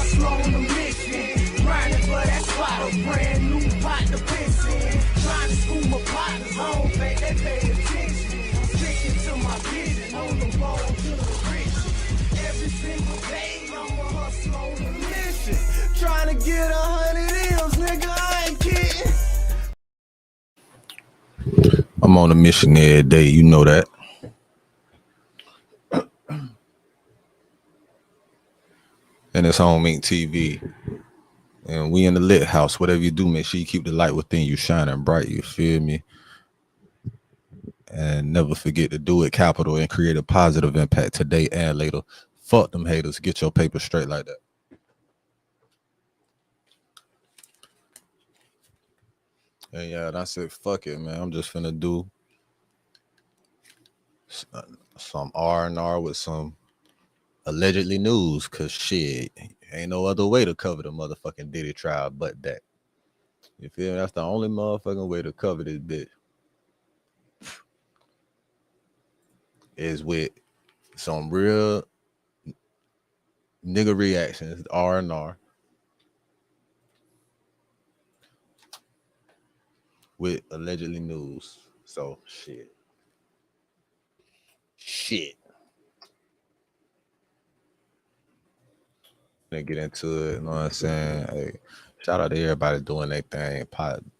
hustle on a mission. Grinding for that spot, a brand new pot to piss in. Trying to school my partners home, think they pay attention. I'm sticking to my vision, on the road to the riches. Every single day, I'm a hustle on a mission. Trying to get 100 M's, nigga, I ain't kidding. I'm on a mission every day, you know that. And it's Home Inc. TV. And we in the lit house. Whatever you do, make sure you keep the light within you shining bright, you feel me? And never forget to do it capital and create a positive impact today and later. Fuck them haters. Get your paper straight like that. And yeah, I said, fuck it, man. I'm just finna do some R&R with some allegedly news, cause shit, ain't no other way to cover the motherfucking Diddy trial but that. You feel me? That's the only motherfucking way to cover this bitch. Is with some real nigga reactions, R&R. With allegedly news. So shit. They get into it, you know what I'm saying? Hey, shout out to everybody doing their thing,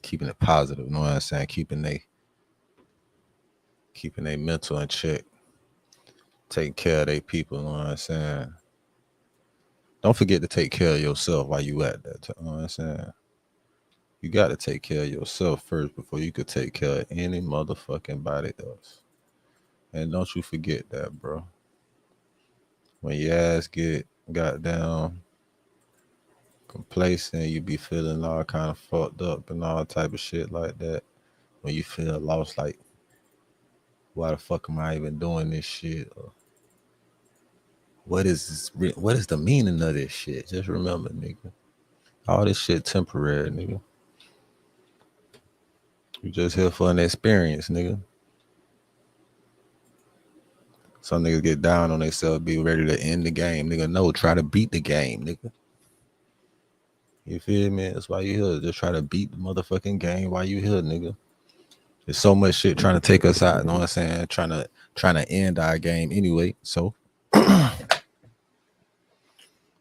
keeping it positive, you know what I'm saying? Keeping their mental in check, taking care of their people, you know what I'm saying? Don't forget to take care of yourself while you at that, you know what I'm saying? You got to take care of yourself first before you could take care of any motherfucking body else. And don't you forget that, bro. When your ass get got down complacent, you be feeling all kind of fucked up and all type of shit like that. When you feel lost, like, why the fuck am I even doing this shit? Or, what is the meaning of this shit? Just remember, nigga, all this shit temporary, nigga. You just here for an experience, nigga. Some niggas get down on themselves, be ready to end the game. Nigga, no, try to beat the game, nigga. You feel me? That's why you here. Just try to beat the motherfucking game while you here, nigga. There's so much shit trying to take us out, you know what I'm saying? Trying to end our game anyway. So, you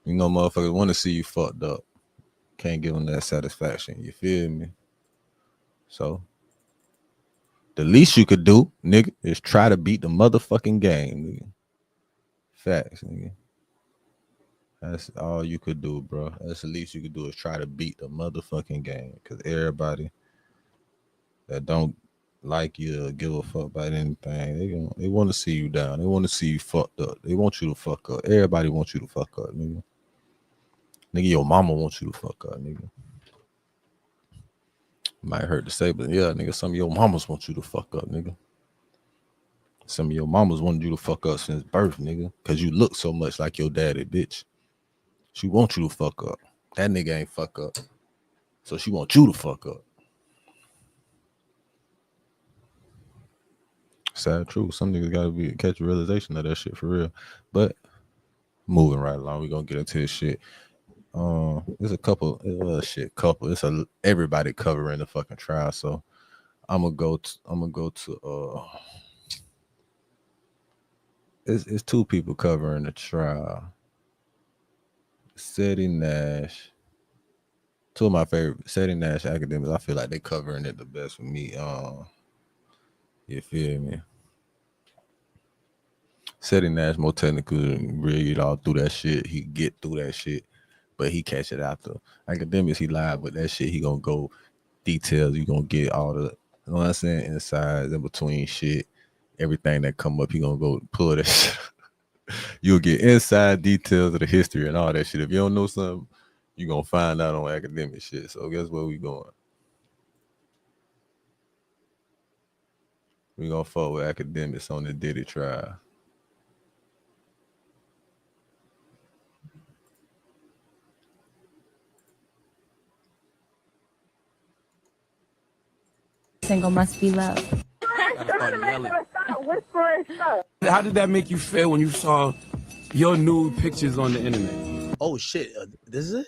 know, motherfuckers want to see you fucked up. Can't give them that satisfaction. You feel me? So, the least you could do, nigga, is try to beat the motherfucking game, nigga. Facts, nigga. That's all you could do, bro. That's the least you could do is try to beat the motherfucking game. Because everybody that don't like you or give a fuck about anything, they want to see you down. They want to see you fucked up. They want you to fuck up. Everybody wants you to fuck up, nigga. Nigga, your mama wants you to fuck up, nigga. Might hurt to say, but yeah, nigga, some of your mamas want you to fuck up, nigga. Some of your mamas wanted you to fuck up since birth, nigga. Because you look so much like your daddy, bitch. She want you to fuck up. That nigga ain't fuck up. So she want you to fuck up. Sad truth. Some niggas gotta catch a realization of that shit for real. But moving right along, we gonna get into this shit. There's a couple. It's everybody covering the fucking trial. So I'm gonna go to it's two people covering the trial. Seddy Nash. Two of my favorite Seddy Nash academics. I feel like they covering it the best for me. You feel me? Seddy Nash more technical, really all through that shit. He get through that shit. But he catch it after. Academics, he live with that shit. He gonna go details. You gonna get all the, you know what I'm saying, insides, in between shit. Everything that come up, he gonna go pull that shit. You'll get inside details of the history and all that shit. If you don't know something, you gonna find out on academic shit. So guess where we going? We gonna fuck with academics on the Diddy trial. Single must be love. How did that make you feel when you saw your nude pictures on the internet? Oh shit! This is it.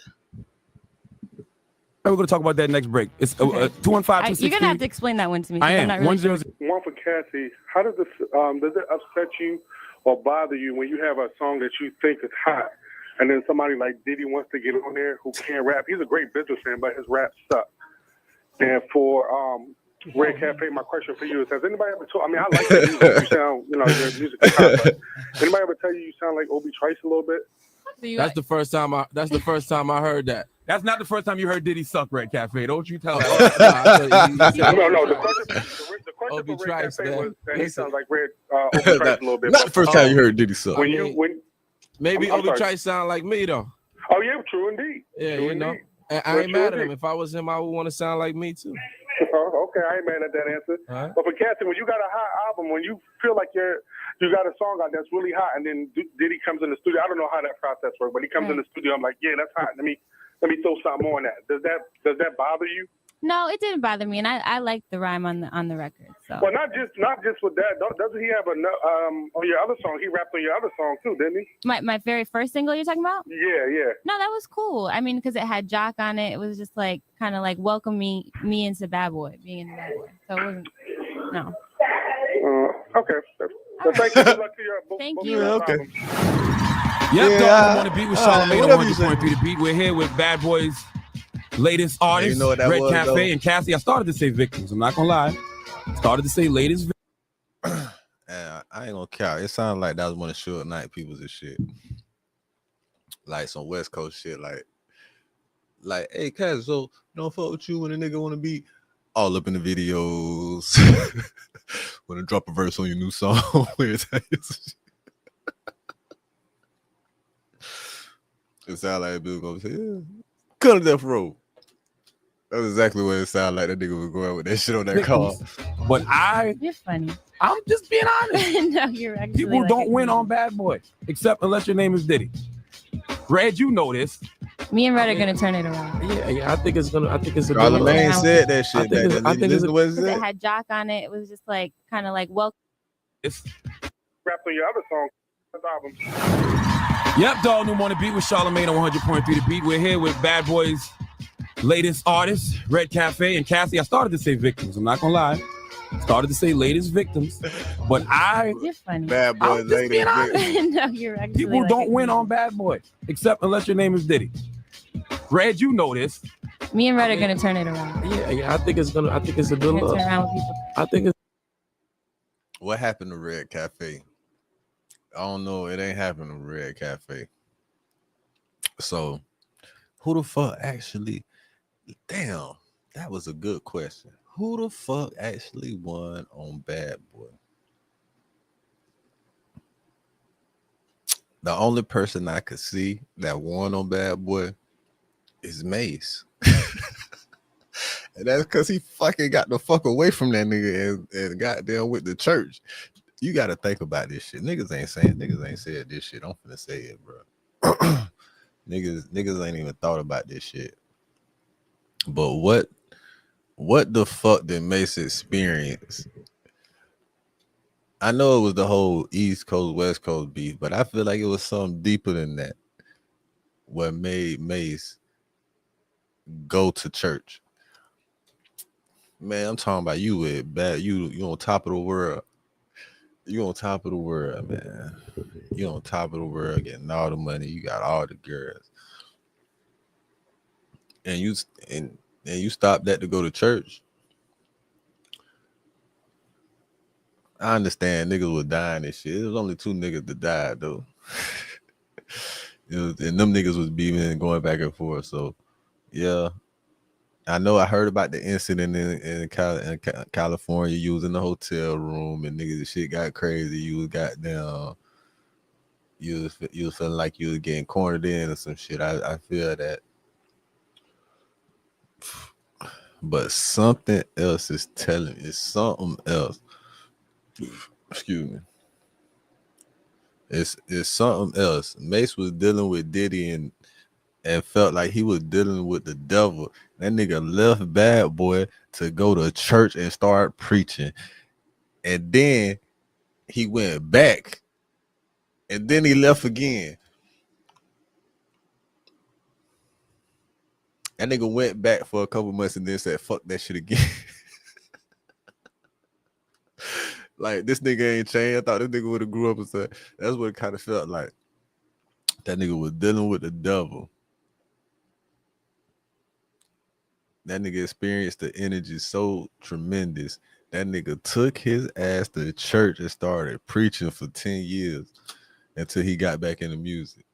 We're going to talk about that next break. It's 215. You're gonna have to explain that one to me. I am. I'm not really sure. One for Cassie. How does this does it upset you or bother you when you have a song that you think is hot, and then somebody like Diddy wants to get on there who can't rap? He's a great businessman, but his rap sucks. And for Red Cafe, my question for you is: has anybody ever told? I mean, I like your music. You sound, your music is hot. But anybody ever tell you sound like Obi Trice a little bit? That's the first time I heard that. That's not the first time you heard Diddy suck, Red Cafe. Don't you tell that. No. The question Obi for Trice, Red Cafe was that he listen. sounds like Obi Trice a little bit. Not the first time you heard Diddy suck. Maybe I'm Obi sorry. Trice sound like me though. Oh yeah, true indeed. Yeah, True you know. indeed. And I ain't mad at him. If I was him, I would want to sound like me too. Okay, I ain't mad at that answer. All right. But for Cassie, when you got a hot album, when you feel like you got a song out that's really hot, and then Diddy comes in the studio, I don't know how that process works, but he comes in the studio, I'm like, yeah, that's hot. Let me throw something more on that. Does that bother you? No, it didn't bother me, and I like the rhyme on the record. So. Well, not just with that. Doesn't he have on your other song? He rapped on your other song too, didn't he? My very first single you're talking about? Yeah. No, that was cool. I mean, because it had Jock on it. It was just like kind of like welcome me into Bad Boy, being in Bad Boy. So it wasn't. No. Okay. So thank you. Good luck to your both. Thank you. Okay. Yep, Yeah. dog. On the beat with Charlamagne whatever on you say. 100.3 The Beat. We're here with Bad Boy's latest artist, You know what that Red was, Cafe though? and Cassie. I started to say victims. I'm not gonna lie. Started to say latest. I ain't gonna count. It sounded like that was one of Suge Knight people's and shit. Like some West Coast shit. Like, hey, Cass, so don't fuck with you when a nigga wanna be all up in the videos. Wanna drop a verse on your new song. It sound like a dude gonna say, yeah, cut it death row. That's exactly what it sounded like. That nigga was going with that shit on that car. But You're funny. I'm just being honest. No, you're actually People like don't a win comedian. on Bad Boy, except unless your name is Diddy. Red, you know this. Me and Red are gonna turn it around. Yeah. I think it's a good Charlamagne look. said that shit. I think it's- I think it's a- what it Because it said. had Jock on it. It was just like kind of like welcome. Rapped on your other song. Album. Yep, dog. New Morning Beat with Charlamagne on 100.3 The Beat. We're here with Bad Boy's latest artist, Red Cafe and Cassie. I started to say victims. I'm not gonna lie. Started to say latest victims, but You're funny. Bad Boy, I'm just being honest. No, you're actually People like don't a win comedian. on Bad Boy, except unless your name is Diddy. Red, you know this. Me and Red are gonna turn it around. Yeah. I think it's a good We're gonna look. turn around with people. I think it's. What happened to Red Cafe? I don't know. It ain't happened to Red Cafe. So, who the fuck actually? Damn, that was a good question. Who the fuck actually won on Bad Boy? The only person I could see that won on Bad Boy is Mace. And that's because he fucking got the fuck away from that nigga and goddamn with the church. You got to think about this shit. Niggas ain't said this shit. I'm finna say it, bro. niggas ain't even thought about this shit. But what the fuck did Mace experience? I know it was the whole East Coast, West Coast beef, but I feel like it was something deeper than that. What made Mace go to church? Man, I'm talking about you with bad. You on top of the world. You on top of the world, man. You on top of the world, getting all the money. You got all the girls, and you stopped that to go to church. I understand niggas was dying and shit. It was only 2 niggas that died though. And them niggas was beefing and going back and forth. So yeah, I know I heard about the incident in California. You was in the hotel room and niggas, the shit got crazy. You was goddamn. You was feeling like you was getting cornered in or some shit. I feel that. But something else is telling me. It's something else. Excuse me. It's something else. Mace was dealing with Diddy and felt like he was dealing with the devil. That nigga left Bad Boy to go to church and start preaching. And then he went back. And then he left again. That nigga went back for a couple months and then said, fuck that shit again. Like, this nigga ain't changed. I thought this nigga would have grew up and said, that's what it kind of felt like. That nigga was dealing with the devil. That nigga experienced the energy so tremendous. That nigga took his ass to church and started preaching for 10 years until he got back into music.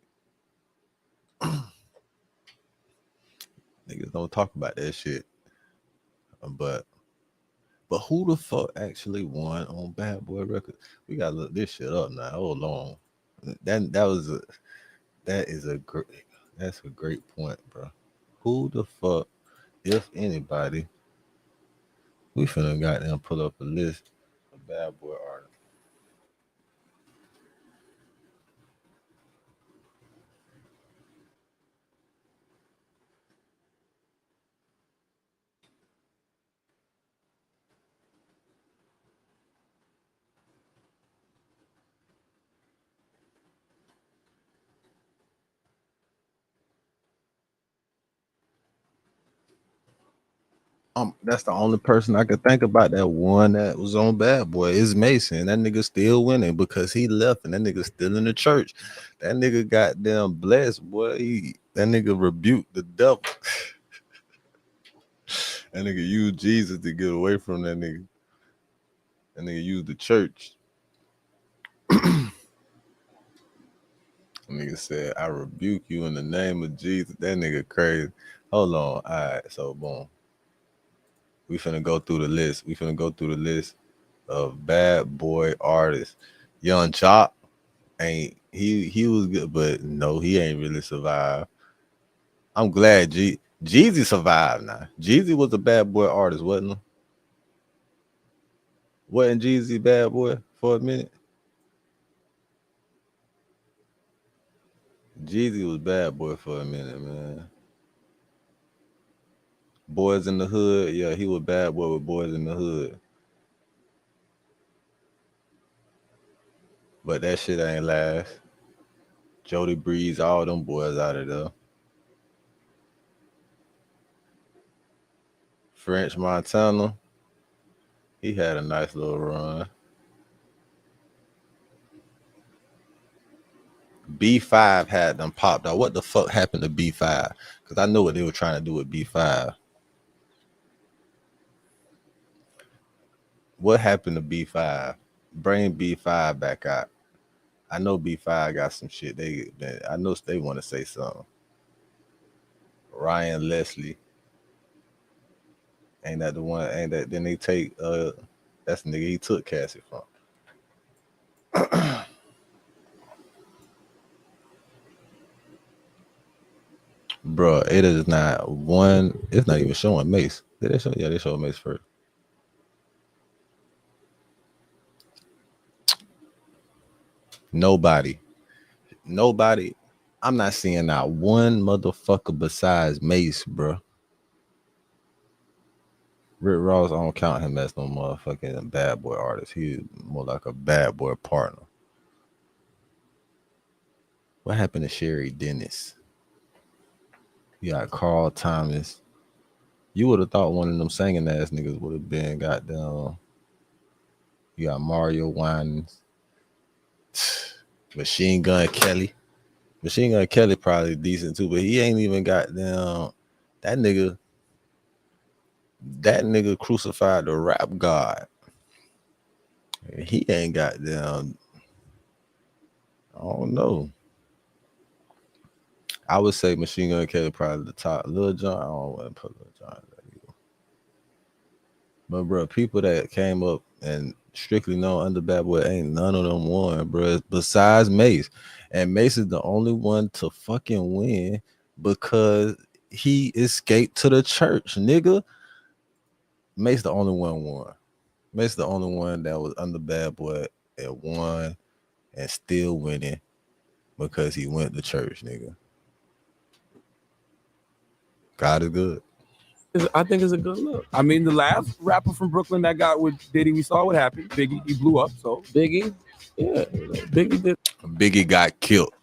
Niggas don't talk about that shit. But who the fuck actually won on Bad Boy Records? We gotta look this shit up now. Hold on. That's a great point, bro. Who the fuck, if anybody, we finna goddamn pull up a list of Bad Boy artists. That's the only person I could think about that one that was on Bad Boy is Mason. That nigga still winning because he left and that nigga still in the church. That nigga goddamn blessed, boy. That nigga rebuked the devil. That nigga used Jesus to get away from that nigga. That nigga used the church. That nigga said, I rebuke you in the name of Jesus. That nigga crazy. Hold on. All right, so boom. We finna go through the list. We finna go through the list of Bad Boy artists. Young Chop he was good, but no, he ain't really survived. I'm glad Jeezy survived now. Jeezy was a Bad Boy artist, wasn't he? Wasn't Jeezy Bad Boy for a minute? Jeezy was Bad Boy for a minute, man. Boys in the Hood, yeah, he was Bad Boy with Boys in the Hood. But that shit ain't last. Jody Breeze, all them boys out of there. French Montana, he had a nice little run. B5 had them popped out. What the fuck happened to B5? Because I know what they were trying to do with B5. What happened to B5? Bring B5 back out. I know B5 got some shit. I know they want to say something. Ryan Leslie. Ain't that the one? Ain't that then they take that's the nigga he took Cassie from. Bro, it is not one. It's not even showing Mace. Did they show? Yeah, they showed Mace first. Nobody. I'm not seeing not one motherfucker besides Mace, bro. Rick Ross, I don't count him as no motherfucking Bad Boy artist. He's more like a Bad Boy partner. What happened to Sherry Dennis? You got Carl Thomas. You would have thought one of them singing ass niggas would have been goddamn. You got Mario Winans. Machine Gun Kelly. Machine Gun Kelly probably decent too, but he ain't even got down. That nigga crucified the rap god. He ain't got down. I don't know. I would say Machine Gun Kelly probably the top. Lil Jon, I don't want to put Lil Jon there either. But bro, people that came up and strictly known under Bad Boy, ain't none of them won, bro. Besides Mace, and Mace is the only one to fucking win because he escaped to the church, nigga. Mace the only one won. Mace the only one that was under Bad Boy and won and still winning because he went to church, nigga. God is good. I think it's a good look. I mean, the last rapper from Brooklyn that got with Diddy, we saw what happened. Biggie, he blew up. So Biggie, yeah, Biggie did. Biggie got killed.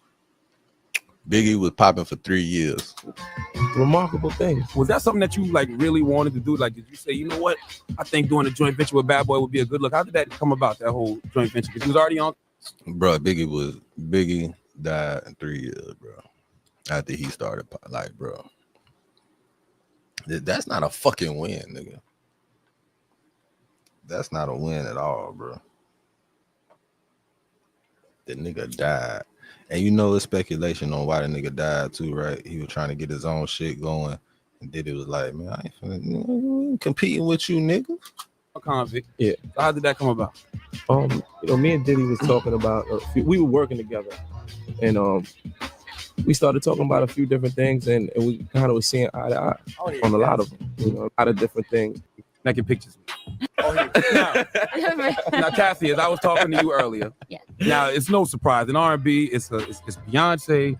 Biggie was popping for 3 years. remarkable things. Was that something that you like really wanted to do? Like, did you say, you know what? I think doing a joint venture with Bad Boy would be a good look. How did that come about? That whole joint venture? Because he was already on. Bro, Biggie died in 3 years, bro. After he started, like, bro, that's not a fucking win, nigga. That's not a win at all, bro. The nigga died. And you know, it's speculation on why the nigga died too, right? He was trying to get his own shit going. And Diddy was like, man, I ain't finna competing with you, nigga. Convict. Yeah. So how did that come about? You know, me and Diddy was talking about we were working together, and we started talking about a few different things, and we kind of was seeing eye to eye on a lot of them, you know, a lot of different things. Making pictures. Now, Cassie, as I was talking to you earlier, yeah. Now it's no surprise in R&B, it's Beyonce,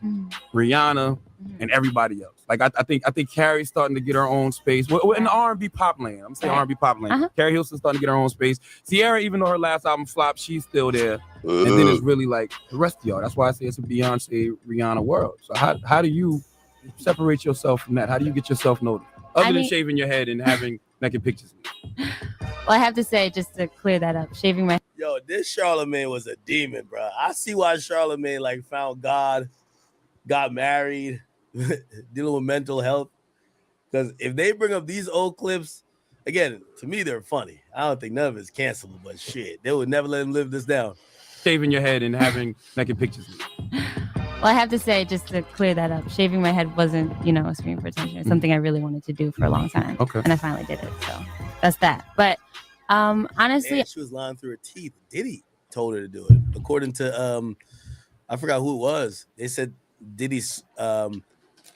Rihanna, and everybody else. Like I think Carrie's starting to get her own space. Well, in the R&B pop lane, I'm saying R&B pop lane. Carrie Hilson's starting to get her own space. Sierra, even though her last album flopped, she's still there. And then it's really like the rest of y'all. That's why I say it's a Beyonce, Rihanna world. So how do you separate yourself from that? How do you get yourself noticed? Other than shaving your head and having naked pictures. Well, I have to say, just to clear that up, shaving my. Yo, this Charlamagne was a demon, bro. I see why Charlamagne like found God, got married, dealing with mental health. Because if they bring up these old clips, again, to me they're funny. I don't think none of it's cancelable, but shit, they would never let him live this down. Shaving your head and having naked pictures. Well, I have to say, just to clear that up, shaving my head wasn't, a scream for attention. It's something I really wanted to do for a long time. Okay. And I finally did it. So that's that. But honestly, she was lying through her teeth. Diddy told her to do it. According to I forgot who it was. They said Diddy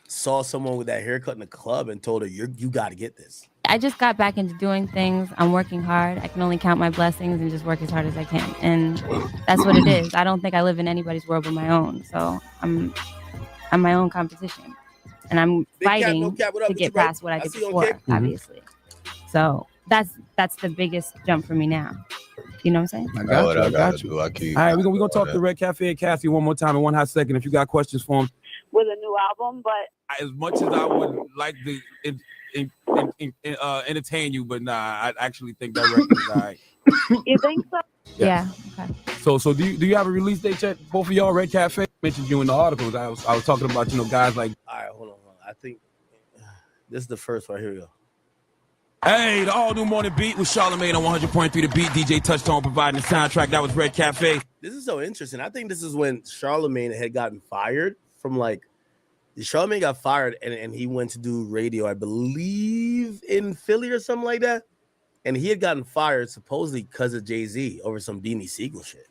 saw someone with that haircut in the club and told her, you got to get this. I just got back into doing things. I'm working hard. I can only count my blessings and just work as hard as I can. And that's what it is. I don't think I live in anybody's world but my own. So I'm my own competition. And I'm fighting to get past what I did before, obviously. So that's the biggest jump for me now. You know what I'm saying? I got you. All right, we're gonna talk to Red Cafe and Cassie one more time in one hot second. If you got questions for him. With a new album, but as much as I would like to entertain you, but nah, I actually think that record is all right. You think so? Yeah. Okay. So do you have a release date yet? Both of y'all, Red Cafe mentioned you in the articles. I was talking about guys like. All right, hold on. I think this is the first one. Here we go. Hey, the all new morning beat with Charlamagne on 100.3 The Beat. DJ Touchstone providing the soundtrack. That was Red Cafe. This is so interesting. I think this is when Charlamagne had gotten fired from Charlamagne got fired and he went to do radio, I believe in Philly or something like that. And he had gotten fired supposedly because of Jay-Z over some Beanie Siegel shit.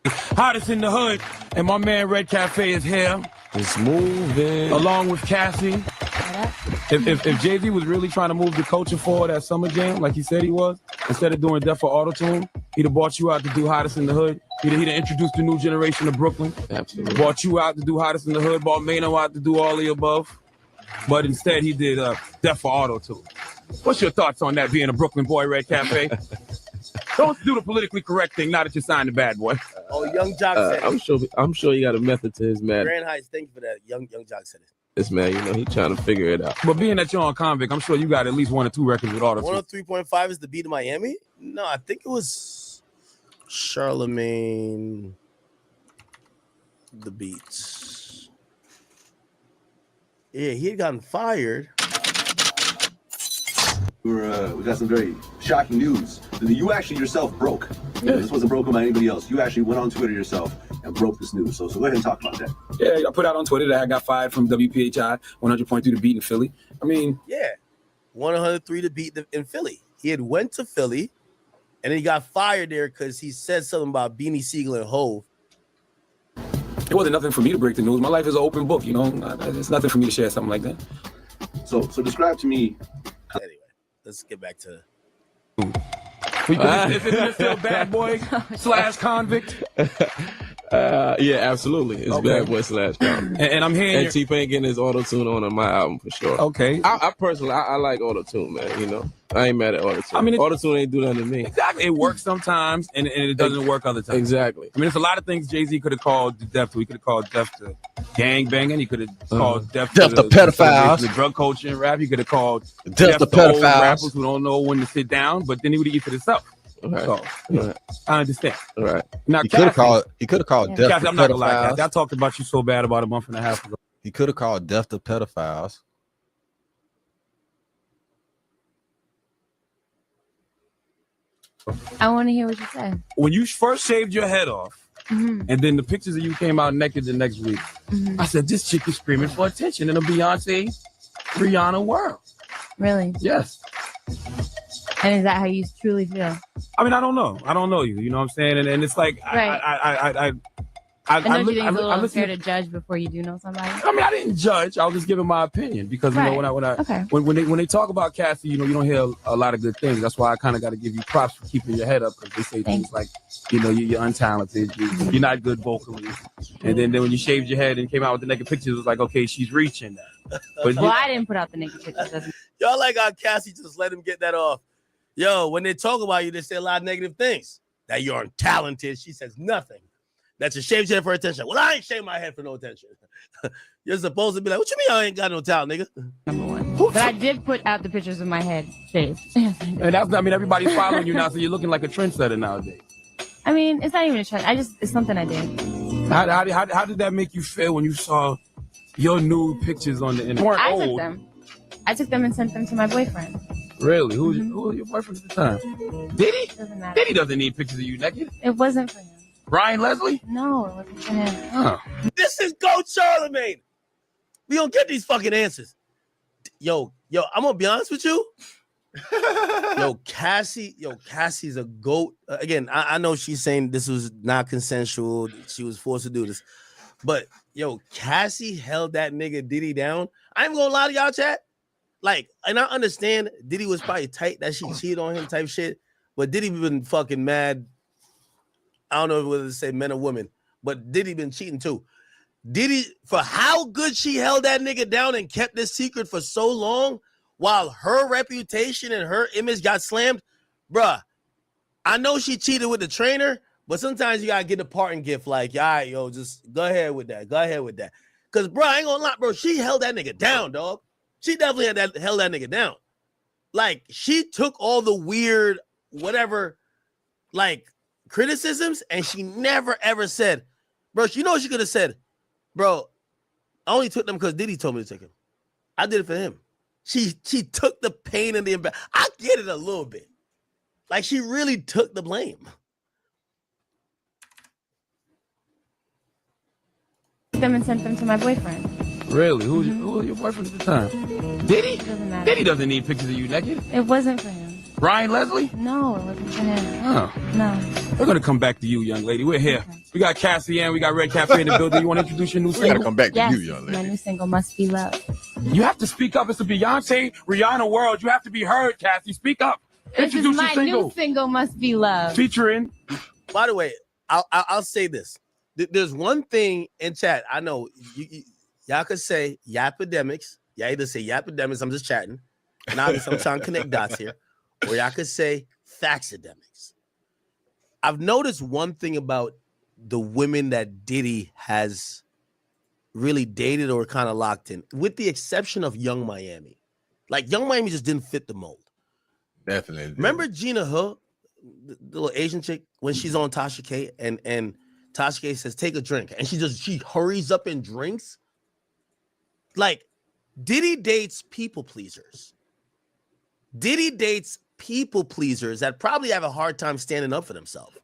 Hottest in the hood, and my man Red Cafe is here. It's moving. Along with Cassie. If Jay-Z was really trying to move the culture forward at Summer Jam, like he said he was, instead of doing Death for Auto-Tune, he'd have brought you out to do Hottest in the Hood. He'd have introduced the new generation of Brooklyn. Absolutely. Brought you out to do Hottest in the Hood, brought Mano out to do all the above. But instead, he did Death for Auto-Tune. What's your thoughts on that, being a Brooklyn boy, Red Cafe? Don't do the politically correct thing now that you signed the Bad Boy. Oh, Young Jock said it. I'm sure he got a method to his madness. Grand Heights, thank you for that. Young Jock said it. This man, he trying to figure it out. But being that you're on Convict, I'm sure you got at least 1 or 2 records with Auto-Tune. 103.5 is the beat of Miami? No, I think it was Charlamagne, the beats. Yeah, he had gotten fired. We got some very shocking news. You actually yourself broke. This wasn't broken by anybody else. You actually went on Twitter yourself and broke this news. So go ahead and talk about that. Yeah, I put out on Twitter that I got fired from WPHI 100.3 The Beat in Philly. I mean, yeah, 103 The Beat in Philly. He had went to Philly, and then he got fired there because he said something about Beanie Siegel and Hove. It wasn't nothing for me to break the news. My life is an open book, It's nothing for me to share something like that. So describe to me. Anyway, let's get back to. Is it still Bad Boy / Convict? Yeah, absolutely. It's Okay. Bad Boy / Drama. And I'm hearing And T-Pain getting his auto-tune on my album for sure. Okay. I personally, I like auto-tune, man. You know, I ain't mad at auto-tune. I mean, auto-tune ain't do nothing to me. Exactly. It works sometimes and it doesn't work other times. Exactly. I mean, there's a lot of things Jay-Z could have called death to. He could have called death to gang banging. He could have called death to pedophiles. the drug culture and rap. He could have called death to old pedophiles. rappers who don't know when to sit down, but then he would have eat for himself. Right. So, I understand. Right. Now, He could have called death Cassie, to I'm not gonna lie, pedophiles. Cassie. I talked about you so bad about a month and a half ago. He could have called death to pedophiles. I want to hear what you said. When you first shaved your head off, and then the pictures of you came out naked the next week, I said, this chick is screaming for attention in a Beyonce, Rihanna world. Really? Yes. And is that how you truly feel? I mean, I don't know. I don't know you. You know what I'm saying? And it's like, Right. I know you think it's a little listen- unfair to judge before you do know somebody. I mean, I didn't judge. I was just giving my opinion because you know when they talk about Cassie, you know, you don't hear a lot of good things. That's why I kind of got to give you props for keeping your head up because they say things like, you know, you're untalented, you're not good vocally, and then when you shaved your head and came out with the naked pictures, it was like, okay, she's reaching that. But Well, I didn't put out the naked pictures. Y'all like how Cassie just let him get that off. Yo, when they talk about you, they say a lot of negative things. That you're untalented. She says nothing. That you shaved your head for attention. Well, I ain't shaved my head for no attention. You're supposed to be like, what you mean I ain't got no talent, nigga? Number one. But I did put out the pictures of my head shaved. And that's, I mean, everybody's following you now, so you're looking like a trendsetter nowadays. I mean, it's not even a trend. It's something I did. How did that make you feel when you saw your nude pictures on the internet? I took them. I took them and sent them to my boyfriend. Really? Who was your boyfriend at the time? Diddy? Doesn't matter. Diddy doesn't need pictures of you naked. It wasn't for him. Brian Leslie? No, it wasn't for him. Huh. This is Goat Charlemagne. We don't get these fucking answers. Yo, I'm gonna be honest with you. Cassie's a goat. Again, I know she's saying this was not consensual. She was forced to do this. But Cassie held that nigga Diddy down. I ain't gonna lie to y'all, chat. Like, and I understand Diddy was probably tight that she cheated on him type shit. But Diddy been fucking mad. I don't know whether to say men or women, but Diddy been cheating too. Diddy, for how good she held that nigga down and kept this secret for so long while her reputation and her image got slammed, bruh, I know she cheated with the trainer, but sometimes you gotta get a parting gift like, all right, yo, just go ahead with that. Because, bruh, I ain't gonna lie, bro, she held that nigga down, dog. She definitely held that nigga down. Like, she took all the weird, whatever, like, criticisms, and she never ever said, bro, you know what she could have said? Bro, I only took them because Diddy told me to take him. I did it for him. She took the pain and the embarrassment. I get it a little bit. Like, she really took the blame. Them and sent them to my boyfriend. Really? Who was your boyfriend at the time? Diddy? Doesn't matter. Diddy doesn't need pictures of you naked. It wasn't for him. Brian Leslie? No, it wasn't for him. Huh. No. We're gonna come back to you, young lady. We're here. Okay. We got Cassie and we got Red Cafe in the building. You want to introduce your new single? We gotta come back to you, young lady. My new single, Must Be Love. You have to speak up. It's a Beyonce, Rihanna world. You have to be heard, Cassie. Speak up. This is my new single, Must Be Love. Featuring. By the way, I'll say this. There's one thing in chat. I know y'all could say yapidemics. Y'all either say yapidemics, I'm just chatting. And obviously I'm trying to connect dots here. Or y'all could say faxidemics. I've noticed one thing about the women that Diddy has really dated or kind of locked in, with the exception of Young Miami. Like, Young Miami just didn't fit the mold. Definitely. Remember Gina Hood, the little Asian chick, when she's on Tasha K and Tasha K says, take a drink. And she hurries up and drinks. Like, Diddy dates people pleasers. Diddy dates people pleasers that probably have a hard time standing up for themselves.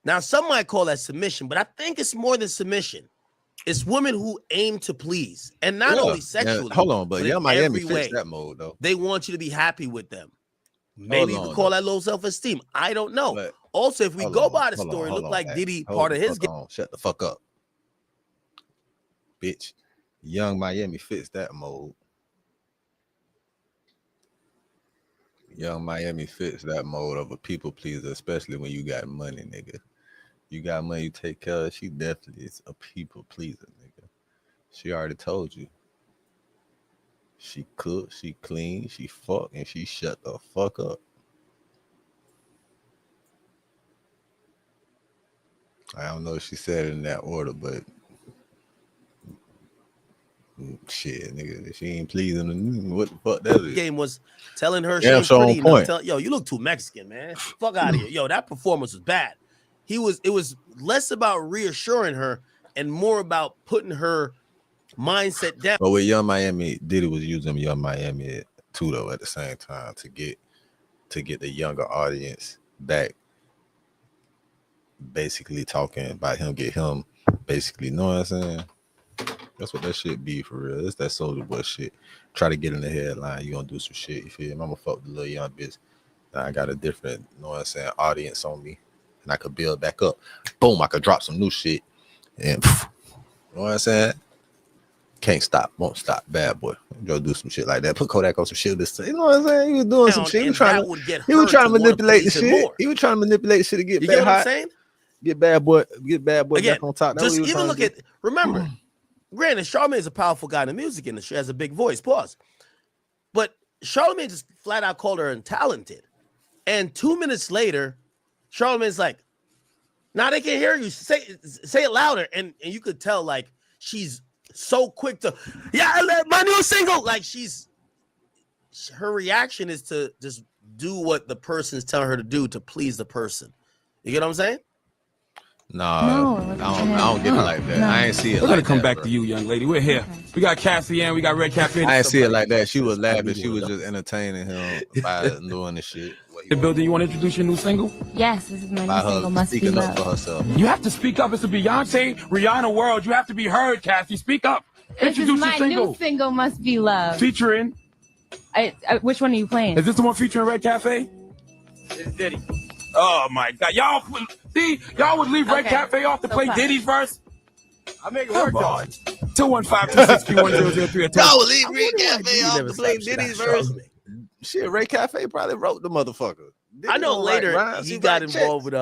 Now, some might call that submission, but I think it's more than submission. It's women who aim to please, and not only sexually. Yeah, hold on, but Young Miami fits way. that mode, though. They want you to be happy with them. Maybe you could call that low self-esteem. I don't know. But also, if we go by the story, look like Diddy part of his game. Shut the fuck up, bitch. Young Miami fits that mode. Young Miami fits that mode of a people pleaser, especially when you got money, nigga. You got money, you take care of. She definitely is a people pleaser, nigga. She already told you. She cook, she clean, she fuck, and she shut the fuck up. I don't know if she said it in that order, but shit, nigga, if she ain't pleasing, what the fuck that is? Game was telling her she Yeah, ain't so pretty on point. enough. Yo, you look too Mexican, man. Fuck out of here. Yo, that performance was bad. It was less about reassuring her and more about putting her mindset down. But with Young Miami, Diddy was using Young Miami too, though, at the same time to get the younger audience back. Basically talking about him, get him basically, you know what I'm saying? That's what that shit be for real. It's that Soulja Boy shit. Try to get in the headline, you gonna do some shit, you feel me? I'm gonna fuck the little young bitch. Now I got a different, you know what I'm saying, audience on me, and I could build back up. Boom, I could drop some new shit, and you know what I'm saying? Can't stop, won't stop. Bad boy, go do some shit like that. Put Kodak on some shit. This, you know what I'm saying? He was doing some shit. He was trying to manipulate the shit. He was trying to manipulate the shit to get back hot. What I'm saying? Get bad boy Again, back on top. Just even look at. Remember, granted, Charlamagne is a powerful guy in the music industry, has a big voice. Pause. But Charlamagne just flat out called her untalented, and 2 minutes later, Charlamagne's like, "Now they can hear you. Say it louder," and you could tell like she's so quick to, my new single. Like her reaction is to just do what the person's telling her to do to please the person. You get what I'm saying? No, I don't get it like that. No. I ain't see it. We're like gonna come that, back bro. to you, young lady. We're here. Okay. We got Cassie and we got Red Cafe. I ain't see it like that. She was laughing. She was just entertaining him by doing the shit. The building. You want to introduce your new single? Yes, this is my new single. Must Be Love. For herself. You have to speak up. It's a Beyonce, Rihanna world. You have to be heard, Cassie. Speak up. Introduce your single. My new single, Must Be Love. Featuring. Which one are you playing? Is this the one featuring Red Cafe? It's Diddy. Oh my God, y'all would leave Red Cafe off to play Diddy's verse. I make it work. 215-261-0003. Y'all would leave Red Cafe off to play Diddy's verse. Shit, Red Cafe probably wrote the motherfucker. I know later he got involved with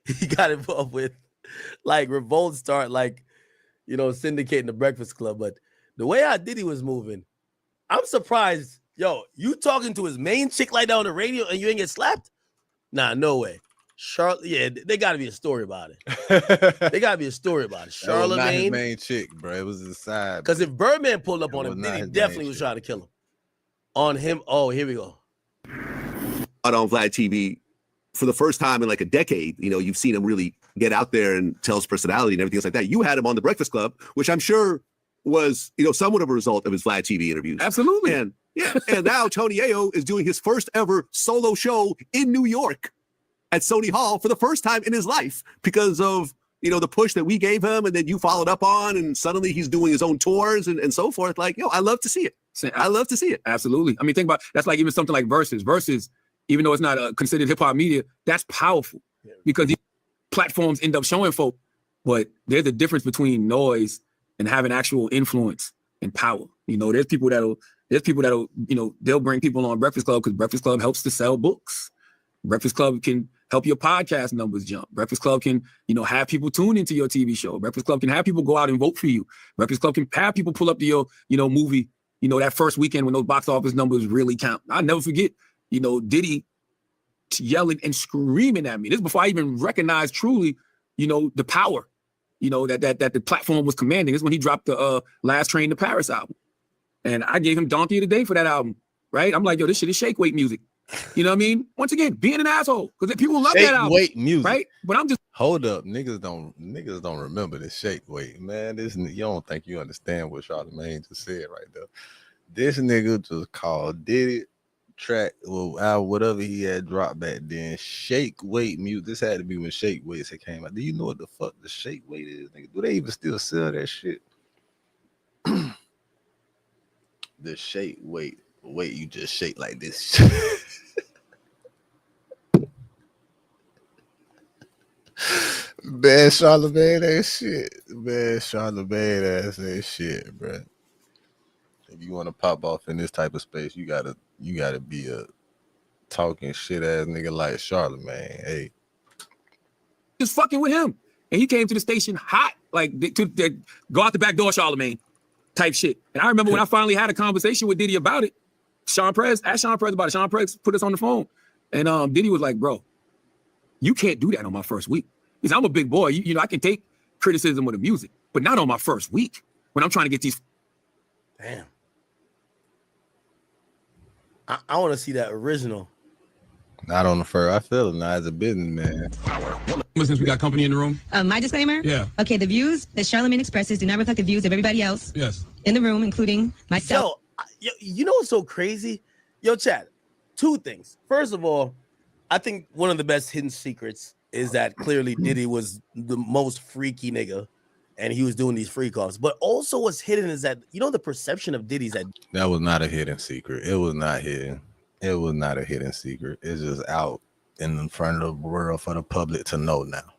he got involved with like Revolt Start, like syndicating the Breakfast Club. But the way how Diddy was moving, I'm surprised. Yo, you talking to his main chick like that on the radio and you ain't get slapped? Nah, no way. They got to be a story about it. They got to be a story about it. Charlamagne, not his main chick, bro. It was his side. Because if Birdman pulled up on him, Diddy definitely was trying to kill him. On him, oh, here we go. On Vlad TV for the first time in like a decade, you've seen him really get out there and tell his personality and everything else like that. You had him on the Breakfast Club, which I'm sure was, somewhat of a result of his Vlad TV interviews. Absolutely. And now Tony Ayo is doing his first ever solo show in New York at Sony Hall for the first time in his life because of, the push that we gave him and then you followed up on, and suddenly he's doing his own tours and so forth. Like, I love to see it. I love to see it. Absolutely. I mean, think about, that's like even something like Versus, even though it's not considered hip hop media, that's powerful because these platforms end up showing folk, but there's a difference between noise and having actual influence and power. There's people that'll, they'll bring people on Breakfast Club because Breakfast Club helps to sell books. Breakfast Club can help your podcast numbers jump. Breakfast Club can, have people tune into your TV show. Breakfast Club can have people go out and vote for you. Breakfast Club can have people pull up to your, movie, that first weekend when those box office numbers really count. I'll never forget, Diddy yelling and screaming at me. This is before I even recognized truly, the power, that the platform was commanding. This is when he dropped the Last Train to Paris album. And I gave him Donkey of the Day for that album, right? I'm like, yo, this shit is shake weight music. You know what I mean? Once again, being an asshole because people love that album. Weight music, right? But I'm just hold up, niggas don't remember this shake weight, man. You don't think you understand what Charlamagne just said right there. This nigga just called Diddy track or whatever he had dropped back then shake weight music. This had to be when shake weights had came out. Do you know what the fuck the shake weight is, nigga? Do they even still sell that shit? The shake weight you just shake like this. Man, Charlamagne that shit. Man, Charlamagne ass that shit, bro. If you want to pop off in this type of space, you gotta be a talking shit ass nigga like Charlamagne. Hey, just fucking with him. And he came to the station hot, like to go out the back door, Charlemagne, type shit. And I remember when I finally had a conversation with Diddy about it, asked Sean Prez about it. Sean Prez put us on the phone. And Diddy was like, bro, you can't do that on my first week. Because I'm a big boy. You know, I can take criticism with the music, but not on my first week when I'm trying to get these. Damn. I want to see that original. Not on the first. I feel it now as a businessman. Since we got company in the room. My disclaimer? Yeah. Okay, the views that Charlemagne expresses do not reflect the views of everybody else in the room, including myself. You know what's so crazy? Yo, Chad, two things. First of all, I think one of the best hidden secrets is that clearly Diddy was the most freaky nigga and he was doing these freak offs. But also what's hidden is that, you know, the perception of Diddy's that was not a hidden secret. It was not hidden. It was not a hidden secret. It's just out in front of the world for the public to know now.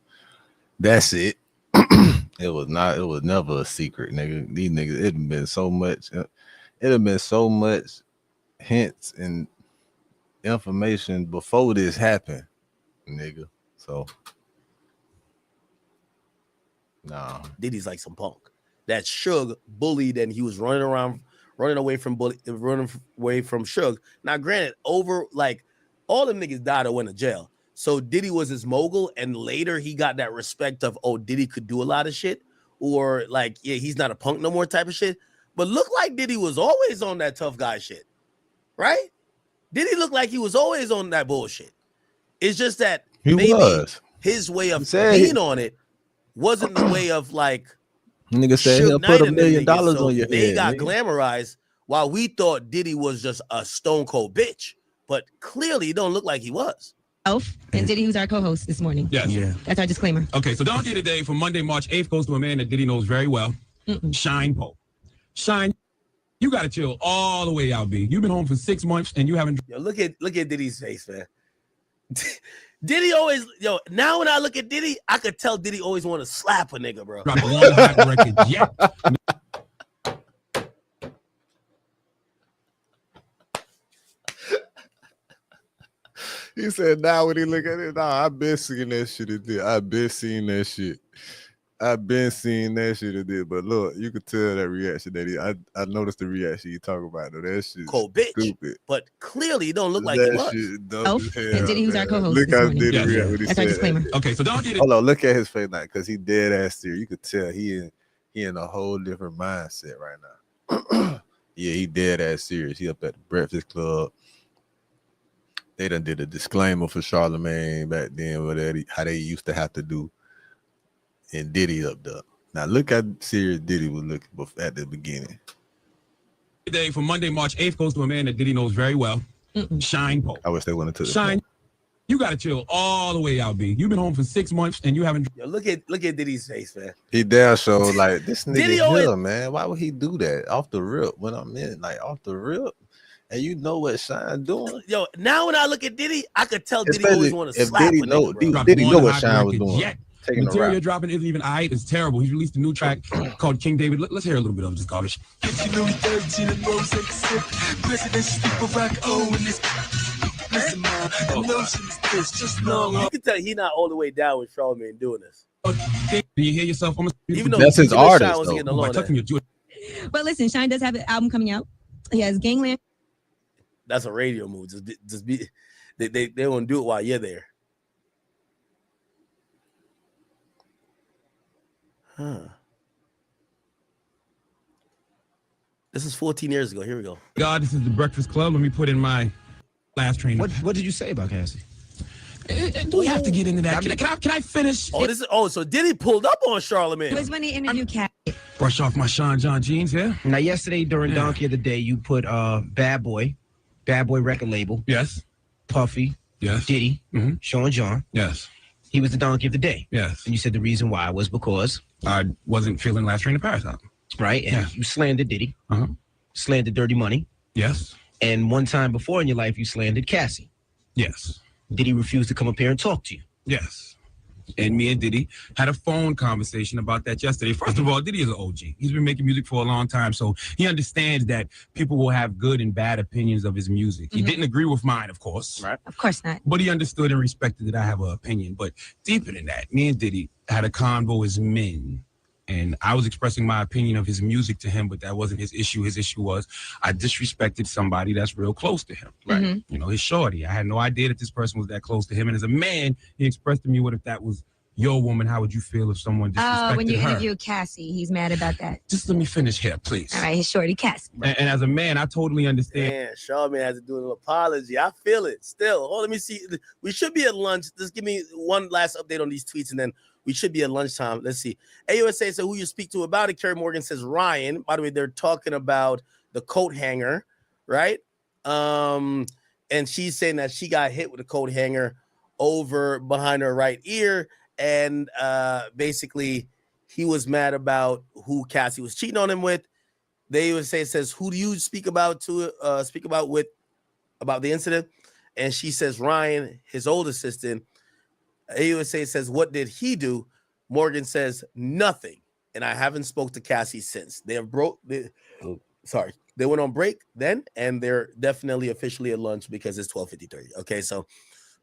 That's it. It was never a secret, nigga. These niggas, it had been so much hints and information before this happened, nigga. So nah. Diddy's like some punk. That Suge bullied and he was running away from Suge. Now, granted, over like all them niggas died or went to jail. So Diddy was his mogul, and later he got that respect of, oh, Diddy could do a lot of shit, or like, yeah, he's not a punk no more type of shit. But look like Diddy was always on that tough guy shit, right? Diddy looked like he was always on that bullshit. It's just that his way of being on it wasn't the way of like. Nigga said he'll put $1 million on your head. They got glamorized while we thought Diddy was just a stone cold bitch, but clearly it don't look like he was. And Diddy, who's our co-host this morning. Yes. Yeah. That's our disclaimer. Okay, so donkey today for Monday, March 8th goes to a man that Diddy knows very well. Shine Pope. Shine, you gotta chill all the way out, B. You've been home for 6 months and you haven't. Yo, look at Diddy's face, man. Diddy always, now when I look at Diddy, I could tell Diddy always want to slap a nigga, bro. Dropped one hot record yet. He said, now when he look at it, I've been seeing that shit. I've been seeing that shit. But look, you could tell that reaction that I noticed the reaction you talk about though. That shit cold bitch. Stupid. But clearly it don't look like it was. And Diddy, who's our co-host. Look how Diddy react when he That's said our disclaimer. Okay, so don't get it. Hold on, look at his face now, because he dead ass serious. You could tell he in a whole different mindset right now. Yeah, he dead ass serious. He up at the Breakfast Club. They done did a disclaimer for Charlemagne back then, how they used to have to do. And Diddy up there. Now look how serious Diddy was looking at the beginning. Today for Monday, March 8th goes to a man that Diddy knows very well. Shine Pope. I wish they went into the Shine. You gotta chill all the way out, B. You've been home for 6 months and you haven't. Yo, look at Diddy's face, man. He damn sure like this nigga Diddy here, man. Why would he do that off the rip? When I'm in, like off the rip. And you know what Shine doing? Yo, now when I look at Diddy, I could tell Diddy always want to slap Diddy a nigga, bro. Diddy know what Shine was doing. Yet. The material dropping isn't even aight. It's terrible. He's released a new track called King David. Let's hear a little bit of this garbage. You can tell he not all the way down with Charlemagne doing this. Do you hear yourself? Even though that's his artist. But listen, Shine does have an album coming out. He has Gangland. That's a radio move. Just be. They won't do it while you're there. Huh. This is 14 years ago. Here we go. God, this is the Breakfast Club. Let me put in my last train. What did you say about Cassie? Do we have to get into that? Can I finish? So Diddy pulled up on Charlemagne. It was when he interviewed Cassie. Brush off my Sean John jeans, yeah? Now, yesterday during Donkey of the Day, you put Bad Boy record label. Yes. Puffy. Yes. Diddy. Sean John. Yes. He was the Donkey of the Day. Yes. And you said the reason why was because I wasn't feeling Last Train to Paris album. Right. And you slandered Diddy. Slandered Dirty Money. Yes. And one time before in your life, you slandered Cassie. Yes. Diddy refused to come up here and talk to you. Yes. And me and Diddy had a phone conversation about that yesterday. First of all, Diddy is an OG. He's been making music for a long time, so he understands that people will have good and bad opinions of his music. He didn't agree with mine, of course. Right. Of course not. But he understood and respected that I have an opinion. But deeper than that, me and Diddy had a convo as men. And I was expressing my opinion of his music to him, but that wasn't his issue. His issue was I disrespected somebody that's real close to him. Right. You know, his shorty. I had no idea that this person was that close to him. And as a man, he expressed to me, what if that was your woman? How would you feel if someone disrespected her? When you interviewed Cassie, he's mad about that. Just let me finish here, please. All right, his shorty Cassie. And as a man, I totally understand. Man, Charlamagne has to do an apology. I feel it still. Oh, let me see. We should be at lunch. Just give me one last update on these tweets, and then we should be at lunchtime. Let's see. AUSA said, who you speak to about it? Kerry Morgan says, Ryan. By the way, they're talking about the coat hanger, right? And she's saying that she got hit with a coat hanger over behind her right ear. And basically, he was mad about who Cassie was cheating on him with. They would say, says, who do you speak about the incident? And she says, Ryan, his old assistant. AUSA says, what did he do? Morgan says, nothing. And I haven't spoke to Cassie since. They went on break then, and they're definitely officially at lunch because it's 12:53. Okay, so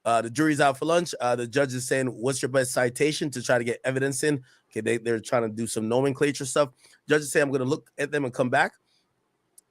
the jury's out for lunch. The judge is saying, what's your best citation to try to get evidence in? Okay, they're trying to do some nomenclature stuff. Judges say, I'm going to look at them and come back.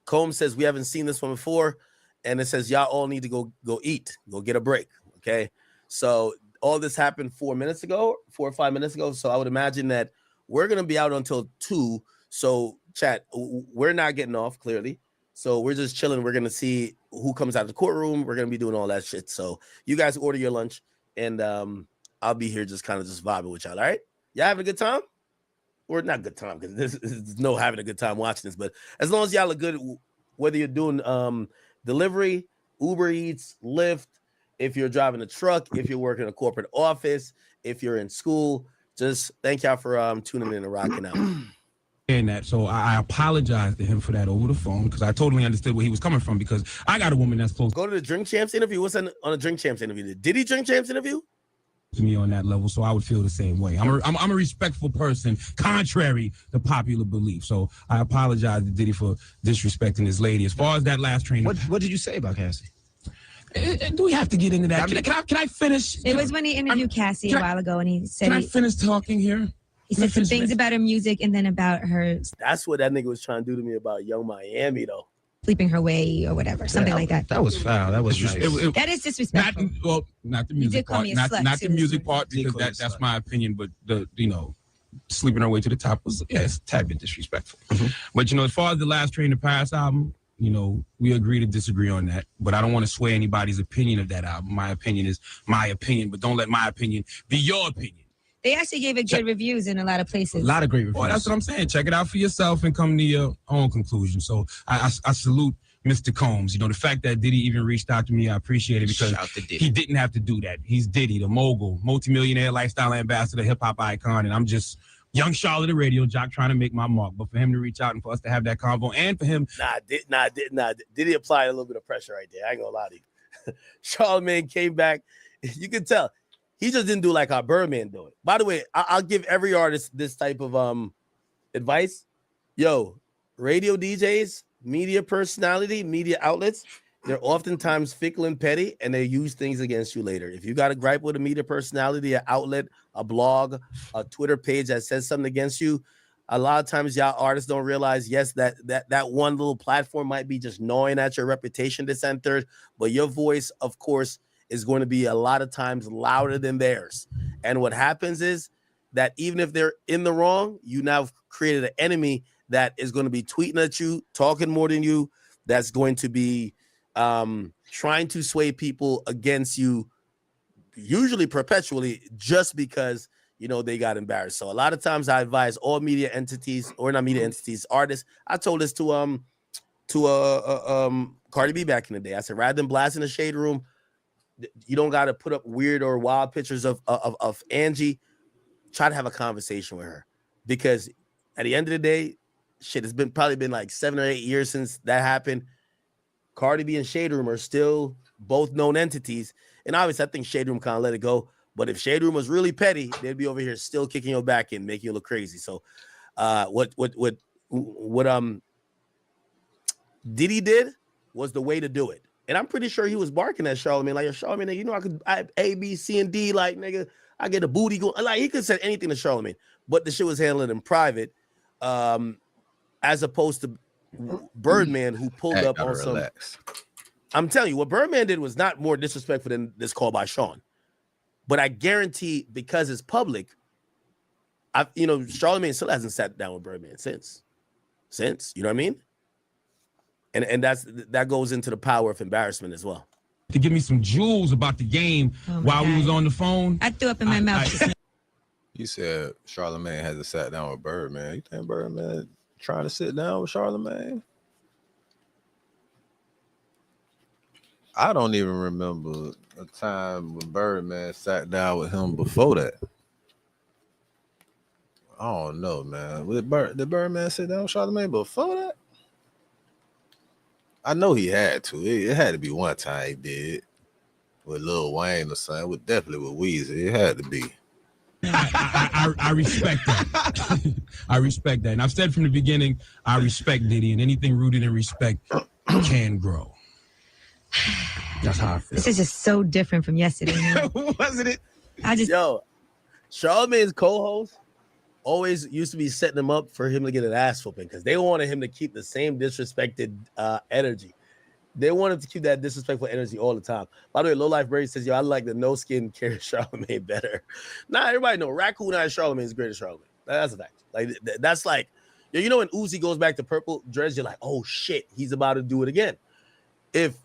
Combs says, we haven't seen this one before. And it says, y'all all need to go eat, go get a break. Okay, so all this happened 4 or 5 minutes ago. So I would imagine that we're going to be out until 2. So chat, we're not getting off clearly. So we're just chilling. We're going to see who comes out of the courtroom. We're going to be doing all that shit. So you guys order your lunch, and I'll be here just kind of just vibing with y'all. All right. Y'all having a good time? Or not good time, because this is no having a good time watching this. But as long as y'all are good, whether you're doing delivery, Uber Eats, Lyft, if you're driving a truck, if you're working in a corporate office, if you're in school, just thank y'all for tuning in and rocking out. And that, so I apologize to him for that over the phone, because I totally understood where he was coming from, because I got a woman that's close. Go to the Drink Champs interview. What's on a Drink Champs interview? Did he Drink Champs interview? To me on that level, so I would feel the same way. I'm a respectful person, contrary to popular belief. So I apologize to Diddy for disrespecting this lady. As far as that last train, What did you say about Cassie? Do we have to get into that? Can I finish? It was when he interviewed Cassie a while ago, and he said, Can I finish talking here? He said some things about her music and then about her That's what that nigga was trying to do to me about Young Miami, though. sleeping her way or whatever, something like that. That was foul. That was nice. That is disrespectful. Not the music part. Not the music part, because that's my opinion. But sleeping her way to the top was it's a tad bit disrespectful. But as far as the Last Train to Paris album, we agree to disagree on that. But I don't want to sway anybody's opinion of that album. My opinion is my opinion, but don't let my opinion be your opinion. They actually gave it good reviews in a lot of places. A lot of great reviews. Well, that's what I'm saying. Check it out for yourself and come to your own conclusion. So I salute Mr. Combs. The fact that Diddy even reached out to me, I appreciate it, because he didn't have to do that. He's Diddy, the mogul, multimillionaire, lifestyle ambassador, hip-hop icon, and I'm just young Charlotte, the radio jock, trying to make my mark. But for him to reach out and for us to have that convo, and for him... Diddy applied a little bit of pressure right there. I ain't gonna lie to you. Charlamagne came back. You can tell. He just didn't do like how Birdman do it. By the way, I'll give every artist this type of advice. Yo, radio DJs, media personality, media outlets, they're oftentimes fickle and petty, and they use things against you later. If you got a gripe with a media personality, an outlet, a blog, a Twitter page that says something against you, a lot of times y'all artists don't realize, yes, that one little platform might be just gnawing at your reputation this and third, but your voice, of course, is going to be a lot of times louder than theirs. And what happens is that even if they're in the wrong, you now have created an enemy that is going to be tweeting at you, talking more than you, that's going to be trying to sway people against you, usually perpetually, just because, they got embarrassed. So a lot of times I advise all media entities, or not media entities, artists. I told this to Cardi B back in the day. I said, rather than blasting the shade room, you don't got to put up weird or wild pictures of Angie. Try to have a conversation with her, because at the end of the day, shit, it's probably been like 7 or 8 years since that happened. Cardi B and Shade Room are still both known entities, and obviously I think Shade Room kind of let it go. But if Shade Room was really petty, they'd be over here still kicking your back and making you look crazy. So what Diddy did was the way to do it. And I'm pretty sure he was barking at Charlamagne, like, Charlamagne, you know, I A, B, C, and D, like, nigga, I get a booty going. Like, he could say anything to Charlamagne, but the shit was handled in private, as opposed to Birdman, who pulled up on some. I'm telling you, what Birdman did was not more disrespectful than this call by Sean. But I guarantee, because it's public, Charlamagne still hasn't sat down with Birdman since, you know what I mean? And that goes into the power of embarrassment as well. To give me some jewels about the game while we was on the phone. I threw up in my mouth. You said Charlamagne hasn't sat down with Birdman. You think Birdman trying to sit down with Charlamagne? I don't even remember a time when Birdman sat down with him before that. I don't know, man. Did Birdman sit down with Charlamagne before that? I know he had to. It had to be one time he did with Lil Wayne or something. Definitely with Weezy. It had to be. I respect that. I respect that. And I've said from the beginning, I respect Diddy, and anything rooted in respect can grow. That's how I feel. This is just so different from yesterday. Wasn't it? Charlamagne's co-host always used to be setting him up for him to get an ass whooping because they wanted him to keep the same disrespected energy. They wanted to keep that disrespectful energy all the time. By the way, Low Life Brady says, I like the no skin carry Charlamagne better. Nah, everybody know Raccoon Eye Charlamagne is great as Charlamagne. That's a fact. Like that's like, when Uzi goes back to purple dreads, you're like, oh shit, he's about to do it again. If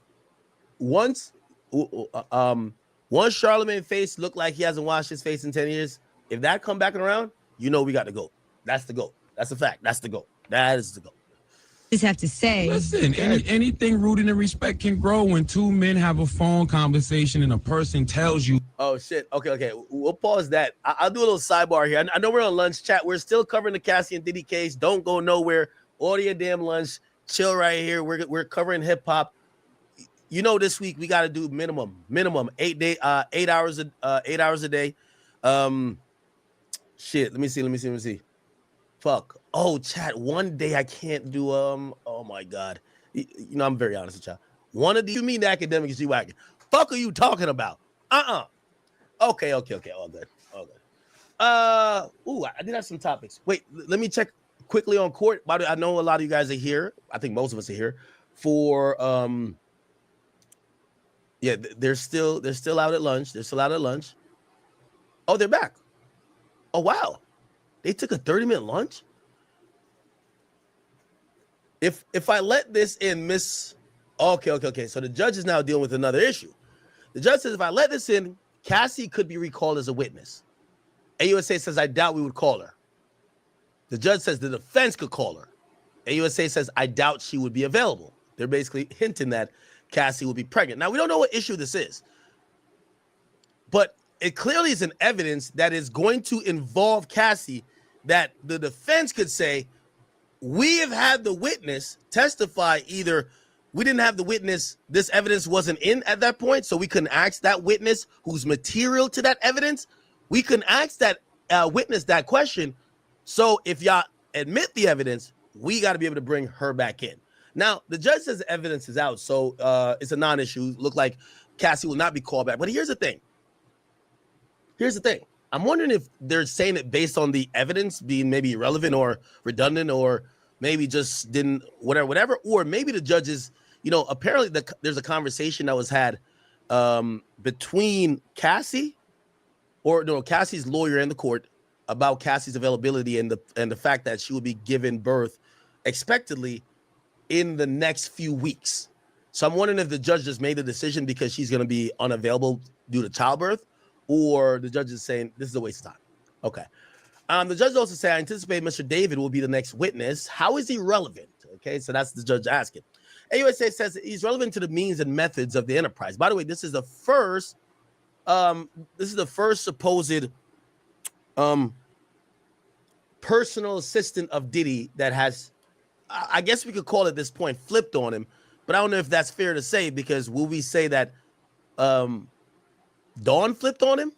once Charlamagne face looked like he hasn't washed his face in 10 years, if that come back around, we got to go. That's the go. That's a fact. That's the go. That is the go. Just have to say. Listen, anything rooted in respect can grow when two men have a phone conversation and a person tells you. Oh, shit. Okay. We'll pause that. I'll do a little sidebar here. I know we're on lunch chat. We're still covering the Cassie and Diddy case. Don't go nowhere. Order your damn lunch. Chill right here. We're covering hip hop. This week we got to do minimum 8 hours a day. Shit, let me see. Fuck. Oh, chat. One day I can't do oh my god. I'm very honest with y'all. One of these, you mean the academic is G-Wagon. Fuck are you talking about? Okay. All good. I did have some topics. Wait, let me check quickly on court. By the way, I know a lot of you guys are here. I think most of us are here for they're still out at lunch. Oh, they're back. Oh, wow. They took a 30-minute lunch? If I let this in, Okay. So the judge is now dealing with another issue. The judge says if I let this in, Cassie could be recalled as a witness. AUSA says, I doubt we would call her. The judge says the defense could call her. AUSA says, I doubt she would be available. They're basically hinting that Cassie will be pregnant. Now, we don't know what issue this is, but it clearly is an evidence that is going to involve Cassie that the defense could say, we have had the witness testify either we didn't have the witness, this evidence wasn't in at that point, so we couldn't ask that witness who's material to that evidence. We couldn't ask that witness that question. So if y'all admit the evidence, we got to be able to bring her back in. Now, the judge says the evidence is out, so it's a non-issue. Look like Cassie will not be called back. But here's the thing. I'm wondering if they're saying it based on the evidence being maybe irrelevant or redundant or maybe just didn't whatever. Or maybe the judges, apparently there's a conversation that was had between Cassie's lawyer and the court about Cassie's availability and the fact that she would be given birth expectedly in the next few weeks. So I'm wondering if the judge just made the decision because she's going to be unavailable due to childbirth, or the judge is saying this is a waste of time. Okay. The judge also said, I anticipate Mr. David will be the next witness. How is he relevant? Okay, so that's the judge asking. AUSA says he's relevant to the means and methods of the enterprise. By the way, this is the first supposed personal assistant of Diddy that has, I guess we could call it at this point, flipped on him. But I don't know if that's fair to say, because will we say that Dawn flipped on him?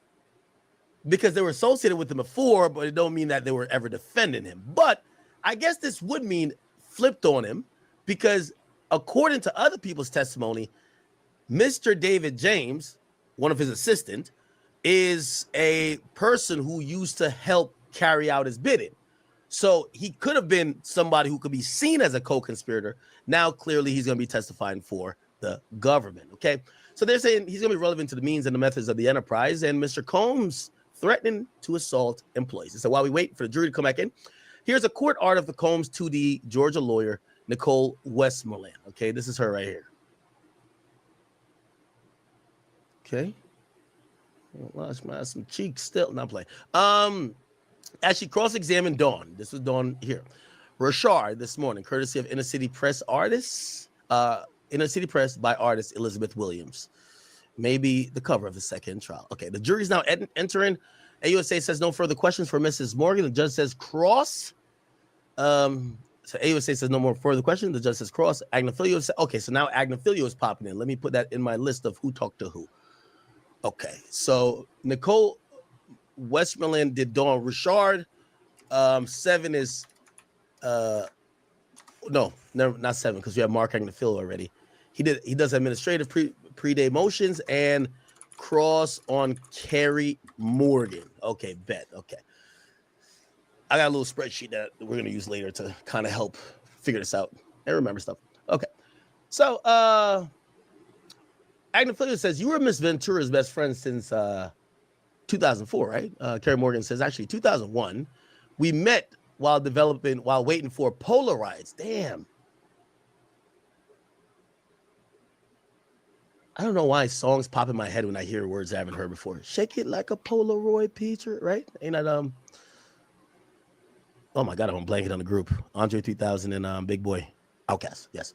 because they were associated with him before, but it don't mean that they were ever defending him. But I guess this would mean flipped on him, because according to other people's testimony, Mr. David James, one of his assistants, is a person who used to help carry out his bidding. So he could have been somebody who could be seen as a co-conspirator. Now, clearly, he's going to be testifying for the government. Okay. So they're saying he's going to be relevant to the means and the methods of the enterprise. And Mr. Combs threatening to assault employees. So while we wait for the jury to come back in, here's a court art of the Combs 2D Georgia lawyer, Nicole Westmoreland. Okay. This is her right here. Okay. Lost my some cheeks still. Not playing. As she cross-examined Dawn, this was Dawn here, Rashard this morning, courtesy of Inner City Press artists, Inner City Press by artist Elizabeth Williams. Maybe the cover of the second trial. Okay, the jury's now entering. AUSA says no further questions for Mrs. Morgan. The judge says cross. So AUSA says no more further questions. The judge says cross. Agnifilio says, okay, so now Agnifilio is popping in. Let me put that in my list of who talked to who. Okay, so Nicole Westmoreland did Dawn Richard. 7 is no, not 7, because we have Mark Agnifilio already. He does administrative pre-day motions and cross on Carrie Morgan. Okay, bet. Okay. I got a little spreadsheet that we're gonna use later to kind of help figure this out and remember stuff. Okay. So Agnifilio says you were Miss Ventura's best friend since 2004, right? Carrie Morgan says actually 2001. We met while waiting for Polaroids. Damn. I don't know why songs pop in my head when I hear words I haven't heard before. Shake it like a Polaroid picture, right? Ain't that oh my God, I'm blanking on the group. Andre 3000 and Big Boy Outkast. Yes.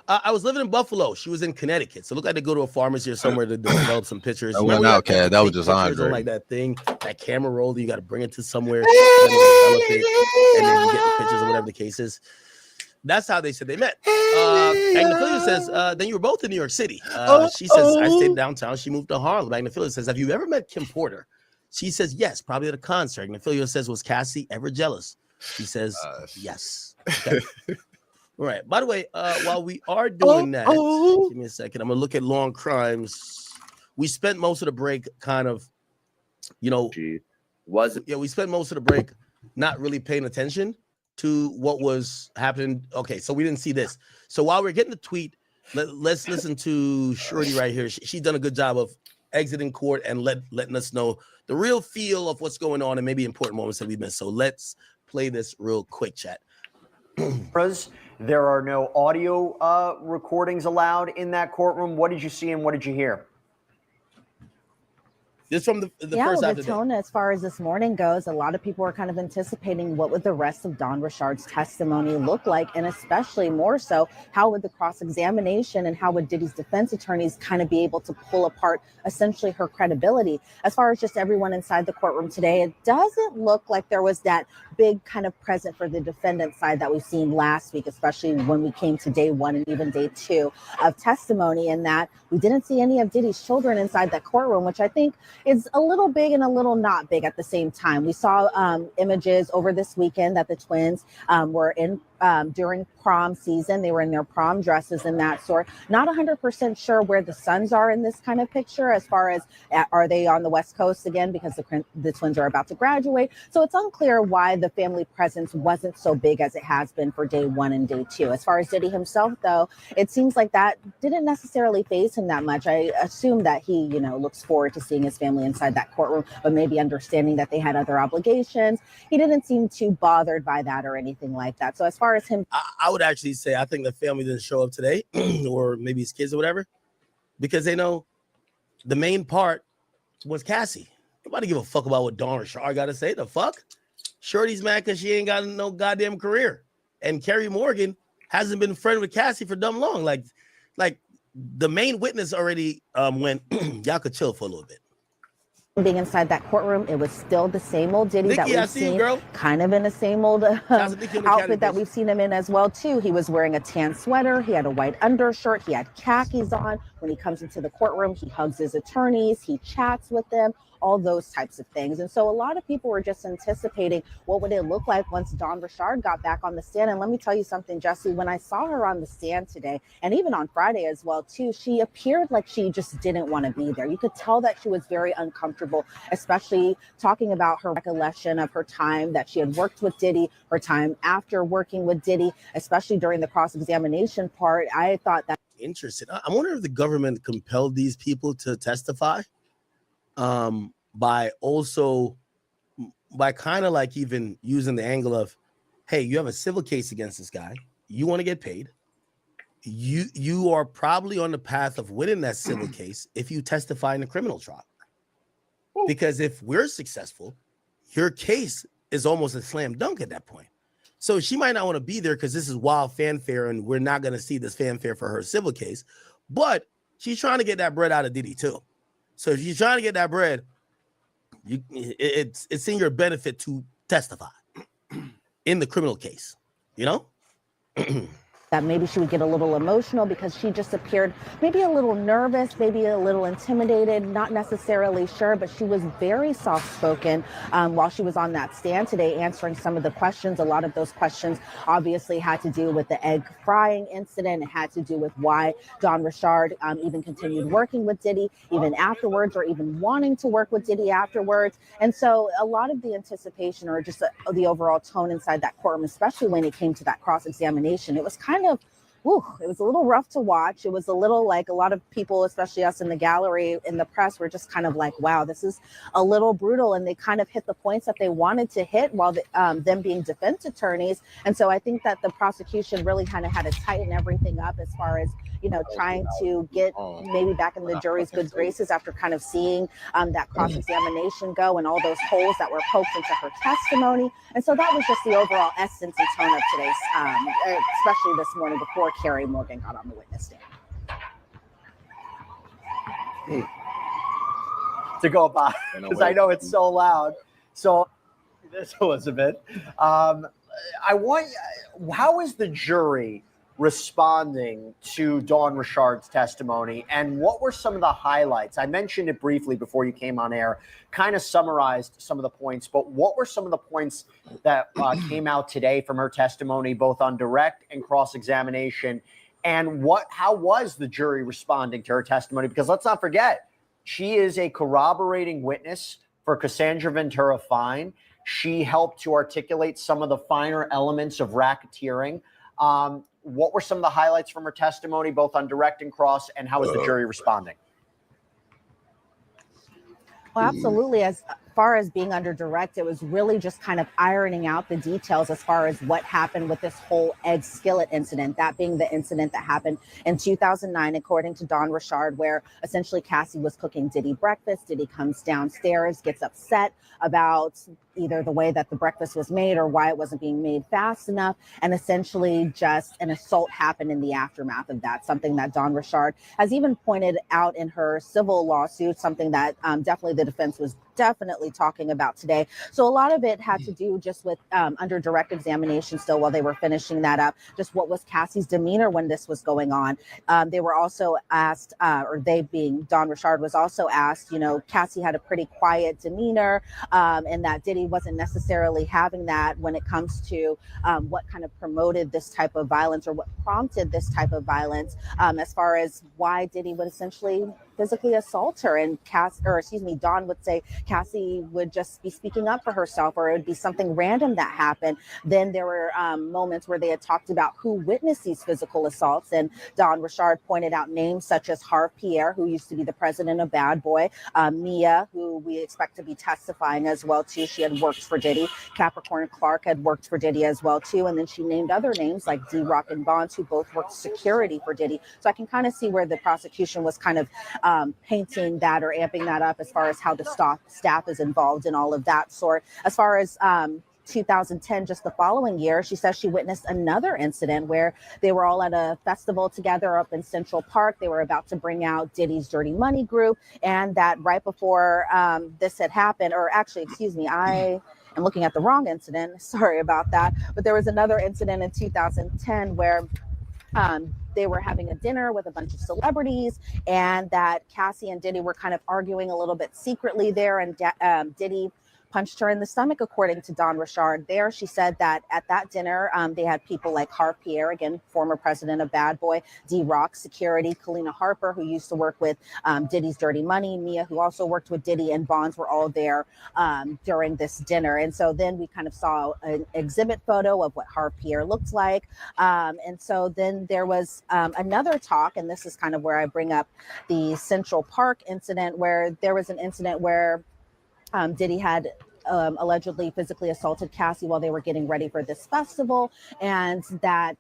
I was living in Buffalo. She was in Connecticut. So it looked like they go to a pharmacy or somewhere to develop some pictures. That wasn't Outkast. That was just Andre. Like that thing, that camera roll, you got to bring it to somewhere, and then you get the pictures or whatever the case is. That's how they said they met. Agnifilio says, then you were both in New York City. She says, I stayed downtown. She moved to Harlem. Agnifilio says, have you ever met Kim Porter? She says, yes, probably at a concert. Agnifilio says, was Cassie ever jealous? She says, yes. Okay. All right. By the way, while we are doing that, give me a second. I'm going to look at long crimes. We spent most of the break kind of, we spent most of the break not really paying attention to what was happening. Okay, so we didn't see this. So while we're getting the tweet, let's listen to Shorty right here. She's done a good job of exiting court and letting us know the real feel of what's going on and maybe important moments that we missed. So let's play this real quick, chat. There are no audio recordings allowed in that courtroom. What did you see and what did you hear? This from the first the tone as far as this morning goes, a lot of people are kind of anticipating what would the rest of Dawn Richard's testimony look like, and especially more so, how would the cross-examination and how would Diddy's defense attorneys kind of be able to pull apart essentially her credibility. As far as just everyone inside the courtroom today, it doesn't look like there was that big kind of present for the defendant side that we've seen last week, especially when we came to day 1 and even day 2 of testimony, and that we didn't see any of Diddy's children inside that courtroom, which I think is a little big and a little not big at the same time. We saw images over this weekend that the twins were in during prom season. They were in their prom dresses and that sort. Not 100% sure where the sons are in this kind of picture, as far as are they on the West Coast again, because the twins are about to graduate. So it's unclear why the family presence wasn't so big as it has been for day 1 and day 2. As far as Diddy himself, though, it seems like that didn't necessarily faze him that much. I assume that he, looks forward to seeing his family inside that courtroom, but maybe understanding that they had other obligations. He didn't seem too bothered by that or anything like that. So as far as him, I would actually say I think the family didn't show up today, or maybe his kids or whatever, because they know the main part was Cassie. Nobody give a fuck about what Dawn Richard got to say. The fuck? Shorty's mad because she ain't got no goddamn career. And Carrie Morgan hasn't been friends with Cassie for dumb long. Like the main witness already went, y'all could chill for a little bit. Being inside that courtroom, it was still the same old Diddy that we've seen, kind of in the same old outfit that we've seen him in as well, too. He was wearing a tan sweater. He had a white undershirt. He had khakis on. When he comes into the courtroom, he hugs his attorneys. He chats with them. all those types of things. And so a lot of people were just anticipating what would it look like once Dawn Richard got back on the stand. And let me tell you something, Jesse, when I saw her on the stand today, and even on Friday as well too, she appeared like she just didn't want to be there. You could tell that she was very uncomfortable, especially talking about her recollection of her time that she had worked with Diddy, her time after working with Diddy, especially during the cross-examination part. I thought that interesting. I wonder if the government compelled these people to testify by kind of like even using the angle of, hey, you have a civil case against this guy, you want to get paid, you are probably on the path of winning that civil case if you testify in a criminal trial, because if we're successful, your case is almost a slam dunk at that point. So she might not want to be there because this is wild fanfare and we're not going to see this fanfare for her civil case, but she's trying to get that bread out of Diddy too. So if you're trying to get that bread, it's in your benefit to testify in the criminal case, you know? that maybe she would get a little emotional because she just appeared maybe a little nervous, maybe a little intimidated, not necessarily sure, but she was very soft-spoken while she was on that stand today answering some of the questions. A lot of those questions obviously had to do with the egg frying incident. It had to do with why Dawn Richard even continued working with Diddy even afterwards, or even wanting to work with Diddy afterwards. And so a lot of the anticipation, or just the overall tone inside that courtroom, especially when it came to that cross-examination, it was kind of, it was a little rough to watch. It was a little like a lot of people, especially us in the gallery, in the press, were just kind of like, wow, this is a little brutal. And they kind of hit the points that they wanted to hit while them being defense attorneys. And so I think that the prosecution really kind of had to tighten everything up as far as, you know, trying to get maybe back in the jury's good graces after kind of seeing that cross-examination go and all those holes that were poked into her testimony. And so that was just the overall essence and tone of today's, especially this morning before Carrie Morgan got on the witness stand. To go by, because I know it's so loud. So this, Elizabeth, how is the jury responding to Dawn Richard's testimony, and what were some of the highlights? I mentioned it briefly before you came on air, kind of summarized some of the points, but what were some of the points that came out today from her testimony, both on direct and cross-examination, and how was the jury responding to her testimony? Because let's not forget, she is a corroborating witness for Cassandra Ventura Fine. She helped to articulate some of the finer elements of racketeering. What were some of the highlights from her testimony, both on direct and cross, and how is the jury responding? Well, absolutely. As far as being under direct, it was really just kind of ironing out the details as far as what happened with this whole egg skillet incident, that being the incident that happened in 2009, according to Dawn Richard, where essentially Cassie was cooking Diddy breakfast. Diddy comes downstairs, gets upset about either the way that the breakfast was made or why it wasn't being made fast enough. And essentially just an assault happened in the aftermath of that, something that Dawn Richard has even pointed out in her civil lawsuit, something that definitely the defense was definitely talking about today. So a lot of it had to do just with under direct examination still while they were finishing that up, just what was Cassie's demeanor when this was going on. They were also asked, or they being Dawn Richard was also asked, you know, Cassie had a pretty quiet demeanor and that Diddy wasn't necessarily having that when it comes to what kind of promoted this type of violence or what prompted this type of violence, as far as why Diddy would essentially physically assault her. And Dawn would say Cassie would just be speaking up for herself, or it would be something random that happened. Then there were moments where they had talked about who witnessed these physical assaults, and Dawn Richard pointed out names such as Harve Pierre, who used to be the president of Bad Boy, Mia, who we expect to be testifying as well too. She had worked for Diddy. Capricorn Clark had worked for Diddy as well too, and then she named other names like D-Rock and Bonds, who both worked security for Diddy. So I can kind of see where the prosecution was kind of painting that or amping that up as far as how the staff is involved in all of that sort. As far as 2010, just the following year, she says she witnessed another incident where they were all at a festival together up in Central Park. They were about to bring out Diddy's Dirty Money group, and that right before this had happened, or actually, excuse me, I am looking at the wrong incident. Sorry about that. But there was another incident in 2010 where they were having a dinner with a bunch of celebrities, and that Cassie and Diddy were kind of arguing a little bit secretly there, and Diddy punched her in the stomach, according to Dawn Richard. There, she said that at that dinner, they had people like Harv Pierre, again, former president of Bad Boy, D-Rock Security, Kalina Harper, who used to work with Diddy's Dirty Money, Mia, who also worked with Diddy, and Bonds were all there during this dinner. And so then we kind of saw an exhibit photo of what Harv Pierre looked like. And so then there was another talk, and this is kind of where I bring up the Central Park incident, where there was an incident where Diddy had allegedly physically assaulted Cassie while they were getting ready for this festival, and that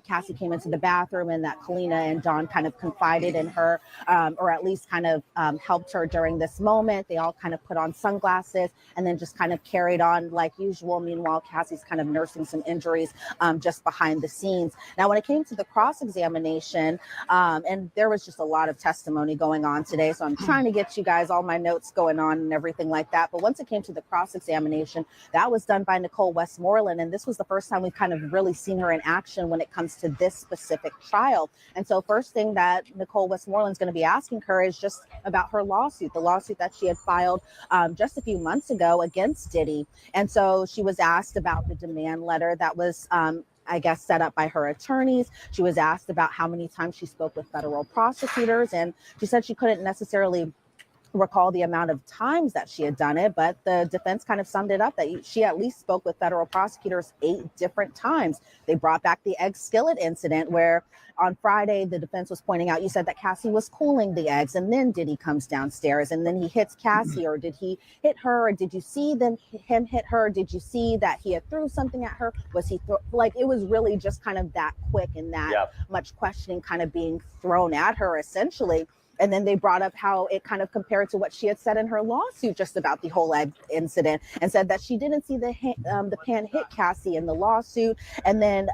Cassie came into the bathroom, and that Kalina and Dawn kind of confided in her, or at least kind of helped her during this moment. They all kind of put on sunglasses and then just kind of carried on like usual. Meanwhile, Cassie's kind of nursing some injuries just behind the scenes. Now, when it came to the cross-examination, and there was just a lot of testimony going on today, so I'm trying to get you guys all my notes going on and everything like that. But once it came to the cross-examination, that was done by Nicole Westmoreland, and this was the first time we've kind of really seen her in action when it comes to this specific trial. And so first thing that Nicole Westmoreland's going to be asking her is just about her lawsuit, the lawsuit that she had filed just a few months ago against Diddy. And so she was asked about the demand letter that was I guess, set up by her attorneys. She was asked about how many times she spoke with federal prosecutors, and she said she couldn't necessarily recall the amount of times that she had done it, but the defense kind of summed it up that she at least spoke with federal prosecutors 8 different times. They brought back the egg skillet incident where on Friday, the defense was pointing out, you said that Cassie was cooling the eggs, and then Diddy comes downstairs and then he hits Cassie, or did he hit her, or did you see him hit her? Did you see that he had threw something at her? Was he like, it was really just kind of that quick and that much questioning kind of being thrown at her essentially. And then they brought up how it kind of compared to what she had said in her lawsuit just about the whole egg incident, and said that she didn't see the pan hit Cassie in the lawsuit. And then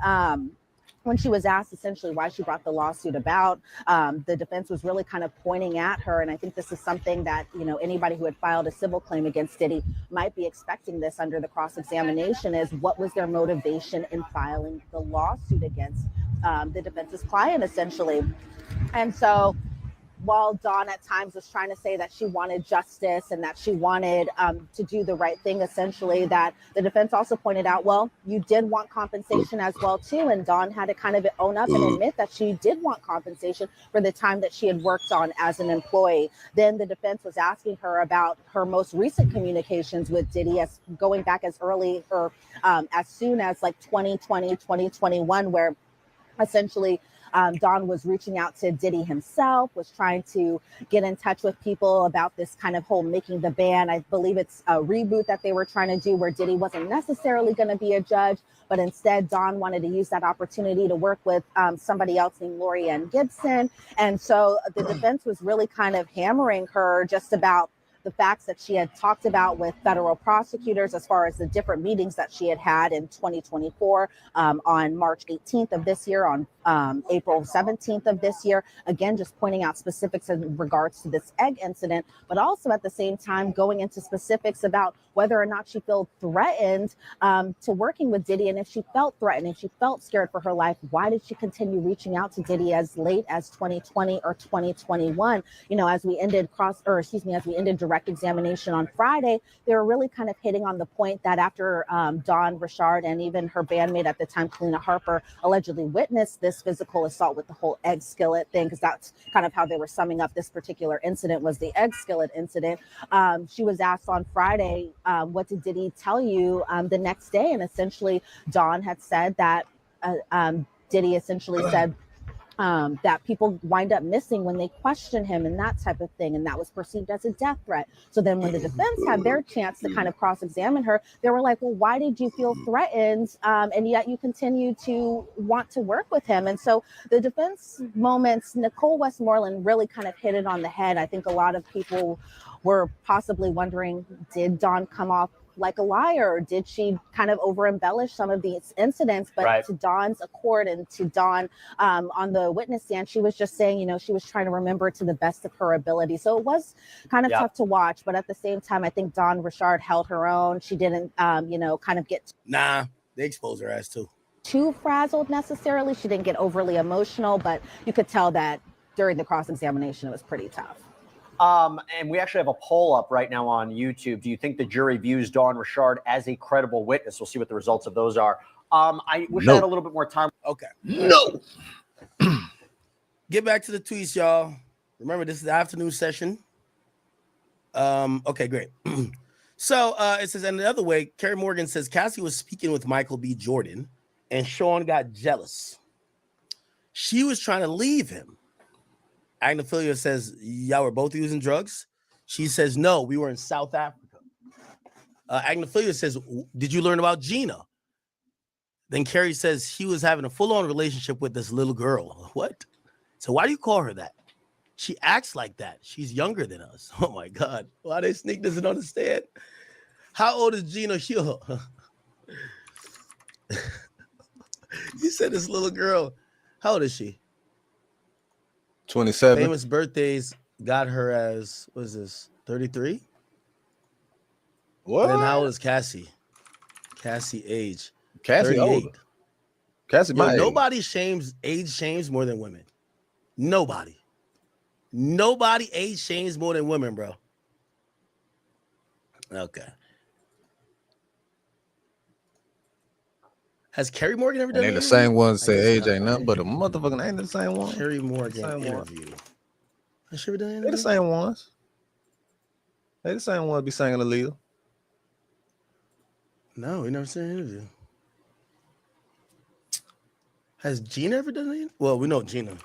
when she was asked essentially why she brought the lawsuit about, the defense was really kind of pointing at her. And I think this is something that, you know, anybody who had filed a civil claim against Diddy might be expecting this under the cross-examination, is what was their motivation in filing the lawsuit against the defense's client essentially. And so while Dawn at times was trying to say that she wanted justice and that she wanted to do the right thing, essentially, that the defense also pointed out, well, you did want compensation as well, too. And Dawn had to kind of own up and admit that she did want compensation for the time that she had worked on as an employee. Then the defense was asking her about her most recent communications with Diddy, as going back as early or as soon as like 2020, 2021, where essentially Dawn was reaching out to Diddy himself, was trying to get in touch with people about this kind of whole making the band. I believe it's a reboot that they were trying to do where Diddy wasn't necessarily going to be a judge, but instead Dawn wanted to use that opportunity to work with somebody else named Lori Ann Gibson. And so the defense was really kind of hammering her just about the facts that she had talked about with federal prosecutors as far as the different meetings that she had had in 2024, on March 18th of this year, on April 17th of this year, again, just pointing out specifics in regards to this egg incident, but also at the same time going into specifics about whether or not she felt threatened to working with Diddy. And if she felt threatened, if she felt scared for her life, why did she continue reaching out to Diddy as late as 2020 or 2021? You know, as we ended direct examination on Friday, they were really kind of hitting on the point that after Dawn Richard and even her bandmate at the time, Kalina Harper, allegedly witnessed this physical assault with the whole egg skillet thing, because that's kind of how they were summing up this particular incident, was the egg skillet incident. She was asked on Friday, what did Diddy tell you the next day? And essentially Dawn had said that Diddy essentially said that people wind up missing when they question him and that type of thing. And that was perceived as a death threat. So then when the defense had their chance to kind of cross-examine her, they were like, well, why did you feel threatened? And yet you continue to want to work with him. And so the defense moments, Nicole Westmoreland really kind of hit it on the head. I think a lot of people were possibly wondering, did Dawn come off like a liar? Did she kind of over embellish some of these incidents? But to Dawn's accord and to Dawn on the witness stand, she was just saying, you know, she was trying to remember to the best of her ability. So it was kind of tough to watch. But at the same time, I think Dawn Richard held her own. She didn't, kind of get. Nah, they exposed her ass too. too frazzled necessarily. She didn't get overly emotional, but you could tell that during the cross-examination, it was pretty tough. And we actually have a poll up right now on YouTube. Do you think the jury views Dawn Richard as a credible witness? We'll see what the results of those are. I wish I had a little bit more time. Okay. No. Get back to the tweets, y'all. Remember, this is the afternoon session. Okay, great. So it says, and the other way, Kerry Morgan says Cassie was speaking with Michael B. Jordan and Sean got jealous. She was trying to leave him. Agnophilia says, y'all were both using drugs. She says, no, we were in South Africa. Agnophilia says, did you learn about Gina? Then Carrie says he was having a full-on relationship with this little girl. What? So why do you call her that? She acts like that. She's younger than us. Oh my God. Why they sneak doesn't understand? How old is Gina Hill? You said this little girl. How old is she? 27. Famous birthdays got her as, what is this, 33? What? And then how old is Cassie? Cassie age. Cassie 38. older. Cassie my age. Nobody age shames more than women. Nobody. Nobody age shames more than women, bro. Okay. Has Kerry Morgan ever done And they an the interview? same ones I say guess age not, ain't nothing right? but a motherfucking ain't the same one. Kerry Morgan Same one. interview. Has she ever done an They interview? the same ones. They the same ones be singing Aaliyah. No, we never seen an interview. Has Gina ever done it? Well, we know Gina.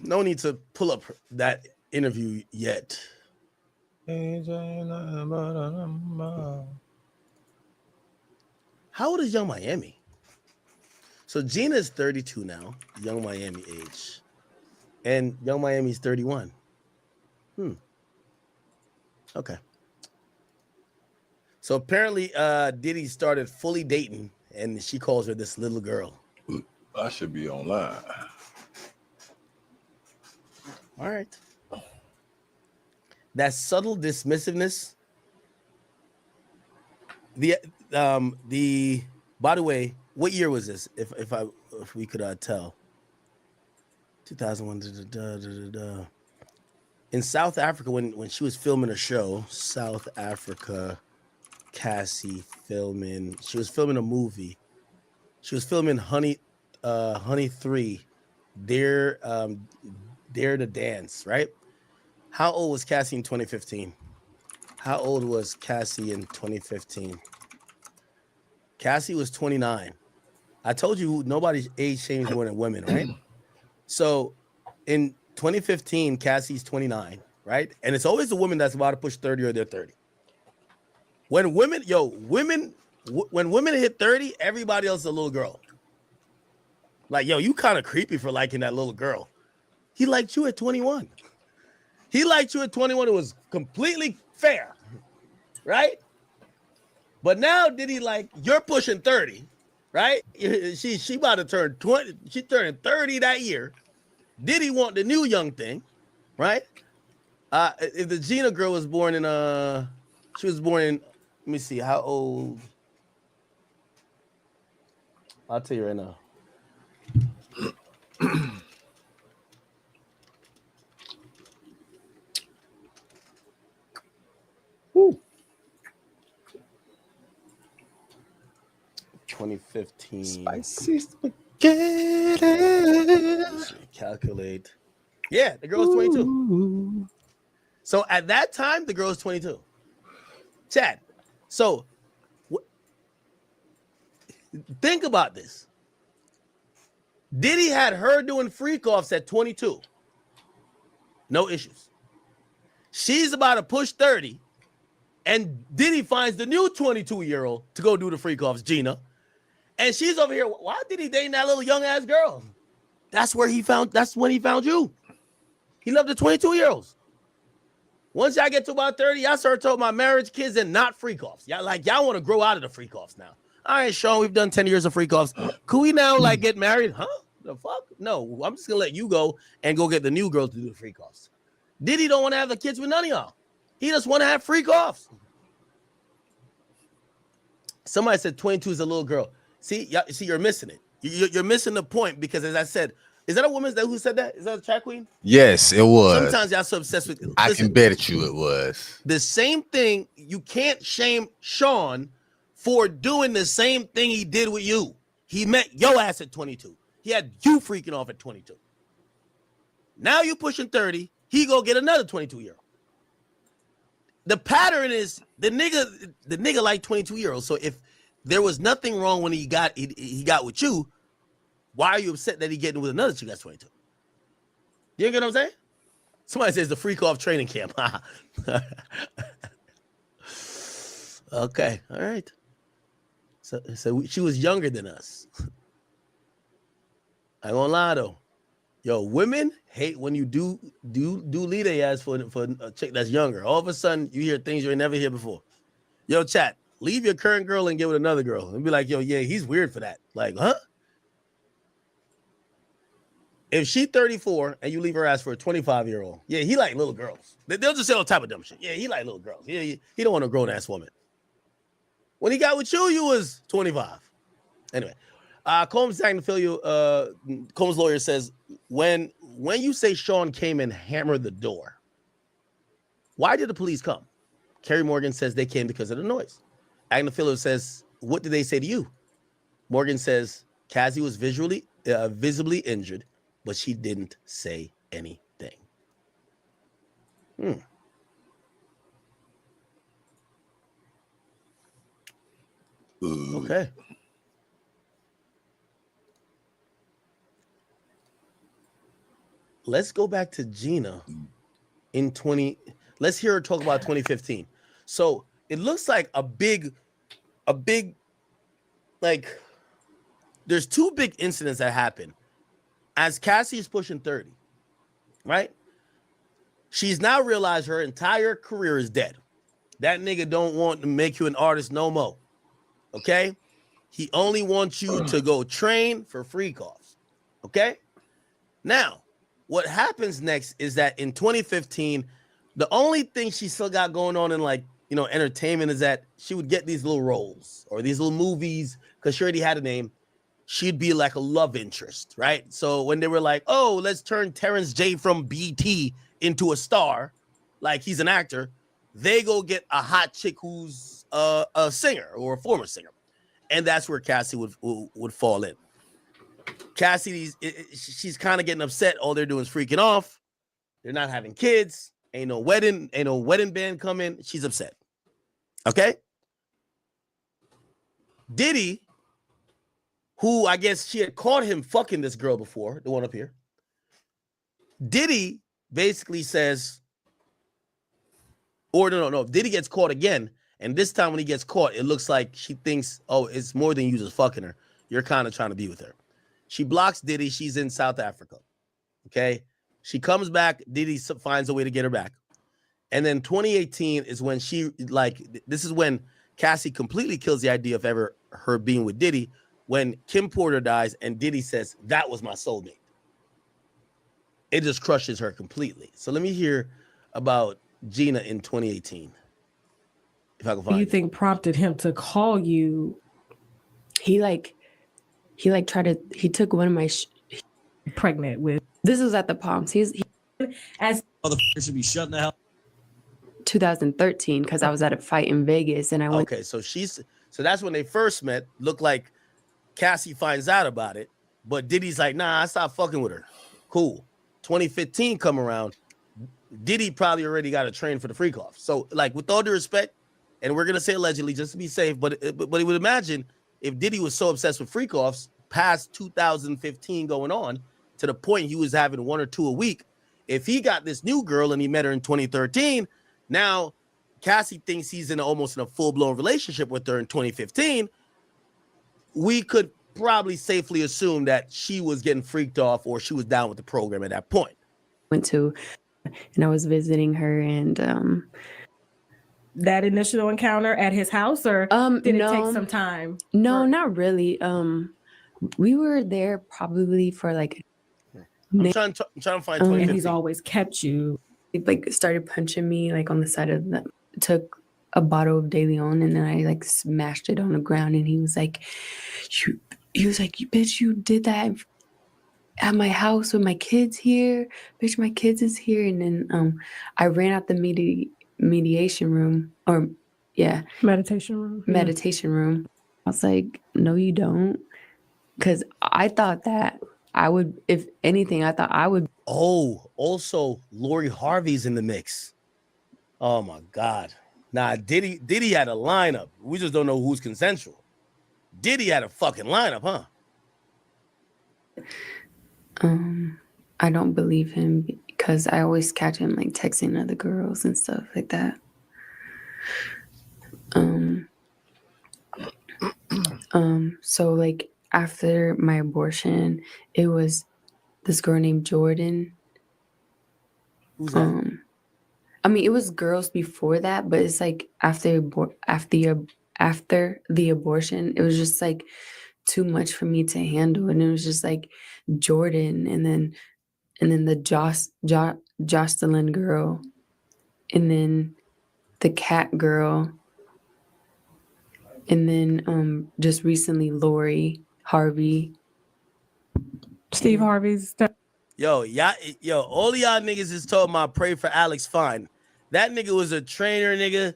No need to pull up that interview yet. How old is Young Miami? So Gina is 32 now, Young Miami age. And Young Miami's 31. Okay. So apparently Diddy started fully dating and she calls her this little girl. I should be online. All right. That subtle dismissiveness. The by the way, what year was this? If we could tell. 2001. In South Africa, when she was filming a show, South Africa, Cassie filming. She was filming a movie. She was filming Honey 3, Dare to Dance, right? How old was Cassie in 2015? How old was Cassie in 2015? Cassie was 29. I told you nobody's age shames more than women, right? So in 2015, Cassie's 29, right? And it's always the woman that's about to push 30 or they're 30. When women hit 30, everybody else is a little girl. Like, yo, you kind of creepy for liking that little girl. He liked you at 21. He liked you at 21. It was completely fair, right? But now Diddy like, you're pushing 30, right? She about to turn 20. She turned 30 that year. Diddy want the new young thing, right? If the Gina girl was born in she was born in, let me see, how old? I'll tell you right now. Woo. 2015. Spicy spaghetti. Calculate. Yeah, the girl was 22. So at that time, the girl was 22. Chad, so think about this. Diddy had her doing freak-offs at 22. No issues. She's about to push 30, and Diddy finds the new 22-year-old to go do the freak-offs, Gina. And she's over here. Why did he date that little young-ass girl? That's when he found you. He loved the 22-year-olds. Once y'all get to about 30, y'all start talking about marriage, kids, and not freak-offs. Y'all want to grow out of the freak-offs now. All right, Sean, we've done 10 years of freak-offs. Could we now get married? Huh? The fuck? No, I'm just gonna let you go and go get the new girls to do the freak-offs. Diddy don't want to have the kids with none of y'all. He just want to have freak-offs. Somebody said 22 is a little girl. See, you're missing it. You're missing the point because, as I said, is that a woman who said that? Is that a track queen? Yes, it was. Sometimes y'all so obsessed with. I can bet you it was. The same thing. You can't shame Sean for doing the same thing he did with you. He met your ass at 22. He had you freaking off at 22. Now you pushing 30. He go get another 22-year-old. The pattern is the nigga like 22-year-olds. So if there was nothing wrong when he got with you, why are you upset that he getting with another chick that's 22? You get what I'm saying? Somebody says the freak off training camp. Okay, all right. So she was younger than us. I ain't gonna lie though. Yo, women hate when you do lead a ass for a chick that's younger. All of a sudden, you hear things you ain't never hear before. Yo, chat, leave your current girl and get with another girl. And be like, yo, yeah, he's weird for that. Like, huh? If she 34 and you leave her ass for a 25-year-old, yeah, he like little girls. They'll just say all type of dumb shit. Yeah, he like little girls. Yeah, he don't want a grown-ass woman. When he got with you was 25. Anyway, Combs Combs' lawyer says, when you say Sean came and hammered the door, why did the police come? Kerry Morgan says they came because of the noise. Agnafilo says, what did they say to you? Morgan says, Cassie was visibly injured, but she didn't say anything. Okay. Let's go back to Gina in let's hear her talk about 2015. So it looks like a big, like, there's two big incidents that happen as Cassie is pushing 30, right? She's now realized her entire career is dead. That nigga don't want to make you an artist no more. Okay? He only wants you to go train for freak offs. Okay? Now, what happens next is that in 2015, the only thing she still got going on in, like, you know, entertainment is that she would get these little roles or these little movies because she already had a name. She'd be like a love interest, right? So when they were like, oh, let's turn Terrence J from BT into a star, like he's an actor, they go get a hot chick who's a singer or a former singer. And that's where Cassie would fall in. Cassie, she's kind of getting upset. All they're doing is freaking off. They're not having kids. Ain't no wedding band coming. She's upset. Okay? Diddy, who I guess she had caught him fucking this girl before, the one up here. Diddy basically says, or no, Diddy gets caught again. And this time when he gets caught, it looks like she thinks, oh, it's more than you just fucking her. You're kind of trying to be with her. She blocks Diddy. She's in South Africa. Okay? She comes back. Diddy finds a way to get her back. And then 2018 is when this is when Cassie completely kills the idea of ever her being with Diddy, when Kim Porter dies and Diddy says, that was my soulmate. It just crushes her completely. So let me hear about Gina in 2018. If I can find you think prompted him to call you? He took one of my pregnant with. This was at the Palms. As motherfucker should be shutting the hell. 2013, because I was at a fight in Vegas and I went. Okay, so that's when they first met. Looked like Cassie finds out about it, but Diddy's like, nah, I stopped fucking with her. Cool. 2015 come around. Diddy probably already got a train for the freak off. So, like, with all due respect, and we're gonna say allegedly just to be safe, but he would imagine if Diddy was so obsessed with freak offs past 2015 going on to the point he was having one or two a week, if he got this new girl and he met her in 2013, now Cassie thinks he's almost in a full-blown relationship with her in 2015, we could probably safely assume that she was getting freaked off or she was down with the program at that point. And I was visiting her, and that initial encounter at his house, or did it take some time? No, not really. We were there probably for like. I'm trying to find 2015. And he's always kept you. He started punching me like on the side of the. Took a bottle of De Leon, and then I like smashed it on the ground, and he was like, "You bitch, you did that at my house with my kids here, bitch, my kids is here." And then I ran out the meditation room, or meditation room. Meditation room. I was like, no, you don't. Because I thought that I would, if anything, I thought I would. Oh, also Lori Harvey's in the mix. Oh my God. Nah, Diddy had a lineup. We just don't know who's consensual. Diddy had a fucking lineup, huh? I don't believe him because I always catch him like texting other girls and stuff like that. So like after my abortion, it was this girl named Jordan. Who's that? I mean, it was girls before that, but it's like after the abortion, it was just like too much for me to handle, and it was just like Jordan, and then the Jocelyn girl, and then the cat girl, and then just recently Lori Harvey, Steve Harvey's. Yo, all of y'all niggas is talking about pray for Alex Fine. That nigga was a trainer, nigga,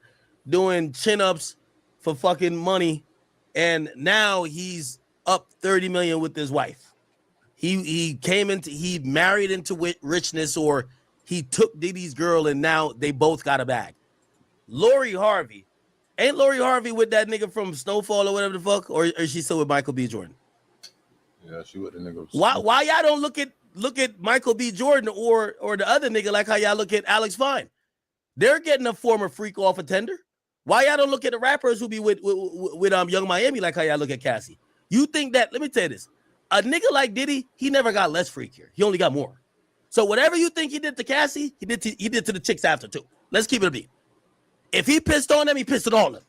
doing chin-ups for fucking money, and now he's up 30 million with his wife. He married into richness, or he took Diddy's girl, and now they both got a bag. Lori Harvey. Ain't Lori Harvey with that nigga from Snowfall or whatever the fuck? Or is she still with Michael B. Jordan? Yeah, she with the nigga. Why y'all don't look at Michael B. Jordan or the other nigga like how y'all look at Alex Fine? They're getting a former freak off a tender. Why y'all don't look at the rappers who be with Young Miami like how y'all look at Cassie? You think that, let me tell you this, a nigga like Diddy, he never got less freakier. He only got more. So whatever you think he did to Cassie, he did to the chicks after too. Let's keep it a beat. If he pissed on them, he pissed it on them.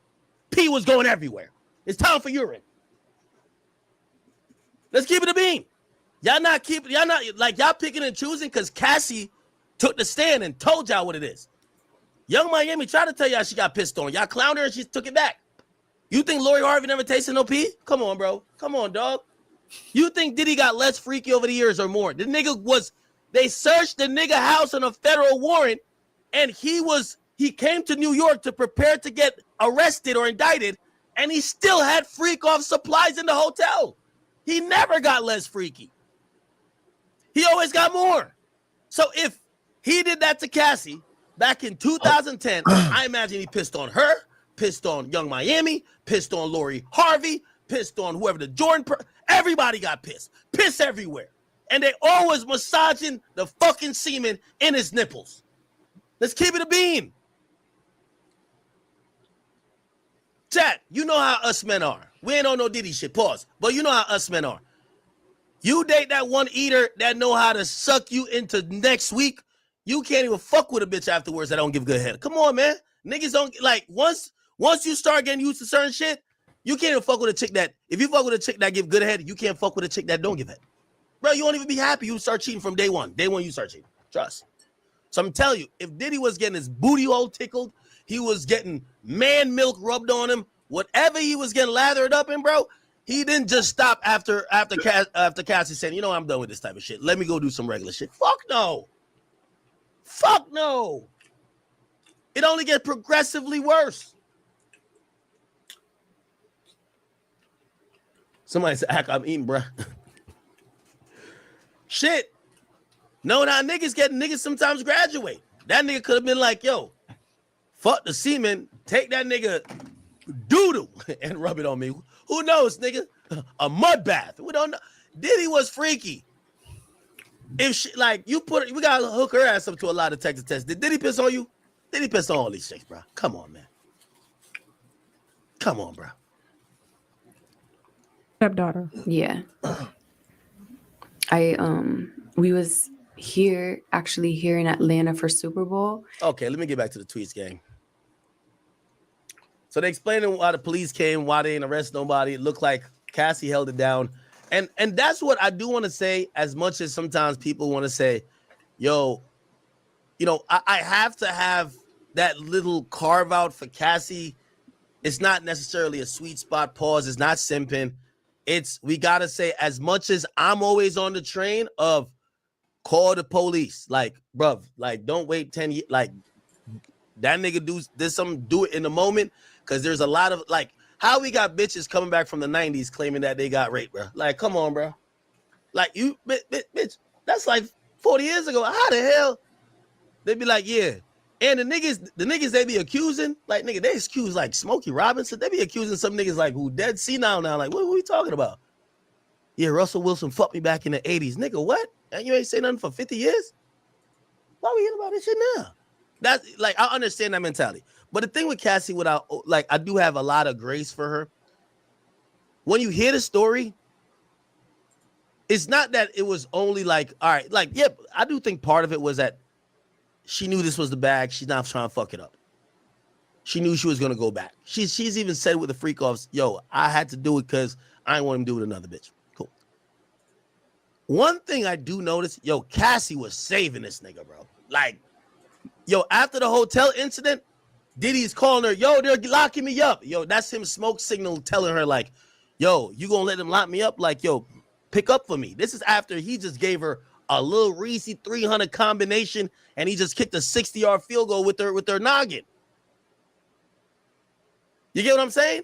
Pee was going everywhere. It's time for urine. Let's keep it a bean. Y'all not picking and choosing because Cassie took the stand and told y'all what it is. Young Miami tried to tell y'all she got pissed on. Y'all clowned her and she took it back. You think Lori Harvey never tasted no pee? Come on, bro. Come on, dog. You think Diddy got less freaky over the years or more? They searched the nigga house on a federal warrant, and he came to New York to prepare to get arrested or indicted, and he still had freak off supplies in the hotel. He never got less freaky. He always got more. So if he did that to Cassie back in 2010, I imagine he pissed on her, pissed on Young Miami, pissed on Lori Harvey, pissed on whoever the Jordan. Everybody got pissed. Piss everywhere. And they always massaging the fucking semen in his nipples. Let's keep it a bean. Chat, you know how us men are. We ain't on no Diddy shit, pause. But you know how us men are. You date that one eater that know how to suck you into next week, you can't even fuck with a bitch afterwards that don't give good head. Come on, man. Niggas don't, like, once you start getting used to certain shit, you can't even fuck with a chick that, if you fuck with a chick that give good head, you can't fuck with a chick that don't give head. Bro, you won't even be happy. You start cheating from day one. Day one, you start cheating. Trust. So I'm telling you, if Diddy was getting his booty hole tickled, he was getting man milk rubbed on him, whatever he was getting lathered up in, bro, he didn't just stop after Cassie said, you know, I'm done with this type of shit. Let me go do some regular shit. Fuck no. Fuck no. It only gets progressively worse. Somebody said, I'm eating, bro. Shit. No, now niggas sometimes graduate. That nigga could have been like, yo, fuck the semen, take that nigga doodle and rub it on me. Who knows, nigga? A mud bath. We don't know. Diddy was freaky. If she, like, we gotta hook her ass up to a lot of Texas tests. Did Diddy piss on you? Diddy piss on all these chicks, bro. Come on, man. Come on, bro. Stepdaughter. Yeah. We was here in Atlanta for Super Bowl. Okay, let me get back to the tweets, gang. So they explaining why the police came, why they didn't arrest nobody. It looked like Cassie held it down. And that's what I do want to say, as much as sometimes people want to say, yo, you know, I have to have that little carve out for Cassie. It's not necessarily a sweet spot. Pause. It's not simping. It's, we gotta say, as much as I'm always on the train of call the police, like, bruv, like, don't wait 10 years. Like, that nigga do it in the moment, because there's a lot of, like, how we got bitches coming back from the 90s claiming that they got raped, bro. Like, come on, bro. Like, you, bitch, that's like 40 years ago. How the hell? They be like, yeah. And the niggas they be accusing, like, nigga, they accuse like Smokey Robinson. They be accusing some niggas like who dead senile now. Like, what are we talking about? Yeah, Russell Wilson fucked me back in the 80s. Nigga, what? And you ain't say nothing for 50 years? Why we hearing about this shit now? That's like, I understand that mentality. But the thing with Cassie, I do have a lot of grace for her. When you hear the story, it's not that it was only like, all right, like, yep, I do think part of it was that she knew this was the bag. She's not trying to fuck it up. She knew she was going to go back. She's even said with the freak offs, yo, I had to do it because I didn't want him to do it with another bitch. Cool. One thing I do notice, yo, Cassie was saving this nigga, bro. Like, yo, after the hotel incident, Diddy's calling her, yo, they're locking me up. Yo, that's him smoke signal telling her, like, yo, you going to let them lock me up? Like, yo, pick up for me. This is after he just gave her a little Reese 300 combination, and he just kicked a 60-yard field goal with her noggin. You get what I'm saying?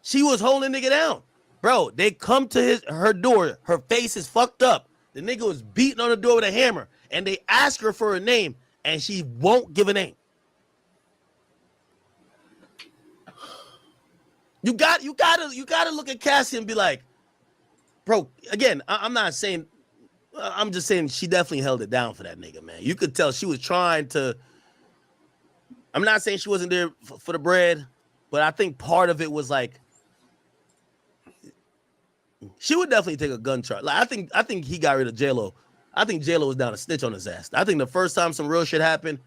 She was holding nigga down. Bro, they come to her door. Her face is fucked up. The nigga was beating on the door with a hammer, and they ask her for a name, and she won't give a name. You gotta look at Cassie and be like, bro, again, I'm not saying, I'm just saying she definitely held it down for that nigga, man. You could tell she was trying to, I'm not saying she wasn't there for the bread, but I think part of it was like, she would definitely take a gun charge. Like, I think he got rid of J-Lo. I think J-Lo was down to snitch on his ass. I think the first time some real shit happened,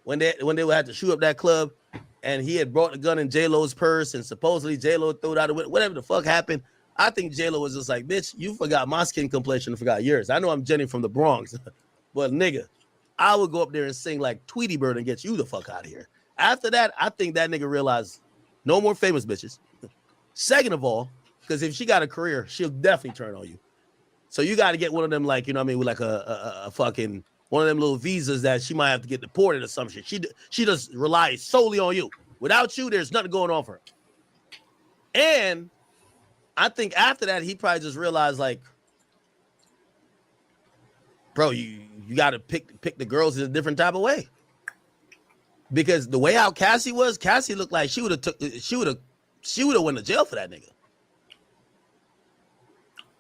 when they would have to shoot up that club, and he had brought the gun in J-Lo's purse, and supposedly J-Lo threw it out of it, whatever the fuck happened. I think J-Lo was just like, bitch, you forgot my skin complexion and forgot yours. I know I'm Jenny from the Bronx, but nigga, I would go up there and sing like Tweety Bird and get you the fuck out of here. After that, I think that nigga realized no more famous bitches. Second of all, because if she got a career, she'll definitely turn on you. So you got to get one of them, like, you know what I mean, with like a fucking, one of them little visas that she might have to get deported or some shit. She just relies solely on you. Without you, there's nothing going on for her. And I think after that, he probably just realized, like, bro, you got to pick the girls in a different type of way. Because the way how Cassie looked like she would have went to jail for that nigga.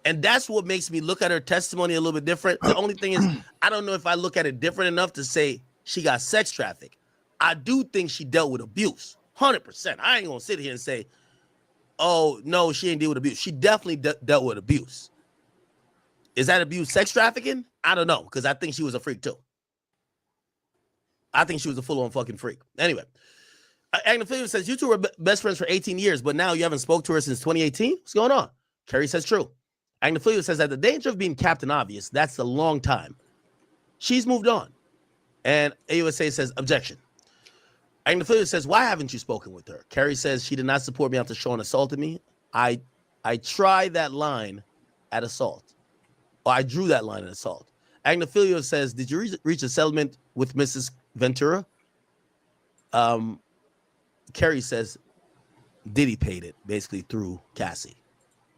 And that's what makes me look at her testimony a little bit different. The only thing is, I don't know if I look at it different enough to say she got sex trafficked. I do think she dealt with abuse, 100%. I ain't gonna sit here and say, oh, no, she ain't deal with abuse. She definitely dealt with abuse. Is that abuse sex trafficking? I don't know, because I think she was a freak too. I think she was a full-on fucking freak. Anyway, Agnophilia says, you two were best friends for 18 years, but now you haven't spoke to her since 2018? What's going on? Carrie says, true. Agnophilia says, that the danger of being Captain Obvious, that's a long time. She's moved on. And AUSA says, objection. Agnophilia says, why haven't you spoken with her? Carrie says, she did not support me after Sean assaulted me. I tried that line at assault. Or I drew that line at assault. Agnophilia says, did you reach a settlement with Mrs. Ventura? Carrie says, Diddy paid it, basically through Cassie.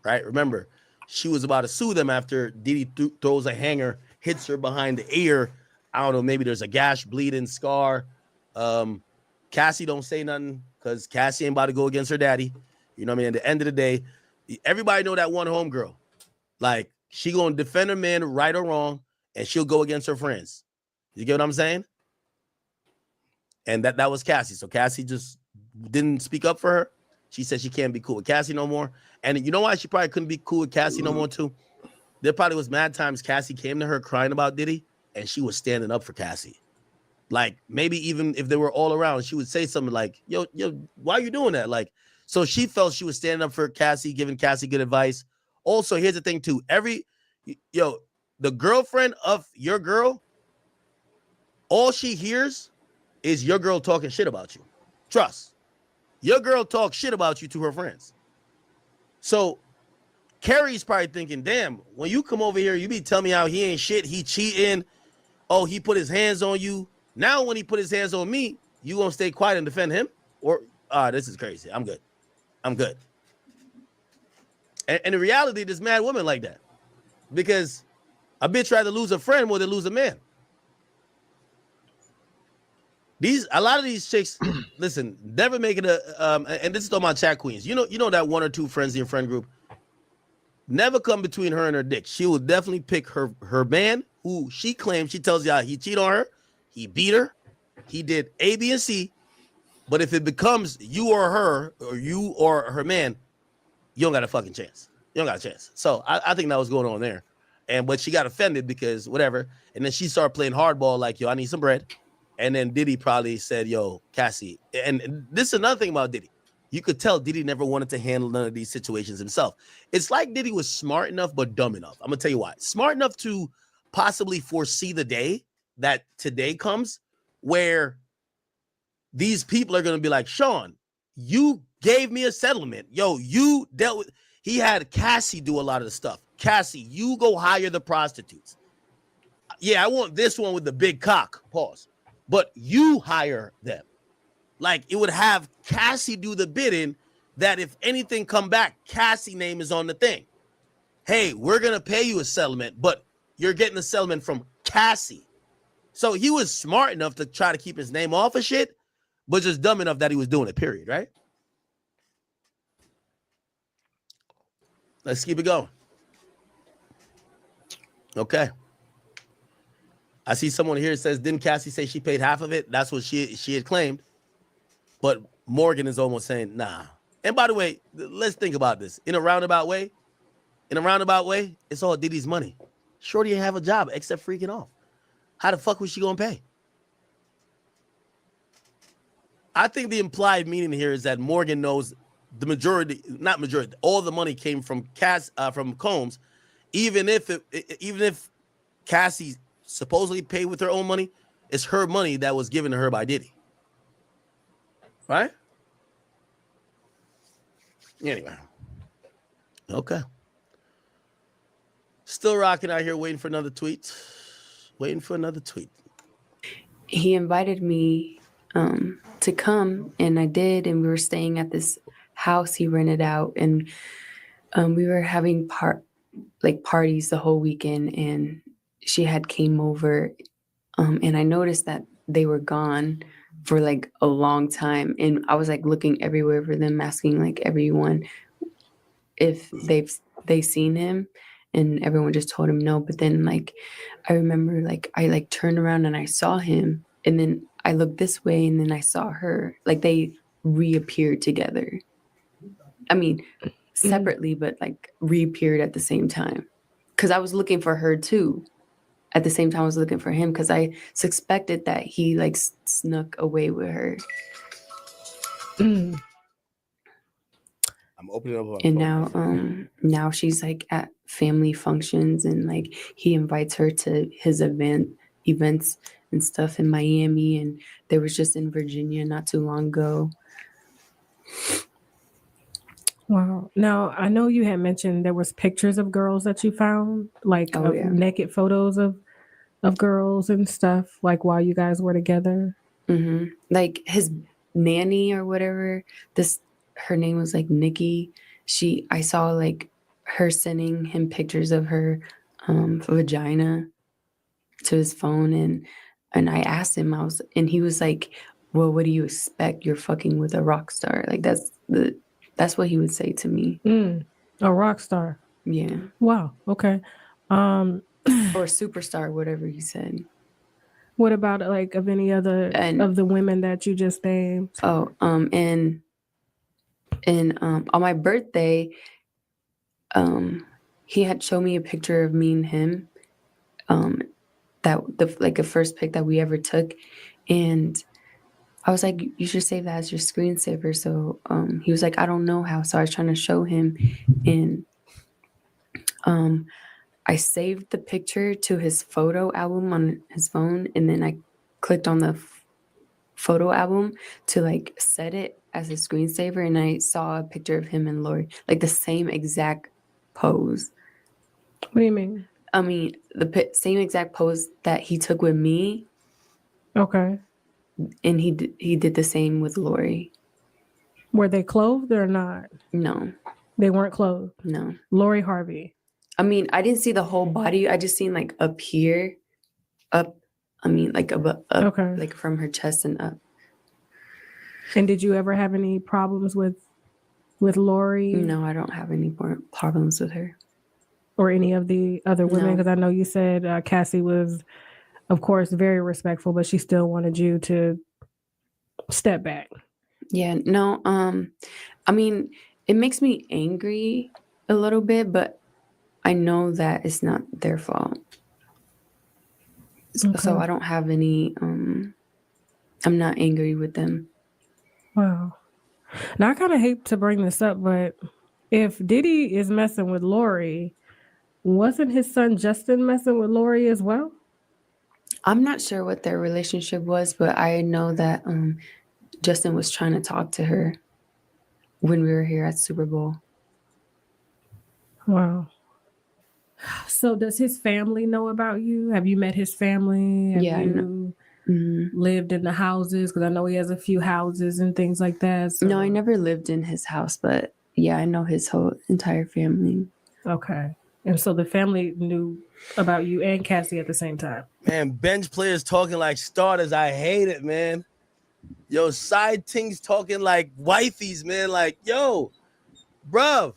Right? Remember, she was about to sue them after Diddy throws a hanger, hits her behind the ear. I don't know, maybe there's a gash, bleeding, scar. Cassie don't say nothing because Cassie ain't about to go against her daddy. You know what I mean? At the end of the day, everybody know that one homegirl. Like, she gonna defend her man right or wrong, and she'll go against her friends. You get what I'm saying? And that was Cassie. So Cassie just didn't speak up for her. She said she can't be cool with Cassie no more. And you know why she probably couldn't be cool with Cassie no more too? There probably was mad times Cassie came to her crying about Diddy, and she was standing up for Cassie. Like, maybe even if they were all around, she would say something like, yo, why are you doing that? Like, so she felt she was standing up for Cassie, giving Cassie good advice. Also, here's the thing too. The girlfriend of your girl, all she hears is your girl talking shit about you. Trust. Your girl talks shit about you to her friends. So Carrie's probably thinking, damn, when you come over here, you be telling me how he ain't shit, he cheating. Oh, he put his hands on you. Now when he put his hands on me, you gonna stay quiet and defend him? Or, this is crazy. I'm good. And in reality, there's mad women like that. Because a bitch rather lose a friend more than lose a man. A lot of these chicks, listen, never make it and this is all my chat queens. You know that one or two friends in your friend group, never come between her and her dick. She will definitely pick her man who she claims, she tells y'all he cheated on her, he beat her, he did A, B, and C. But if it becomes you or her man, you don't got a fucking chance. You don't got a chance. So I think that was going on there. But she got offended because whatever. And then she started playing hardball like, yo, I need some bread. And then Diddy probably said, yo, Cassie. And this is another thing about Diddy. You could tell Diddy never wanted to handle none of these situations himself. It's like Diddy was smart enough, but dumb enough. I'm going to tell you why. Smart enough to possibly foresee the day that today comes where these people are going to be like, Sean, you gave me a settlement. Yo, you dealt with... He had Cassie do a lot of the stuff. Cassie, you go hire the prostitutes. Yeah, I want this one with the big cock. Pause. But you hire them. Like, it would have Cassie do the bidding that if anything come back, Cassie name is on the thing. Hey, we're going to pay you a settlement, but you're getting a settlement from Cassie. So he was smart enough to try to keep his name off of shit, but just dumb enough that he was doing it, period, right? Let's keep it going. Okay. I see someone here that says, didn't Cassie say she paid half of it? That's what she had claimed. But Morgan is almost saying, nah. And by the way, let's think about this. In a roundabout way, it's all Diddy's money. Shorty didn't have a job except freaking off. How the fuck was she going to pay? I think the implied meaning here is that Morgan knows the majority, not majority, all the money came from Combs, even if Cassie supposedly paid with her own money, it's her money that was given to her by Diddy. Right? Anyway. Okay. Still rocking out here waiting for another tweet. He invited me to come, and I did, and we were staying at this house he rented out, and we were having parties the whole weekend, and she had came over, and I noticed that they were gone for like a long time, and I was like looking everywhere for them, asking like everyone if they seen him, and everyone just told him no. But then like I remember like I like turned around and I saw him, and then I looked this way and then I saw her. Like they reappeared together. I mean, separately, but like reappeared at the same time. Because I was looking for her too. At the same time, I was looking for him because I suspected that he like snuck away with her. I'm opening up. And now she's like at family functions, and like he invites her to his events and stuff in Miami, and they was just in Virginia not too long ago. Wow. Now, I know you had mentioned there was pictures of girls that you found, like naked photos of girls and stuff, like while you guys were together. Mm-hmm. Like his nanny or whatever, her name was like Nikki. I saw like her sending him pictures of her vagina to his phone, and I asked him, and he was like, well, what do you expect? You're fucking with a rock star. Like that's what he would say to me. A rock star. Yeah. Wow. Okay. Or a superstar, whatever he said. What about like of any other of the women that you just named? Oh, and on my birthday, he had shown me a picture of me and him. That the first pic that we ever took, and I was like, you should save that as your screensaver. So he was like, I don't know how. So I was trying to show him, and I saved the picture to his photo album on his phone, and then I clicked on the photo album to like set it as a screensaver, and I saw a picture of him and Lori, like the same exact pose. What do you mean? I mean, the same exact pose that he took with me. Okay. And he did the same with Lori. Were they clothed or not? No. They weren't clothed? No. Lori Harvey. I mean, I didn't see the whole body. I just seen like up here, up. I mean, like up, okay, like from her chest and up. And did you ever have any problems with Lori? No, I don't have any more problems with her. Or any of the other women? No. Because I know you said Cassie was, of course, very respectful, but she still wanted you to step back. Yeah, no. I mean, it makes me angry a little bit, but I know that it's not their fault. Okay. So I don't have any. I'm not angry with them. Wow. Now I kind of hate to bring this up, but if Diddy is messing with Lori, wasn't his son Justin messing with Lori as well? I'm not sure what their relationship was, but I know that Justin was trying to talk to her when we were here at Super Bowl. Wow. So does his family know about you? Have you met his family? Have you lived in the houses? Because I know he has a few houses and things like that. So. No, I never lived in his house, but yeah, I know his whole entire family. Okay. And so the family knew about you and Cassie at the same time. Man, bench players talking like starters. I hate it, man. Yo, side things talking like wifeys, man. Like, yo, bruv.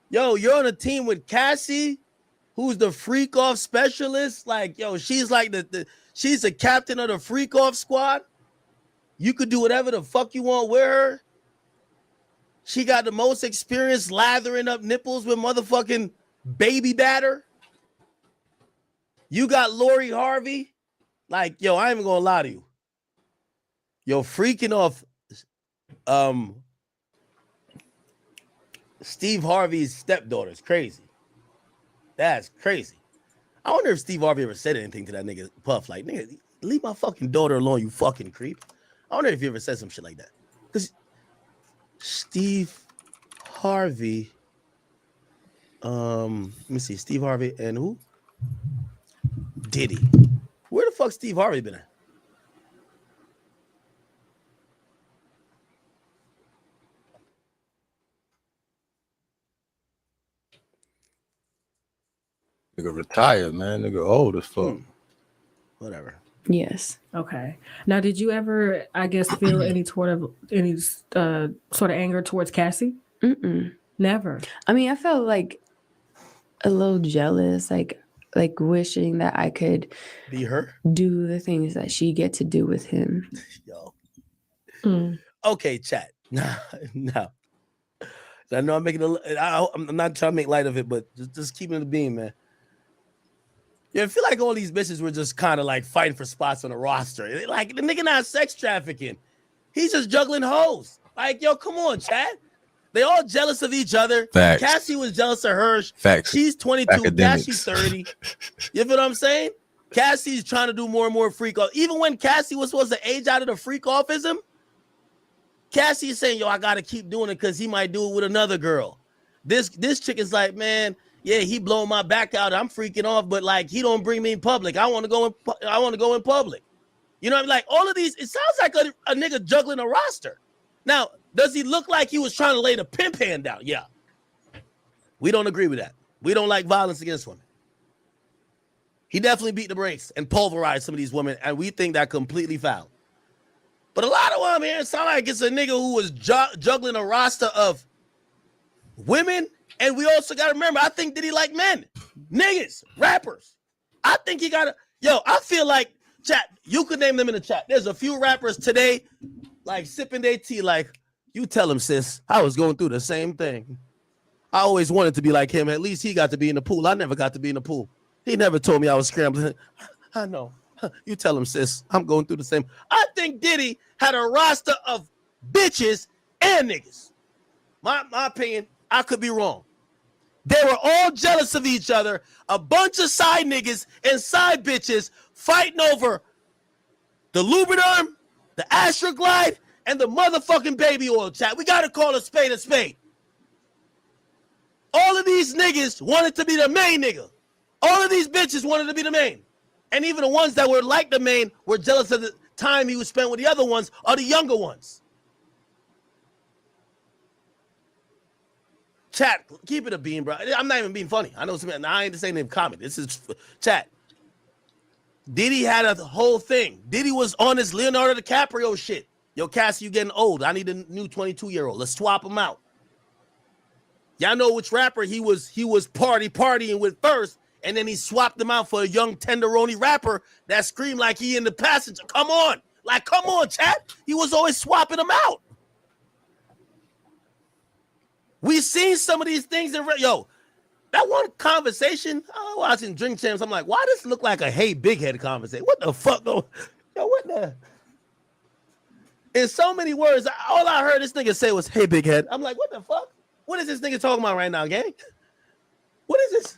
Yo, you're on a team with Cassie, who's the freak off specialist. Like, yo, she's like she's the captain of the freak off squad. You could do whatever the fuck you want with her. She got the most experience lathering up nipples with motherfucking baby batter. You got Lori Harvey. Like, yo, I ain't even gonna lie to you. Yo, freaking off Steve Harvey's stepdaughter is crazy. That's crazy. I wonder if Steve Harvey ever said anything to that nigga Puff. Like, nigga, leave my fucking daughter alone, you fucking creep. I wonder if he ever said some shit like that. Because Steve Harvey, let me see, Steve Harvey and who? Diddy. Where the fuck Steve Harvey been at? Nigga retired, man. Nigga old as fuck. Whatever. Yes. Okay. Now, did you ever, I guess, feel any sort of anger towards Cassie? Mm-mm. Never. I mean, I felt like a little jealous, like wishing that I could be her, do the things that she get to do with him. Yo. Okay, chat. No. I know I'm making I'm not trying to make light of it, but just keeping the beam, man. Yeah, I feel like all these bitches were just kind of like fighting for spots on the roster. Like, the nigga not sex trafficking. He's just juggling hoes. Like, yo, come on, chat. They all jealous of each other. Facts. Cassie was jealous of her. Facts. She's 22. Academics. Cassie's 30. You feel what I'm saying? Cassie's trying to do more and more freak off. Even when Cassie was supposed to age out of the freak offism, Cassie is saying, yo, I got to keep doing it because he might do it with another girl. This chick is like, man, yeah, he blowing my back out. I'm freaking off, but like, he don't bring me in public. I want to go in public. You know what I mean? Like, all of these, it sounds like a nigga juggling a roster. Now, does he look like he was trying to lay the pimp hand down? Yeah. We don't agree with that. We don't like violence against women. He definitely beat the brakes and pulverized some of these women, and we think that completely foul. But a lot of them here, it sound like it's a nigga who was juggling a roster of women. And we also got to remember, I think Diddy like men, niggas, rappers. I think he got to, yo, I feel like, chat, you could name them in the chat. There's a few rappers today, like sipping their tea, like, you tell him, sis, I was going through the same thing. I always wanted to be like him. At least he got to be in the pool. I never got to be in the pool. He never told me I was scrambling. I know. You tell him, sis, I'm going through the same. I think Diddy had a roster of bitches and niggas. My opinion, I could be wrong. They were all jealous of each other. A bunch of side niggas and side bitches fighting over the Lubriderm, the Astroglide, and the motherfucking baby oil, chat. We gotta call a spade a spade. All of these niggas wanted to be the main nigga. All of these bitches wanted to be the main. And even the ones that were like the main were jealous of the time he was spent with the other ones or the younger ones. Chat, keep it a beam, bro. I'm not even being funny. I know something. I ain't just saying in comment. This is chat. Diddy had a whole thing. Diddy was on his Leonardo DiCaprio shit. Yo, Cassie, you getting old. I need a new 22-year-old. Let's swap him out. Y'all know which rapper he was partying with first, and then he swapped him out for a young tenderoni rapper that screamed like he in the passenger. Come on. Like, come on, chat. He was always swapping them out. We seen some of these things in yo. That one conversation, I was watching Drink Champs. I'm like, why does it look like a hey big head conversation? What the fuck? Yo, what the? In so many words, all I heard this nigga say was hey big head. I'm like, what the fuck? What is this nigga talking about right now, gang? What is this?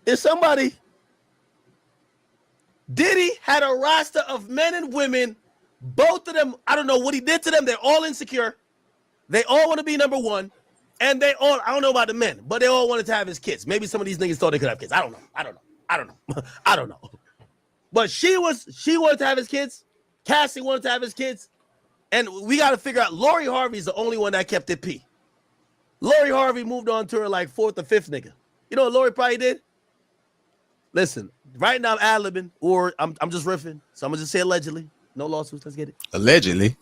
Is somebody? Diddy had a roster of men and women. Both of them, I don't know what he did to them. They're all insecure. They all want to be number one. And they all, I don't know about the men, but they all wanted to have his kids. Maybe some of these niggas thought they could have kids. I don't know. But she wanted to have his kids. Cassie wanted to have his kids. And we got to figure out, Lori Harvey's the only one that kept it P. Lori Harvey moved on to her like fourth or fifth nigga. You know what Lori probably did? Listen, right now I'm ad-libbing, or I'm just riffing. So I'm going to just say allegedly. No lawsuits, let's get it. Allegedly.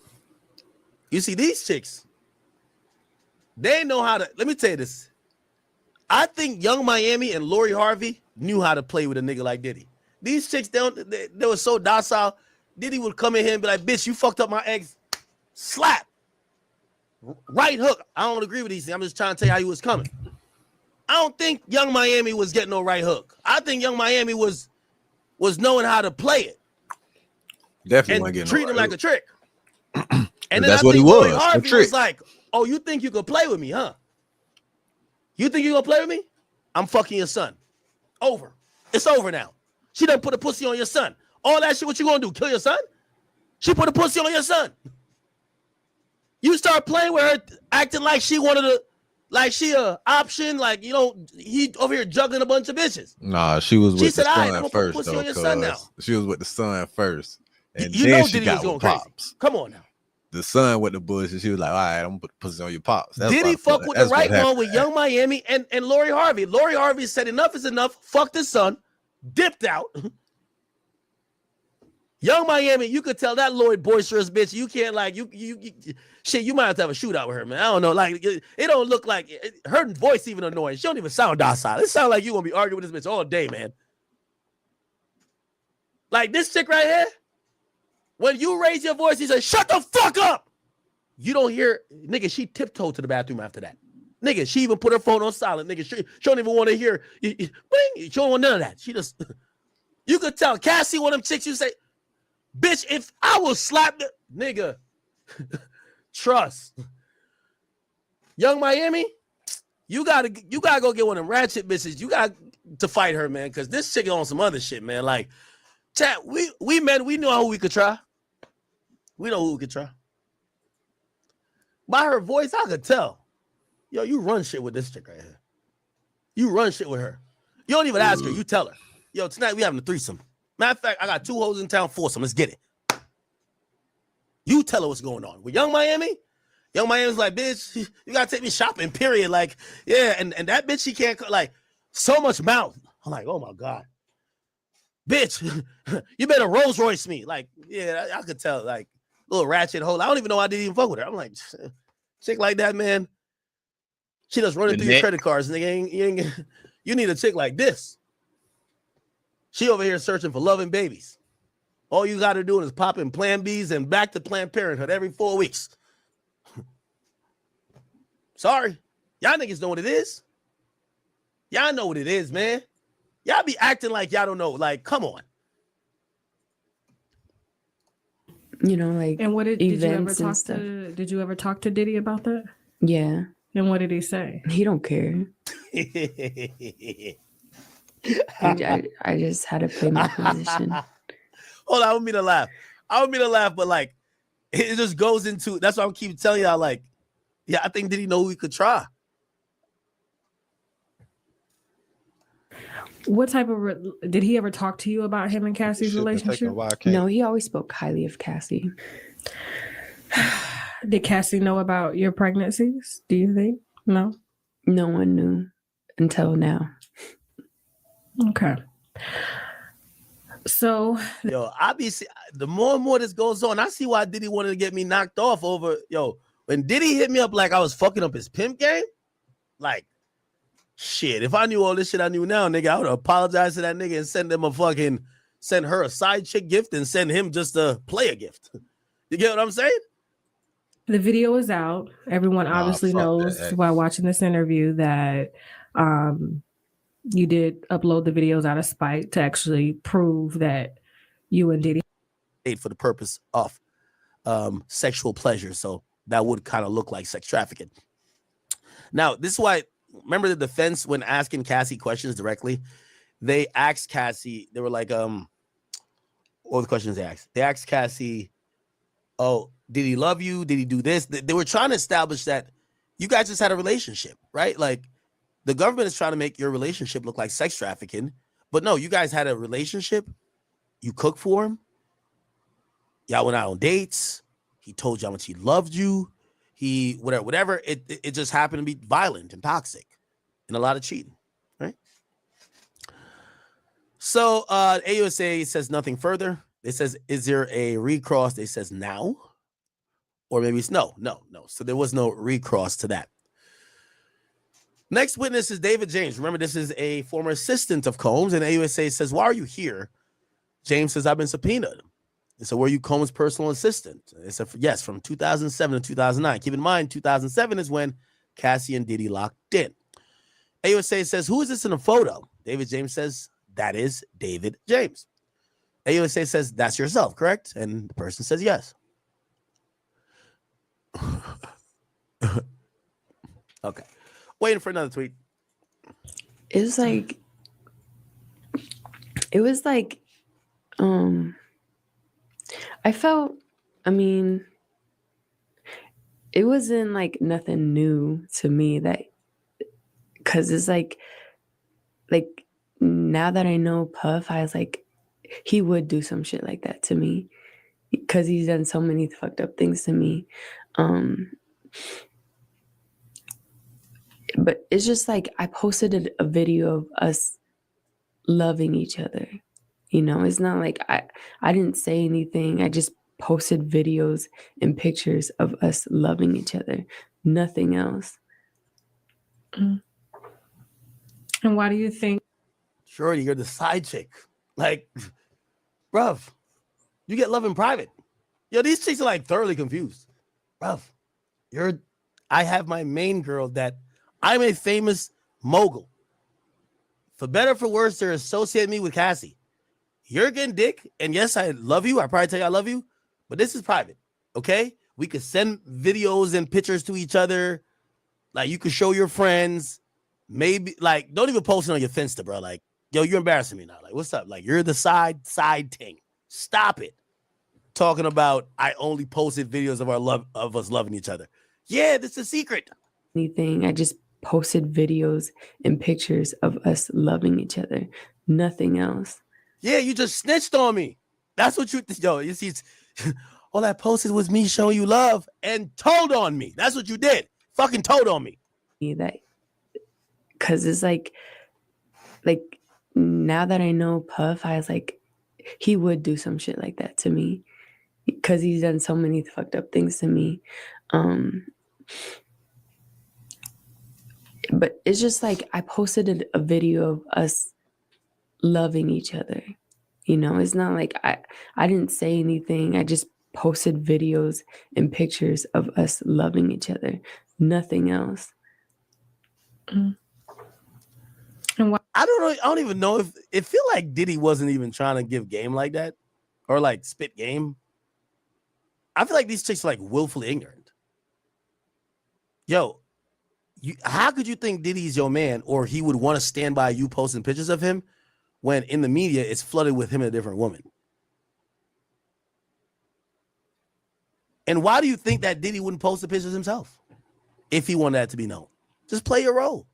You see, these chicks, they know how to, let me tell you this. I think Young Miami and Lori Harvey knew how to play with a nigga like Diddy. These chicks, they were so docile. Diddy would come in here and be like, bitch, you fucked up my eggs. Slap. Right hook. I don't agree with these things. I'm just trying to tell you how he was coming. I don't think Young Miami was getting no right hook. I think Young Miami was knowing how to play it. Definitely and getting treating him like a trick. And then that's I what he think Lori was. Harvey A trick. was like, oh, you think you could play with me, huh? You think you gonna play with me? I'm fucking your son. Over. It's over now. She done put a pussy on your son. All that shit, what you gonna do? Kill your son? She put a pussy on your son. You start playing with her, acting like she wanted to, like she a option, like, you know, he over here juggling a bunch of bitches. Nah, she was with said, the all right, I'm son gonna put first, pussy though, on your son now. she was with the son first. And You then know she Diddy got was going with crazy. Pops. Come on now. The son with the bush, and she was like, all right, I'm gonna put the pussy on your Pops. That's Diddy what fuck with the that's what right happened. one with Young Miami and Lori Harvey. Lori Harvey said enough is enough, fucked his son, dipped out. Young Miami, you could tell that Lori boisterous bitch, you can't like, you shit, you might have a shootout with her, man. I don't know, like, it don't look like, her voice even annoying. She don't even sound docile. It sounds like you gonna be arguing with this bitch all day, man. Like this chick right here, when you raise your voice, he says, shut the fuck up. You don't hear, nigga, she tiptoed to the bathroom after that. Nigga, she even put her phone on silent. Nigga, she don't even want to hear, she don't want none of that. She just, you could tell, Cassie, one of them chicks, you say, bitch, if I will slap the, nigga, trust. Young Miami, you gotta go get one of them ratchet bitches. You got to fight her, man, because this chick on some other shit, man. Like, chat, we men, we know who we could try. We know who we could try. By her voice, I could tell. Yo, you run shit with this chick right here. You run shit with her. You don't even ask her. You tell her. Yo, tonight we having a threesome. Matter of fact, I got 2 hoes in town, foursome. Let's get it. You tell her what's going on. With Young Miami's like, bitch, you gotta take me shopping, period. Like, yeah, and that bitch, she can't, like, so much mouth. I'm like, oh my God. Bitch, you better Rolls Royce me. Like, yeah, I could tell, like, little ratchet hole. I don't even know why I didn't even fuck with her. I'm like, chick like that, man. She just running through your credit cards, nigga. You need a chick like this. She over here searching for loving babies. All you got to do is pop in Plan Bs and back to Planned Parenthood every 4 weeks. Sorry. Y'all niggas know what it is. Y'all know what it is, man. Y'all be acting like y'all don't know. Like, come on. You know, like, and what did you ever events talk and stuff. did you ever talk to Diddy about that? Yeah. And what did he say? He don't care. I just had to play my position. Hold on, I want me to laugh. I don't mean to laugh, but like it just goes into. That's why I keep telling y'all. Like, yeah, I think Diddy know we could try. What type of did he ever talk to you about him and Cassie's relationship? No, he always spoke highly of Cassie. Did Cassie know about your pregnancies? Do you think? No. No one knew until now. Okay. So, yo, obviously, the more and more this goes on, I see why Diddy wanted to get me knocked off over. Yo, when Diddy hit me up like I was fucking up his pimp game, like, shit. If I knew all this shit I knew now, nigga, I would apologize to that nigga and send her a side chick gift and send him just a player gift. You get what I'm saying? the video is out. Everyone obviously knows while watching this interview that you did upload the videos out of spite to actually prove that you and Diddy for the purpose of sexual pleasure. So that would kind of look like sex trafficking. Now, this is why, remember the defense when asking Cassie questions directly, they asked Cassie, they were like, what were the questions they asked? They asked Cassie, oh, did he love you? Did he do this? They were trying to establish that you guys just had a relationship, right? Like the government is trying to make your relationship look like sex trafficking, but no, you guys had a relationship. You cooked for him. Y'all went out on dates. He told you how much he loved you. He, whatever. It just happened to be violent and toxic and a lot of cheating, right? So AUSA says nothing further. It says, is there a recross? They says now, or maybe it's no. So there was no recross to that. Next witness is David James. Remember, this is a former assistant of Combs, and AUSA says, why are you here? James says, I've been subpoenaed. And so were you Combs' personal assistant? It said, yes, from 2007 to 2009. Keep in mind, 2007 is when Cassie and Diddy locked in. AUSA says, who is this in a photo? David James says, that is David James. AUSA says, that's yourself, correct? And the person says, yes. Okay. Waiting for another tweet. It was like, I felt, I mean, it wasn't like nothing new to me that, cause it's like now that I know Puff, I was like, he would do some shit like that to me because he's done so many fucked up things to me. But it's just like I posted a video of us loving each other. You know, it's not like I didn't say anything. I just posted videos and pictures of us loving each other. Nothing else. And why do you think? Shorty, you're the side chick. Like, bruv, you get love in private. Yo, these chicks are like thoroughly confused. Bruv, I have my main girl that I'm a famous mogul. For better or for worse, they're associating me with Cassie. You're getting dick, and yes, I love you. I probably tell you I love you, but this is private, okay? We could send videos and pictures to each other. Like, you could show your friends. Maybe, like, don't even post it on your Finsta, bro. Like, yo, you're embarrassing me now. Like, what's up? Like, you're the side thing. Stop it. Talking about I only posted videos of us loving each other. Yeah, this is a secret. Anything. I just posted videos and pictures of us loving each other. Nothing else. Yeah, you just snitched on me. That's what you see. All I posted was me showing you love and told on me. That's what you did. Fucking told on me. That, cause it's like now that I know Puff, I was like, he would do some shit like that to me because he's done so many fucked up things to me. But it's just like I posted a video of us loving each other. You know, it's not like I didn't say anything. I just posted videos and pictures of us loving each other. Nothing else. And I don't even know if it feel like Diddy wasn't even trying to give game like that or like spit game. I feel like these chicks are like willfully ignorant. Yo, how could you think Diddy's your man or he would want to stand by you posting pictures of him when in the media it's flooded with him and a different woman? And why do you think that Diddy wouldn't post the pictures himself if he wanted that to be known? Just play your role.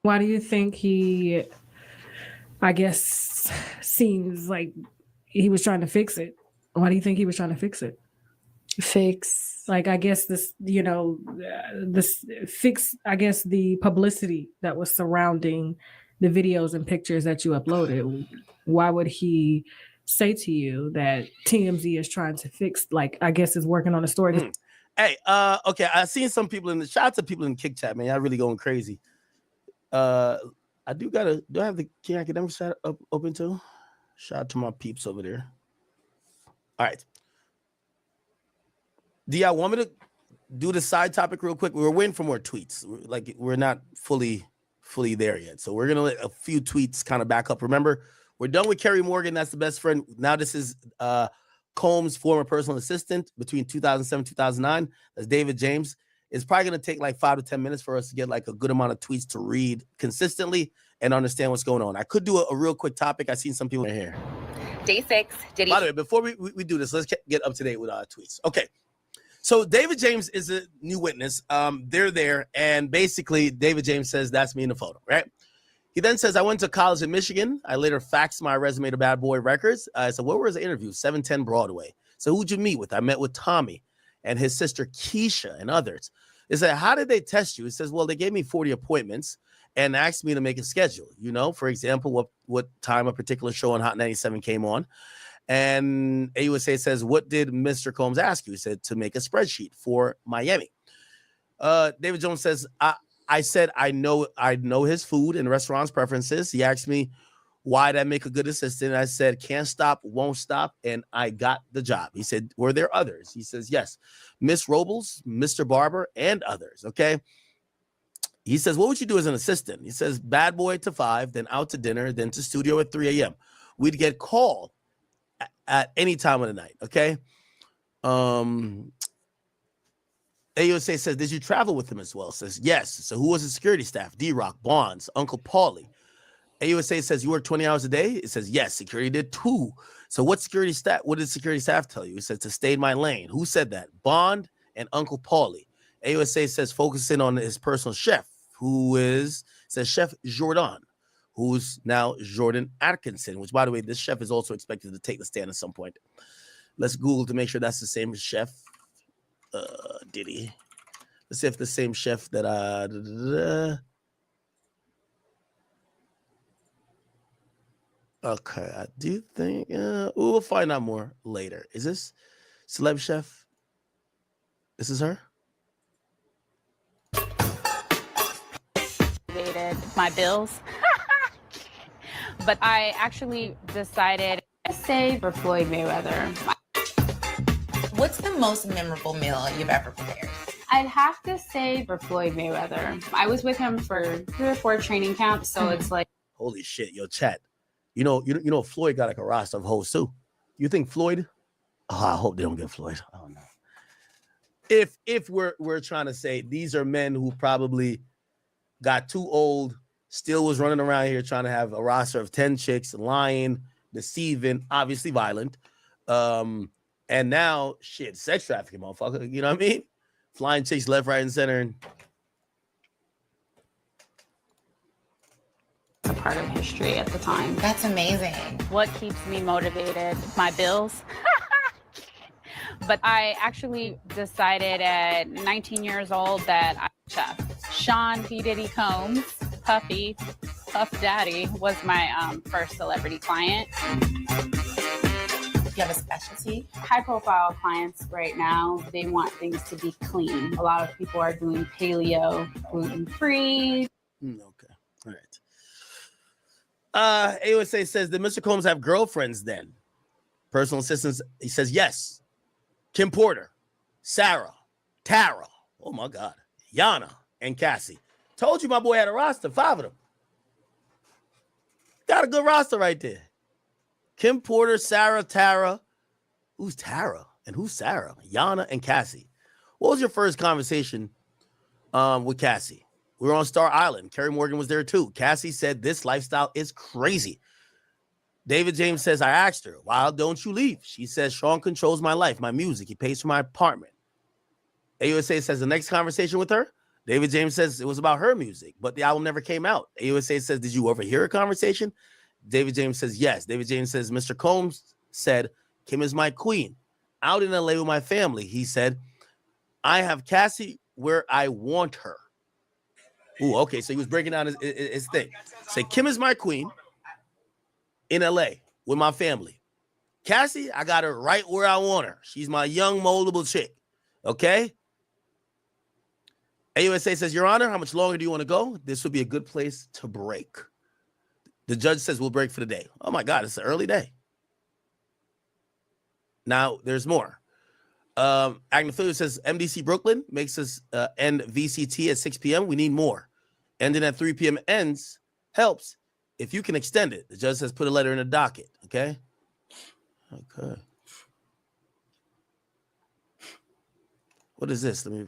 Why do you think he, I guess, seems like he was trying to fix it? Why do you think he was trying to fix it? Like, I guess this fix, I guess, the publicity that was surrounding the videos and pictures that you uploaded. Why would he say to you that TMZ is trying to fix, like, I guess is working on a story? Hey, okay, I seen some people in the shots of people in the kick chat, man. Y'all really going crazy. I have the King Academic chat up open too? Shout out to my peeps over there. All right. Do y'all want me to do the side topic real quick? We're waiting for more tweets. We're not fully there yet. So we're gonna let a few tweets kind of back up. Remember, we're done with Kerry Morgan. That's the best friend. Now this is Combs' former personal assistant between 2007 2009. That's David James. It's probably gonna take like 5 to 10 minutes for us to get like a good amount of tweets to read consistently and understand what's going on. I could do a real quick topic. I've seen some people in here. Day 6, Diddy. By the way, before we do this, let's get up to date with our tweets. Okay. So David James is a new witness. They're there, and basically David James says, that's me in the photo, right? He then says, I went to college in Michigan. I later faxed my resume to Bad Boy Records. I said, where was the interview? 710 Broadway. So who'd you meet with? I met with Tommy and his sister Keisha and others. They said, how did they test you? He says, well, they gave me 40 appointments and asked me to make a schedule. You know, for example, what time a particular show on Hot 97 came on. And AUSA says, what did Mr. Combs ask you? He said, to make a spreadsheet for Miami. David Jones says, I said, I know his food and restaurants preferences. He asked me, why did I make a good assistant? I said, can't stop, won't stop. And I got the job. He said, were there others? He says, yes, Miss Robles, Mr. Barber, and others. Okay. He says, what would you do as an assistant? He says, bad boy to 5, then out to dinner, then to studio at 3 a.m. We'd get called at any time of the night, okay? AUSA says, did you travel with him as well? Says, yes. So who was the security staff? D-Rock, Bonds, Uncle Paulie. AUSA says, you work 20 hours a day? It says, yes. Security did 2. So what did security staff tell you? It says, to stay in my lane. Who said that? Bond and Uncle Paulie. AUSA says, focusing on his personal chef, says Chef Jordan, who's now Jordan Atkinson, which, by the way, this chef is also expected to take the stand at some point. Let's Google to make sure that's the same chef. Diddy. Let's see if the same chef that Okay, I do think we'll find out more later. Is this celeb chef? This is her. My bills. But I actually decided to save for Floyd Mayweather. What's the most memorable meal you've ever prepared? I'd have to say for Floyd Mayweather. I was with him for 3 or 4 training camps, so it's like, holy shit, yo, chat. You know, Floyd got like a roster of hosts too. You think Floyd? Oh, I hope they don't get Floyd. I don't know. If we're trying to say these are men who probably got too old, still was running around here trying to have a roster of 10 chicks, lying, deceiving, obviously violent. And now, shit, sex trafficking, motherfucker. You know what I mean? Flying chicks left, right, and center. And a part of history at the time. That's amazing. What keeps me motivated? My bills. But I actually decided at 19 years old that I'm a chef. Sean P. Diddy Combs, Puffy, Puff Daddy, was my first celebrity client. You have a specialty? High-profile clients right now, they want things to be clean. A lot of people are doing paleo, gluten-free. Okay, all right. AUSA says, did Mr. Combs have girlfriends then? Personal assistants, he says, yes. Kim Porter, Sarah, Tara, oh my God, Yana, and Cassie. Told you my boy had a roster, 5 of them. Got a good roster right there. Kim Porter, Sarah, Tara. Who's Tara? And who's Sarah? Yana and Cassie. What was your first conversation with Cassie? We were on Star Island. Kerry Morgan was there too. Cassie said, this lifestyle is crazy. David James says, I asked her, why don't you leave? She says, Sean controls my life, my music. He pays for my apartment. AUSA says the next conversation with her, David James says it was about her music, but the album never came out. AUSA says, did you overhear a conversation? David James says, yes. David James says, Mr. Combs said, Kim is my queen. Out in LA with my family. He said, I have Cassie where I want her. Ooh, okay. So he was breaking down his thing. Say, Kim is my queen in LA with my family. Cassie, I got her right where I want her. She's my young, moldable chick. Okay? AUSA says, Your Honor, how much longer do you want to go? This would be a good place to break. The judge says we'll break for the day. Oh, my God. It's an early day. Now, there's more. Agnophilia says, MDC Brooklyn makes us end VCT at 6 p.m. We need more. Ending at 3 p.m. ends helps if you can extend it. The judge says put a letter in the docket. Okay? Okay. What is this? Let me...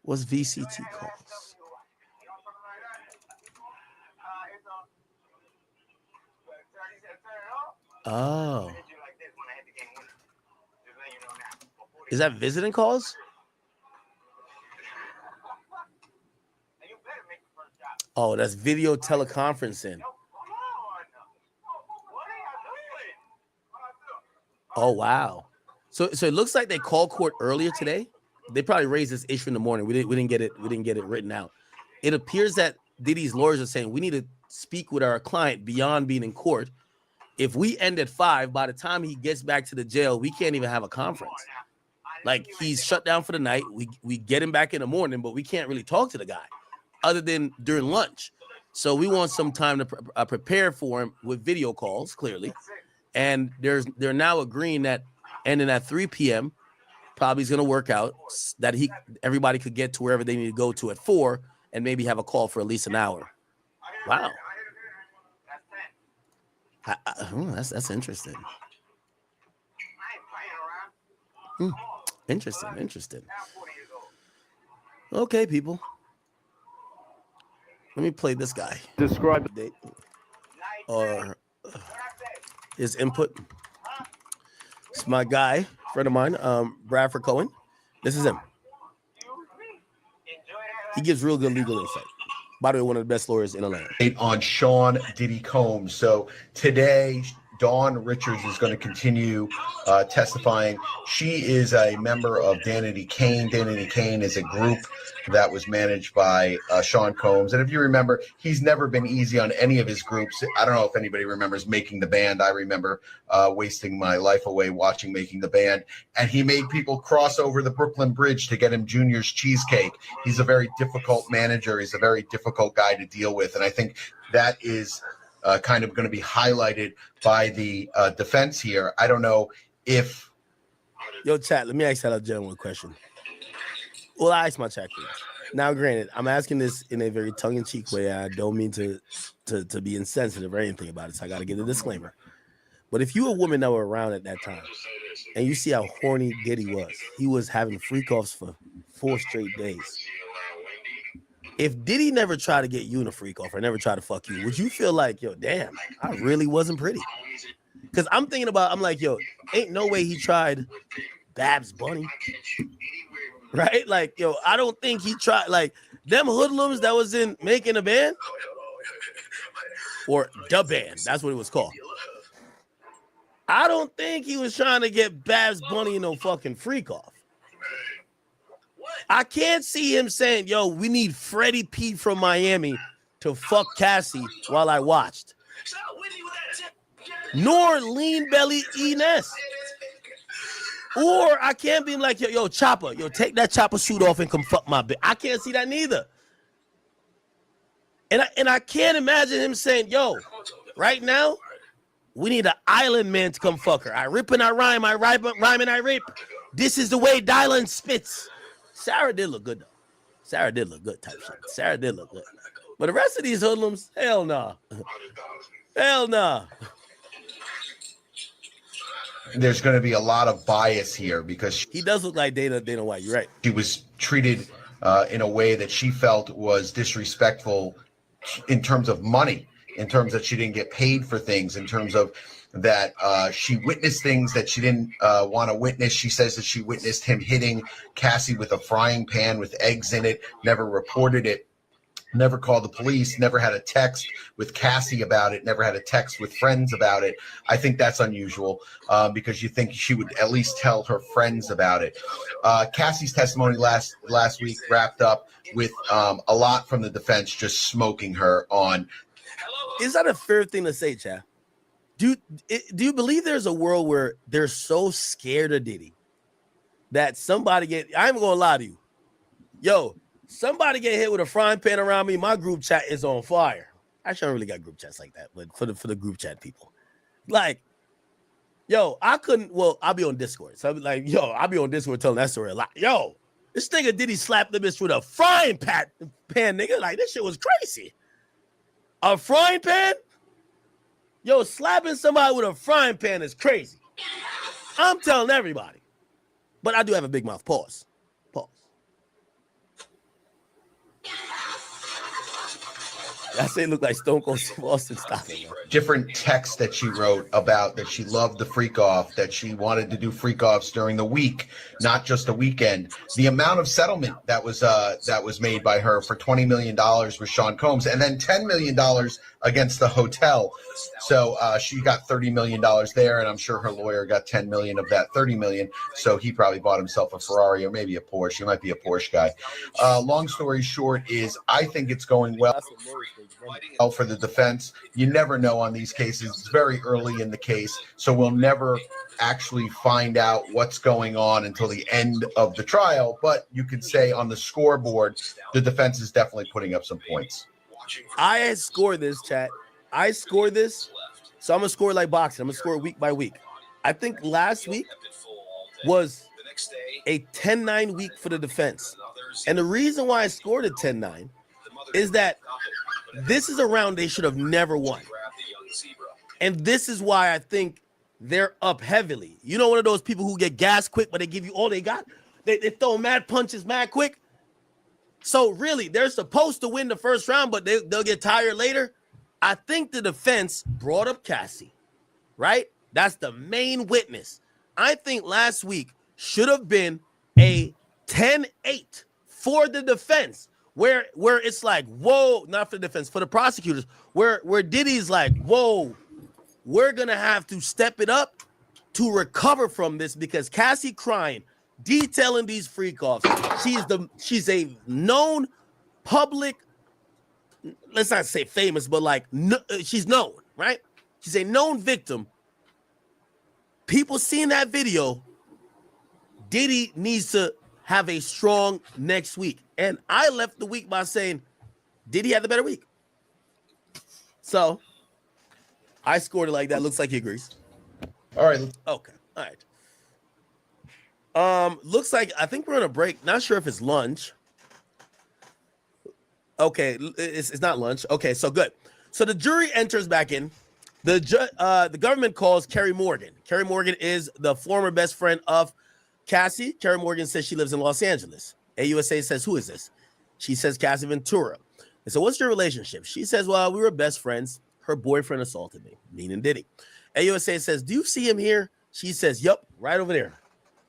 What's VCT calls? Oh. Is that visiting calls? Oh, that's video teleconferencing. Oh, wow. So it looks like they called court earlier today. They probably raised this issue in the morning. We didn't get it written out. It appears that Diddy's lawyers are saying we need to speak with our client beyond being in court. If we end at 5, by the time he gets back to the jail, we can't even have a conference. Like, he's shut down for the night. We get him back in the morning, but we can't really talk to the guy other than during lunch. So we want some time to prepare for him with video calls, clearly. And they're now agreeing that ending at 3 p.m. probably is going to work out, that everybody could get to wherever they need to go to at 4 and maybe have a call for at least an hour. Wow. That's interesting. Interesting. Okay, people. Let me play this guy. Describe the date or his input. It's my guy, friend of mine, Bradford Cohen. This is him. He gives real good legal insight. By the way, one of the best lawyers in the land. On Sean Diddy Combs. So today, Dawn Richards is going to continue testifying. She is a member of Danity Kane. Danity Kane is a group that was managed by Sean Combs. And if you remember, he's never been easy on any of his groups. I don't know if anybody remembers Making the Band. I remember wasting my life away watching Making the Band. And he made people cross over the Brooklyn Bridge to get him Junior's cheesecake. He's a very difficult manager. He's a very difficult guy to deal with. And I think that is kind of going to be highlighted by the defense here. I don't know if... Yo, chat, let me ask that gentleman a question. Well, I asked my chat please. Now, granted, I'm asking this in a very tongue-in-cheek way. I don't mean to be insensitive or anything about it, so I got to give a disclaimer. But if you a woman that were around at that time, and you see how horny Diddy was, he was having freak-offs for 4 straight days. If Diddy never tried to get you in a freak-off or never tried to fuck you, would you feel like, yo, damn, I really wasn't pretty? Because I'm thinking about, I'm like, yo, ain't no way he tried Babs Bunny. Right? Like, yo, I don't think he tried, like, them hoodlums that was in Making a Band, or The Band, that's what it was called. I don't think he was trying to get Babs Bunny in no fucking freak off. I can't see him saying, yo, we need Freddie P from Miami to fuck Cassie while I watched. Nor Lean Belly Ines. Or I can't be like, yo, Chopper, yo, take that Chopper suit off and come fuck my bitch. I can't see that neither. And I can't imagine him saying, yo, right now, we need an island man to come fuck her. I rip and I rhyme and I rape. This is the way Dylan spits. Sarah did look good, though. Sarah did look good type shit. Sarah did look good. But the rest of these hoodlums, hell nah. Hell nah. there's going to be a lot of bias here because he does look like Dana White. You're right. She was treated in a way that she felt was disrespectful in terms of money, in terms that she didn't get paid for things, in terms of that she witnessed things that she didn't want to witness. She says that she witnessed him hitting Cassie with a frying pan with eggs in it, never reported it, never called the police, never had a text with Cassie about it, never had a text with friends about it. I think that's unusual because you think she would at least tell her friends about it. Cassie's testimony last week wrapped up with a lot from the defense just smoking her on. Is that a fair thing to say, Chad? Do you believe there's a world where they're so scared of Diddy that somebody I ain't gonna lie to you. Yo, somebody get hit with a frying pan around me, my group chat is on fire. Actually, I don't really got group chats like that, but for the group chat people. Like, yo, I'll be on Discord. So I'll be like, I'll be on Discord telling that story a lot. Yo, this nigga Diddy slapped the bitch with a frying pan, nigga. Like, this shit was crazy. A frying pan? Yo, slapping somebody with a frying pan is crazy. I'm telling everybody. But I do have a big mouth. Pause. I say it looked like Stone Cold Steve Austin style. Different texts that she wrote about that she loved the freak off, that she wanted to do freak offs during the week, not just the weekend. The amount of settlement that was made by her for $20 million with Sean Combs, and then $10 million against the hotel. So she got $30 million there, and I'm sure her lawyer got $10 million of that $30 million. So he probably bought himself a Ferrari or maybe a Porsche. He might be a Porsche guy. Long story short is I think it's going well for the defense. You never know on these cases. It's very early in the case, so we'll never actually find out what's going on until the end of the trial. But you could say on the scoreboard, the defense is definitely putting up some points. I score this, chat. I score this, so I'm gonna score like boxing. I'm gonna score week by week. I think last week was a 10-9 week for the defense, and the reason why I scored a 10-9 is that this is a round they should have never won. And this is why I think they're up heavily. You know, one of those people who get gas quick, but they give you all they got. They throw mad punches mad quick. So really, they're supposed to win the first round, but they'll get tired later. I think the defense brought up Cassie, right? That's the main witness. I think last week should have been a 10-8 for the defense. Where it's like, whoa, not for the defense, for the prosecutors, where Diddy's like, whoa, we're going to have to step it up to recover from this because Cassie crying, detailing these freak offs. She's a known public, let's not say famous, but like she's known, right? She's a known victim. People seeing that video, Diddy needs to have a strong next week. And I left the week by saying, Diddy had the better week. So I scored it like that. Looks like he agrees. All right. Okay. All right. Looks like I think we're on a break. Not sure if it's lunch. Okay, it's not lunch. Okay, so good. So the jury enters back in. The government calls Kerry Morgan. Kerry Morgan is the former best friend of Cassie. Kerry Morgan says she lives in Los Angeles. AUSA says, who is this? She says, Cassie Ventura. And so what's your relationship? She says, well, we were best friends. Her boyfriend assaulted me, meaning Diddy. AUSA says, do you see him here? She says, yup, right over there.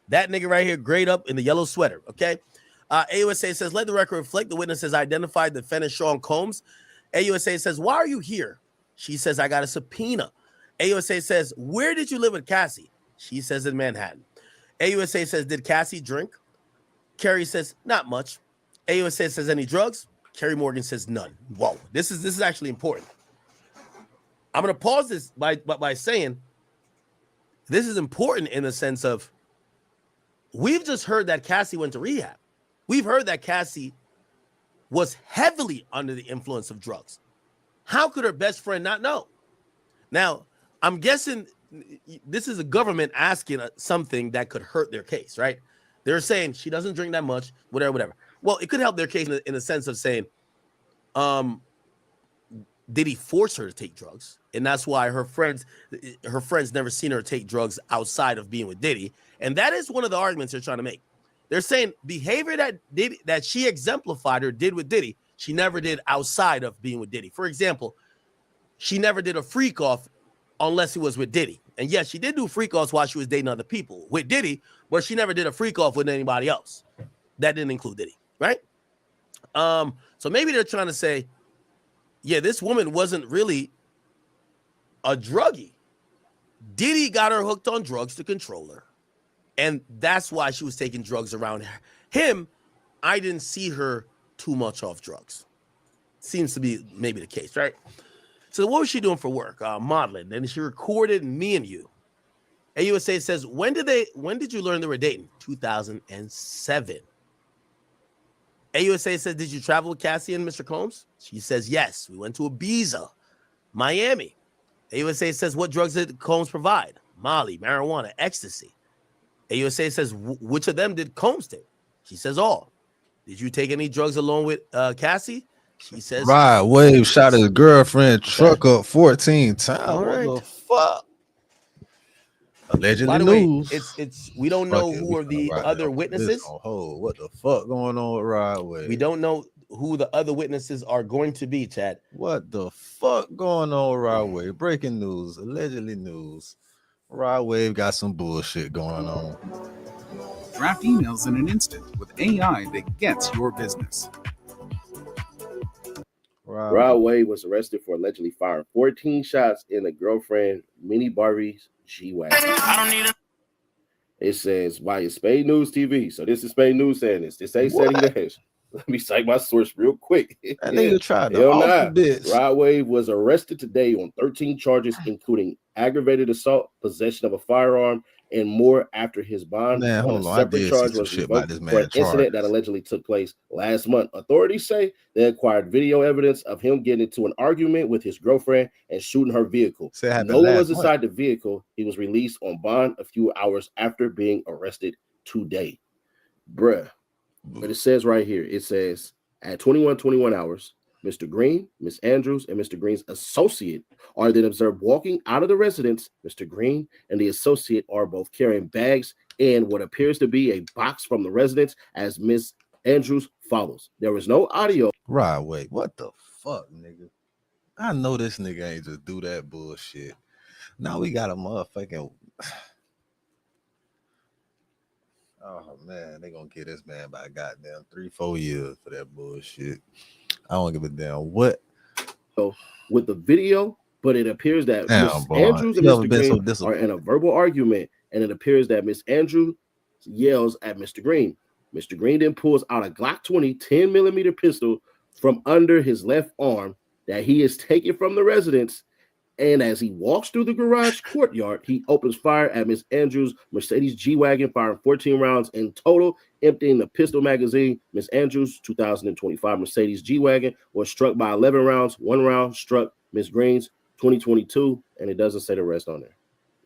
That nigga right here, grayed up in the yellow sweater, okay? AUSA says, let the record reflect the witness has identified the defendant, Sean Combs. AUSA says, why are you here? She says, I got a subpoena. AUSA says, where did you live with Cassie? She says, in Manhattan. AUSA says, did Cassie drink? Kerry says, not much. AUSA says, any drugs? Kerry Morgan says, none. Whoa, this is actually important. I'm going to pause this by saying this is important in the sense of we've just heard that Cassie went to rehab. We've heard that Cassie was heavily under the influence of drugs. How could her best friend not know? Now, I'm guessing this is a government asking something that could hurt their case, right? They're saying she doesn't drink that much, whatever. Well, it could help their case in the sense of saying, Diddy forced her to take drugs, and that's why her friends never seen her take drugs outside of being with Diddy. And that is one of the arguments they're trying to make. They're saying behavior that she exemplified or did with Diddy, she never did outside of being with Diddy. For example, she never did a freak off unless it was with Diddy. And yes, she did do freak offs while she was dating other people with Diddy, but she never did a freak off with anybody else. That didn't include Diddy, right? So maybe they're trying to say, yeah, this woman wasn't really a druggie. Diddy got her hooked on drugs to control her. And that's why she was taking drugs around him. I didn't see her too much off drugs. Seems to be maybe the case, right? So what was she doing for work? Modeling. And she recorded Me and You. AUSA says, when did you learn they were dating? 2007. AUSA says, did you travel with Cassie and Mr. Combs? She says, yes. We went to Ibiza, Miami. AUSA says, what drugs did Combs provide? Molly, marijuana, ecstasy. AUSA says, which of them did Combs take? She says, all. Did you take any drugs along with Cassie? She says, Rod Wave shot his girlfriend truck up 14 times. All What right. the fuck? Allegedly By the way, news. it's we don't know who are the other witnesses. What the fuck going on with Rod Wave? We don't know who the other witnesses are going to be, Chad. What the fuck going on with Rod Wave? Breaking news, allegedly news. Rod Wave got some bullshit going on. Draft emails in an instant with AI that gets your business. Rod Wave was arrested for allegedly firing 14 shots in a girlfriend, Minnie Barbie's G-Wagon. It says, why is Spade News TV? So this is Spade News saying this. This ain't setting the hash. Let me cite my source real quick. That nigga tried to off the bitch. Rod Wave was arrested today on 13 charges, including aggravated assault, possession of a firearm, and more after his bond. Man, hold on. I did see some shit about this for an incident that allegedly took place last month. Authorities say they acquired video evidence of him getting into an argument with his girlfriend and shooting her vehicle. No one was inside the vehicle. He was released on bond a few hours after being arrested today. Bruh. But it says right here, it says at 21 hours, Mr. Green, Miss Andrews, and Mr. Green's associate are then observed walking out of the residence. Mr. Green and the associate are both carrying bags and what appears to be a box from the residence as Miss Andrews follows. There was no audio. Right, wait, what the fuck, nigga? I know this nigga ain't just do that bullshit. Now we got a motherfucking... Oh man, they gonna get this man by goddamn 3-4 years for that bullshit. I don't give a damn what. So with the video, but it appears that Miss Andrews and Mr. Green are in a verbal argument, and it appears that Miss Andrews yells at Mr. Green. Mr. Green then pulls out a Glock 20 10mm pistol from under his left arm that he is taking from the residence. And as he walks through the garage courtyard, he opens fire at Miss Andrews' Mercedes G-Wagon, firing 14 rounds in total, emptying the pistol magazine. Miss Andrews' 2025 Mercedes G-Wagon was struck by 11 rounds. 1 round struck Miss Green's 2022, and it doesn't say the rest on there.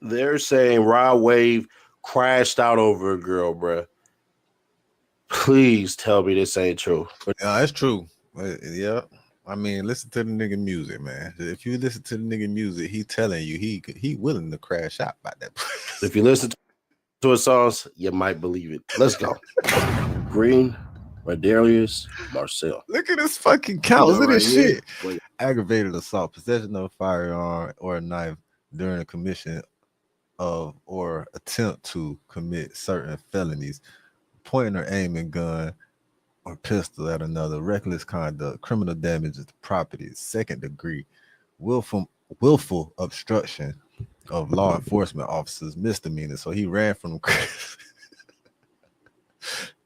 They're saying Rod Wave crashed out over a girl, bruh. Please tell me this ain't true. Yeah, it's true. Yeah. I mean, listen to the nigga music, man. If you listen to the nigga music, he telling you he willing to crash out by that. If you listen to his songs, you might believe it. Let's go. Green, Radarius, Marcel. Look at this fucking counts. Look at this Right shit. here. Aggravated assault, possession of a firearm or a knife during the commission of or attempt to commit certain felonies, pointing or aiming gun or pistol at another, reckless conduct, criminal damage to property, 2nd degree, willful obstruction of law enforcement officers, misdemeanor. So he ran from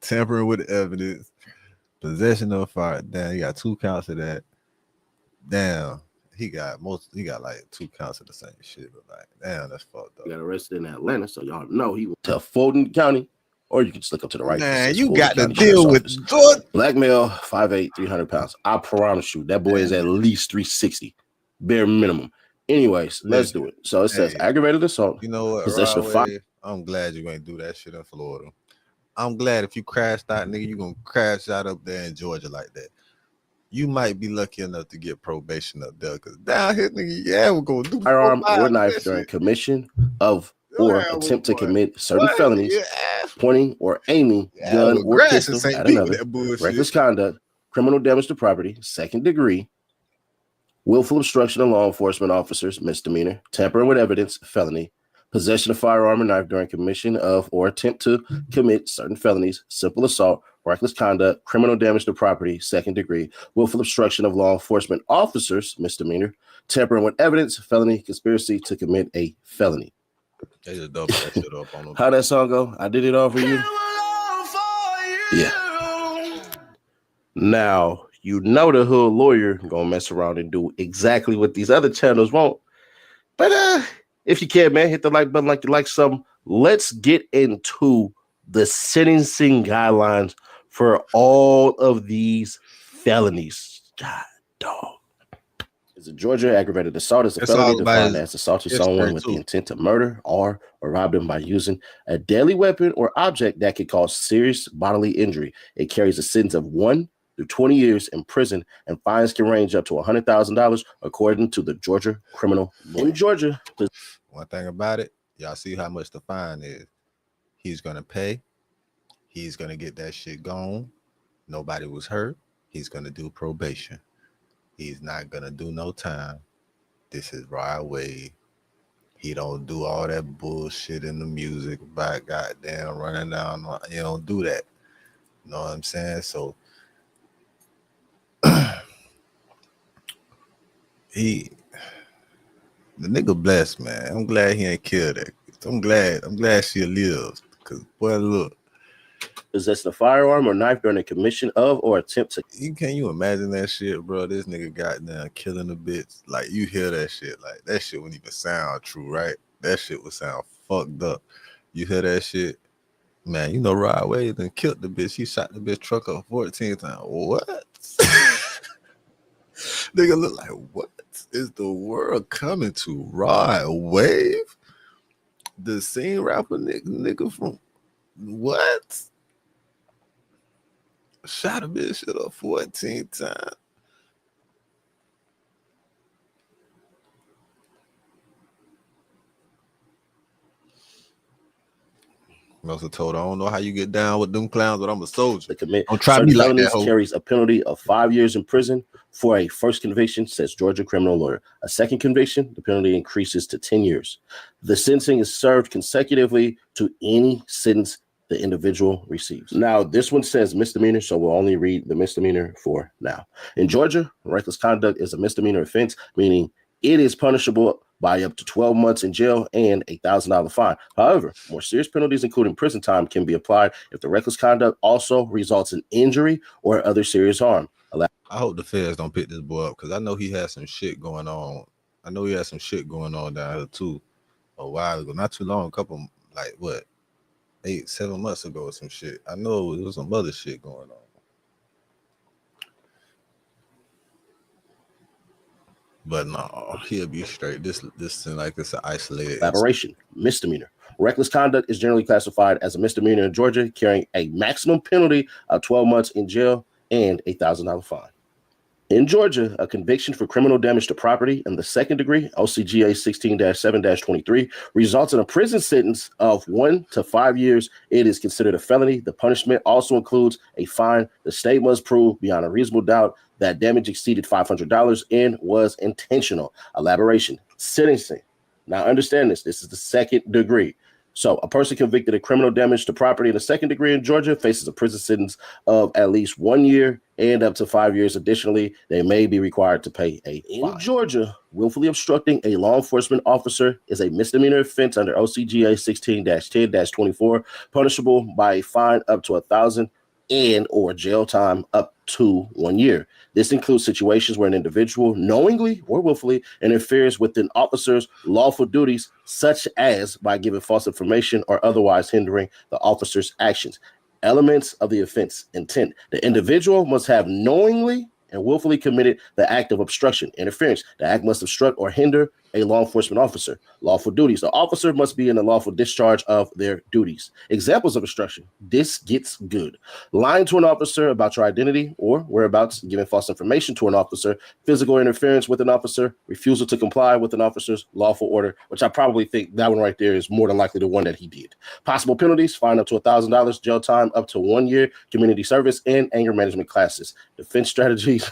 tampering with evidence, possession of fire. Damn, he got 2 counts of that. Damn, he got like 2 counts of the same shit. But like, damn, that's fucked up. He got arrested in Atlanta, so y'all know he went to Fulton County. Or you can just look up to the right. Man, you got to deal with black male, 5'8", 300 pounds. I promise you, that boy is at least 360, bare minimum. Anyways, let's do it. So it says aggravated assault. You know what, possession of fire. I'm glad you ain't do that shit in Florida. I'm glad if you crashed out, nigga, you gonna crash out up there in Georgia like that. you might be lucky enough to get probation up there. Cause down here, nigga, yeah, we're gonna do firearm or 4 knife that during shit. commission of or Yeah, attempt to boy. commit certain What? felonies, Yeah. pointing or aiming Yeah, gun little or grass in pistol St. at Pete with another, that bullshit. reckless conduct, criminal damage to property, second degree, willful obstruction of law enforcement officers, misdemeanor, tampering with evidence, felony, possession of firearm or knife during commission of or attempt to commit certain felonies, simple assault, reckless conduct, criminal damage to property, second degree, willful obstruction of law enforcement officers, misdemeanor, tampering with evidence, felony, conspiracy to commit a felony. They just double that shit up on them. How that song go? I did it all for you. Yeah. Now, you know the hood lawyer gonna mess around and do exactly what these other channels won't. But if you can, man, hit the like button like you like something. Let's get into the sentencing guidelines for all of these felonies. God, dog. Is a Georgia aggravated assault is a That's felony all about defined his as assaulting history, someone with the too. intent to murder or rob them by using a deadly weapon or object that could cause serious bodily injury. It carries a sentence of 1 to 20 years in prison, and fines can range up to $100,000 according to the Georgia criminal law. In Georgia, one thing about it, y'all see how much the fine is. He's gonna pay. He's gonna get that shit gone. Nobody was hurt. He's gonna do probation. He's not gonna do no time. This is right away. He don't do all that bullshit in the music about goddamn running down. He don't do that. You know what I'm saying? So the nigga blessed, man. I'm glad he ain't killed her. I'm glad she lives. Cause boy, look. Possessing a firearm or knife during a commission of or attempt to. Can you imagine that shit, bro? This nigga got down killing the bitch. Like, you hear that shit. Like, that shit wouldn't even sound true, right? That shit would sound fucked up. You hear that shit? Man, you know Rod Wave done killed the bitch. He shot the bitch truck up 14 times. What? Nigga look like, what is the world coming to? Rod Wave? The same rapper nigga from what? Shot a bitch shit up 14 times. Must have told her, I don't know how you get down with them clowns, but I'm a soldier. Don't try me like that, ho. Carries a penalty of 5 years in prison for a first conviction, says Georgia criminal lawyer. A second conviction, the penalty increases to 10 years. The sentencing is served consecutively to any sentence the individual receives. Now, this one says misdemeanor, so we'll only read the misdemeanor for now. In Georgia, reckless conduct is a misdemeanor offense, meaning it is punishable by up to 12 months in jail and a $1,000 fine. However, more serious penalties, including prison time, can be applied if the reckless conduct also results in injury or other serious harm. I hope the feds don't pick this boy up because I know he has some shit going on. I know he has some shit going on down here too a while ago. Not too long, a couple, like what, 8-7 months ago or some shit. I know there was some other shit going on. But no, he'll be straight. This seems like it's an isolated Elaboration, misdemeanor. Reckless conduct is generally classified as a misdemeanor in Georgia, carrying a maximum penalty of 12 months in jail and a $1,000 fine. In Georgia, a conviction for criminal damage to property in the second degree, OCGA 16-7-23, results in a prison sentence of 1 to 5 years. It is considered a felony. The punishment also includes a fine. The state must prove beyond a reasonable doubt that damage exceeded $500 and was intentional. Elaboration, sentencing. Now understand this. This is the second degree. So a person convicted of criminal damage to property in the second degree in Georgia faces a prison sentence of at least 1 year and up to 5 years. Additionally, they may be required to pay a fine. In Georgia, willfully obstructing a law enforcement officer is a misdemeanor offense under OCGA 16-10-24, punishable by a fine up to $1,000 and or jail time up to 1 year. This includes situations where an individual knowingly or willfully interferes with an officer's lawful duties, such as by giving false information or otherwise hindering the officer's actions. Elements of the offense: intent. The individual must have knowingly and willfully committed the act of obstruction, interference. The act must obstruct or hinder a law enforcement officer. Lawful duties. The officer must be in the lawful discharge of their duties. Examples of obstruction. This gets good. Lying to an officer about your identity or whereabouts, giving false information to an officer, physical interference with an officer, refusal to comply with an officer's lawful order, which I probably think that one right there is more than likely the one that he did. Possible penalties, fine up to $1,000, jail time up to 1 year, community service, and anger management classes. Defense strategies.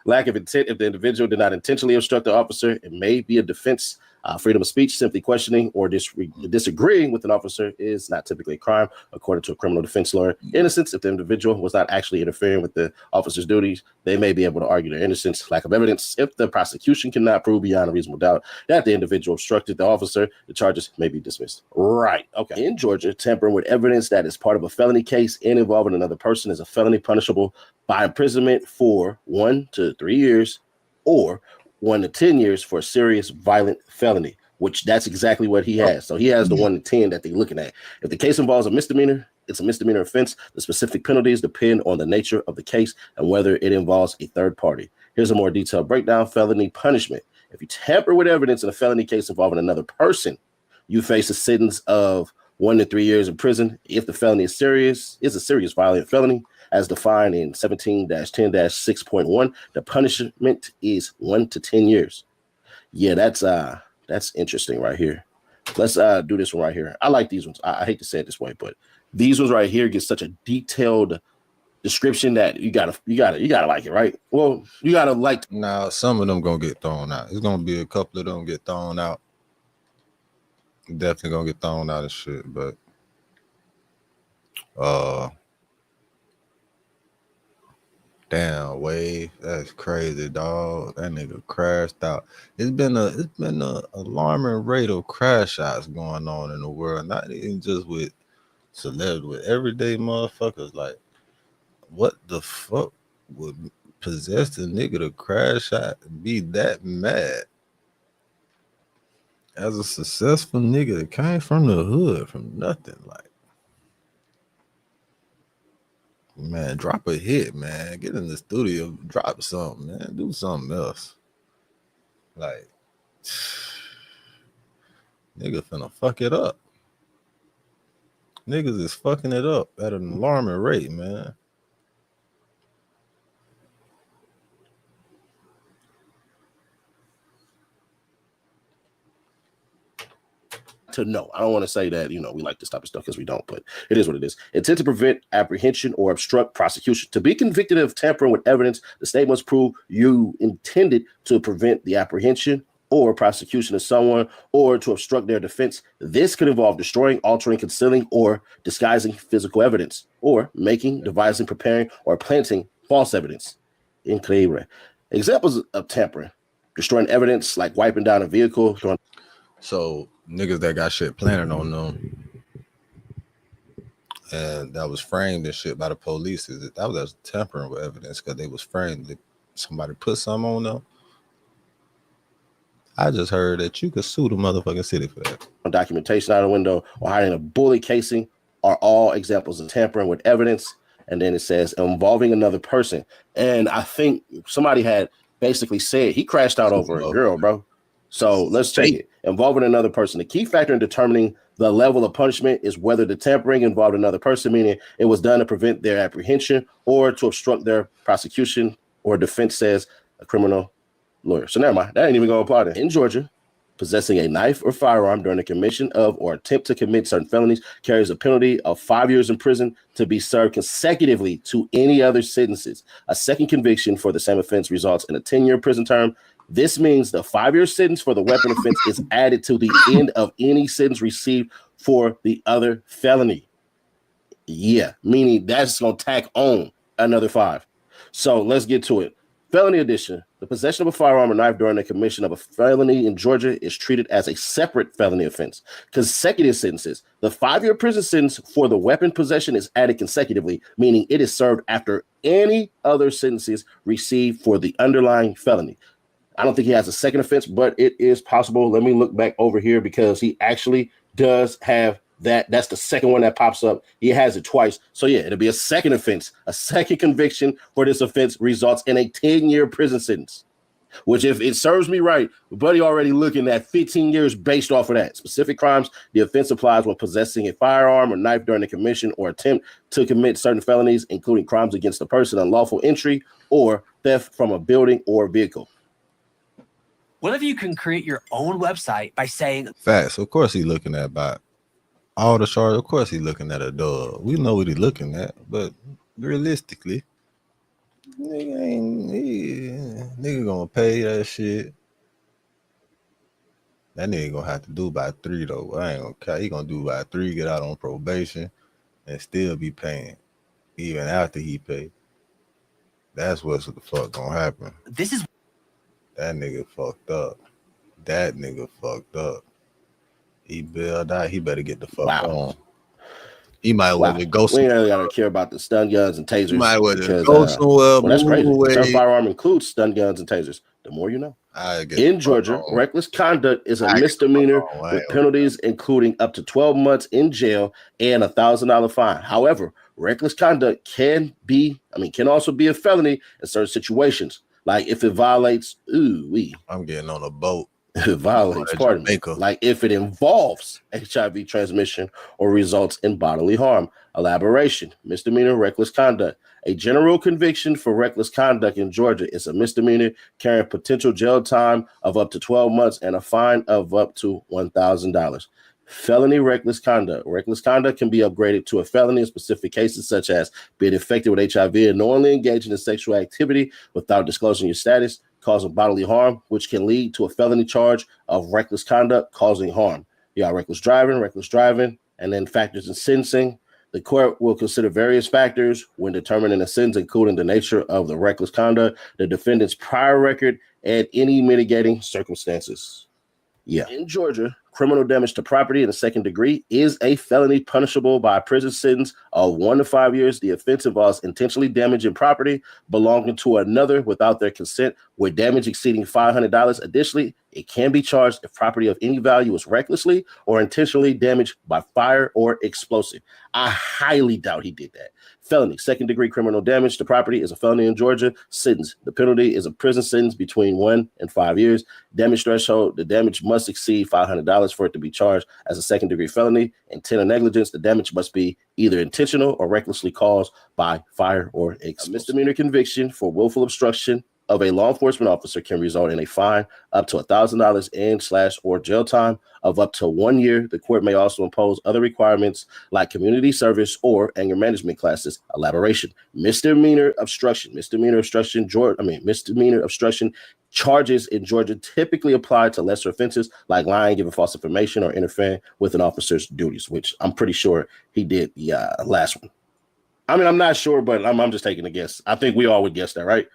Lack of intent. If the individual did not intentionally obstruct the officer, it may be a defense. Freedom of speech, simply questioning or disagreeing with an officer is not typically a crime, according to a criminal defense lawyer. Innocence, if the individual was not actually interfering with the officer's duties, they may be able to argue their innocence. Lack of evidence, if the prosecution cannot prove beyond a reasonable doubt that the individual obstructed the officer, the charges may be dismissed. Right. Okay. In Georgia, tampering with evidence that is part of a felony case and involving another person is a felony punishable by imprisonment for 1 to 3 years or 1 to 10 years for a serious violent felony, which that's exactly what he has. So he has the 1 to 10 that they're looking at. If the case involves a misdemeanor, it's a misdemeanor offense. The specific penalties depend on the nature of the case and whether it involves a third party. Here's a more detailed breakdown. Felony punishment. If you tamper with evidence in a felony case involving another person, you face a sentence of 1 to 3 years in prison. If the felony is a serious violent felony, as defined in 17-10-6.1, the punishment is 1 to 10 years. Yeah, that's interesting right here. Let's do this one right here. I like these ones. I hate to say it this way, but these ones right here get such a detailed description that you gotta like it, right? Well, you gotta like. Now, some of them gonna get thrown out. It's gonna be a couple of them get thrown out. Definitely gonna get thrown out of shit, but damn, Wave, that's crazy, dog. That nigga crashed out. It's been a alarming rate of crash outs going on in the world, not even just with celebrities, with everyday motherfuckers. Like, what the fuck would possess the nigga to crash out and be that mad? As a successful nigga that came from the hood, from nothing, like, man, drop a hit, man. Get in the studio, drop something, man. Do something else. Like, nigga finna fuck it up. Niggas is fucking it up at an alarming rate, man. To know. I don't want to say that, we like this type of stuff because we don't, but it is what it is. Intent to prevent apprehension or obstruct prosecution. To be convicted of tampering with evidence, the state must prove you intended to prevent the apprehension or prosecution of someone or to obstruct their defense. This could involve destroying, altering, concealing, or disguising physical evidence, or making, devising, preparing, or planting false evidence. Increíble. Examples of tampering: destroying evidence like wiping down a vehicle. So niggas that got shit planted on them and that was framed and shit by the police, that was tampering with evidence because they was framed. Somebody put something on them. I just heard that you could sue the motherfucking city for that. Documentation out of the window or hiding a bullet casing are all examples of tampering with evidence. And then it says involving another person. And I think somebody had basically said he crashed out over a girl, bro. So let's take it. Involving another person. The key factor in determining the level of punishment is whether the tampering involved another person, meaning it was done to prevent their apprehension or to obstruct their prosecution, or defense says a criminal lawyer. So never mind. That ain't even going to apply to. In Georgia, possessing a knife or firearm during the commission of or attempt to commit certain felonies carries a penalty of 5 years in prison to be served consecutively to any other sentences. A second conviction for the same offense results in a 10-year prison term. This means the 5-year sentence for the weapon offense is added to the end of any sentence received for the other felony. Yeah, meaning that's going to tack on another 5. So let's get to it. Felony addition. The possession of a firearm or knife during the commission of a felony in Georgia is treated as a separate felony offense. Consecutive sentences. The 5-year prison sentence for the weapon possession is added consecutively, meaning it is served after any other sentences received for the underlying felony. I don't think he has a second offense, but it is possible. Let me look back over here because he actually does have that. That's the second one that pops up. He has it twice. So yeah, it'll be a second offense. A second conviction for this offense results in a 10-year prison sentence. which if it serves me right, Buddy already looking at 15 years based off of that. Specific crimes, the offense applies when possessing a firearm or knife during the commission or attempt to commit certain felonies, including crimes against a person, unlawful entry, or theft from a building or vehicle. What if you can create your own website by saying facts? Of course he looking at about all the charges. Of course he looking at a dog. We know what he looking at, but realistically, nigga gonna pay that shit. That nigga gonna have to do by 3 though. I ain't gonna care. He gonna do by 3, get out on probation, and still be paying even after he pay. That's what's the fuck gonna happen. This is that nigga fucked up. That nigga fucked up. He bailed out. He better get the fuck on. He might well just go. We ain't really gotta care about the stun guns and tasers. Might well just go somewhere. Well, that's crazy. Away. Some firearm includes stun guns and tasers. The more you know. In Georgia, reckless conduct is a misdemeanor with penalties including up to 12 months in jail and $1,000 fine. However, reckless conduct can also be a felony in certain situations. Like if it violates, I'm getting on a boat. It violates, pardon me. Like if it involves HIV transmission or results in bodily harm. Elaboration: misdemeanor reckless conduct. A general conviction for reckless conduct in Georgia is a misdemeanor carrying potential jail time of up to 12 months and a fine of up to $1,000. Felony reckless conduct. Reckless conduct can be upgraded to a felony in specific cases such as being infected with HIV and knowingly engaging in sexual activity without disclosing your status, causing bodily harm, which can lead to a felony charge of reckless conduct causing harm. You got reckless driving, and then factors in sentencing. The court will consider various factors when determining a sentence, including the nature of the reckless conduct, the defendant's prior record, and any mitigating circumstances. In Georgia, criminal damage to property in the second degree is a felony punishable by a prison sentence of 1 to 5 years. The offense involves intentionally damaging property belonging to another without their consent, with damage exceeding $500. Additionally, it can be charged if property of any value is recklessly or intentionally damaged by fire or explosive. I highly doubt he did that. Felony, second degree criminal damage to property is a felony in Georgia. Sentence, the penalty is a prison sentence between 1 and 5 years. Damage threshold, the damage must exceed $500 for it to be charged as a second degree felony. Intent or negligence, the damage must be either intentional or recklessly caused by fire or explosive. A misdemeanor conviction for willful obstruction of a law enforcement officer can result in a fine up to $1,000 and/or jail time of up to 1 year. The court may also impose other requirements like community service or anger management classes. Elaboration: misdemeanor obstruction charges in Georgia typically apply to lesser offenses like lying, giving false information, or interfering with an officer's duties, which I'm pretty sure he did the last one. I mean, I'm not sure, but I'm just taking a guess. I think we all would guess that, right?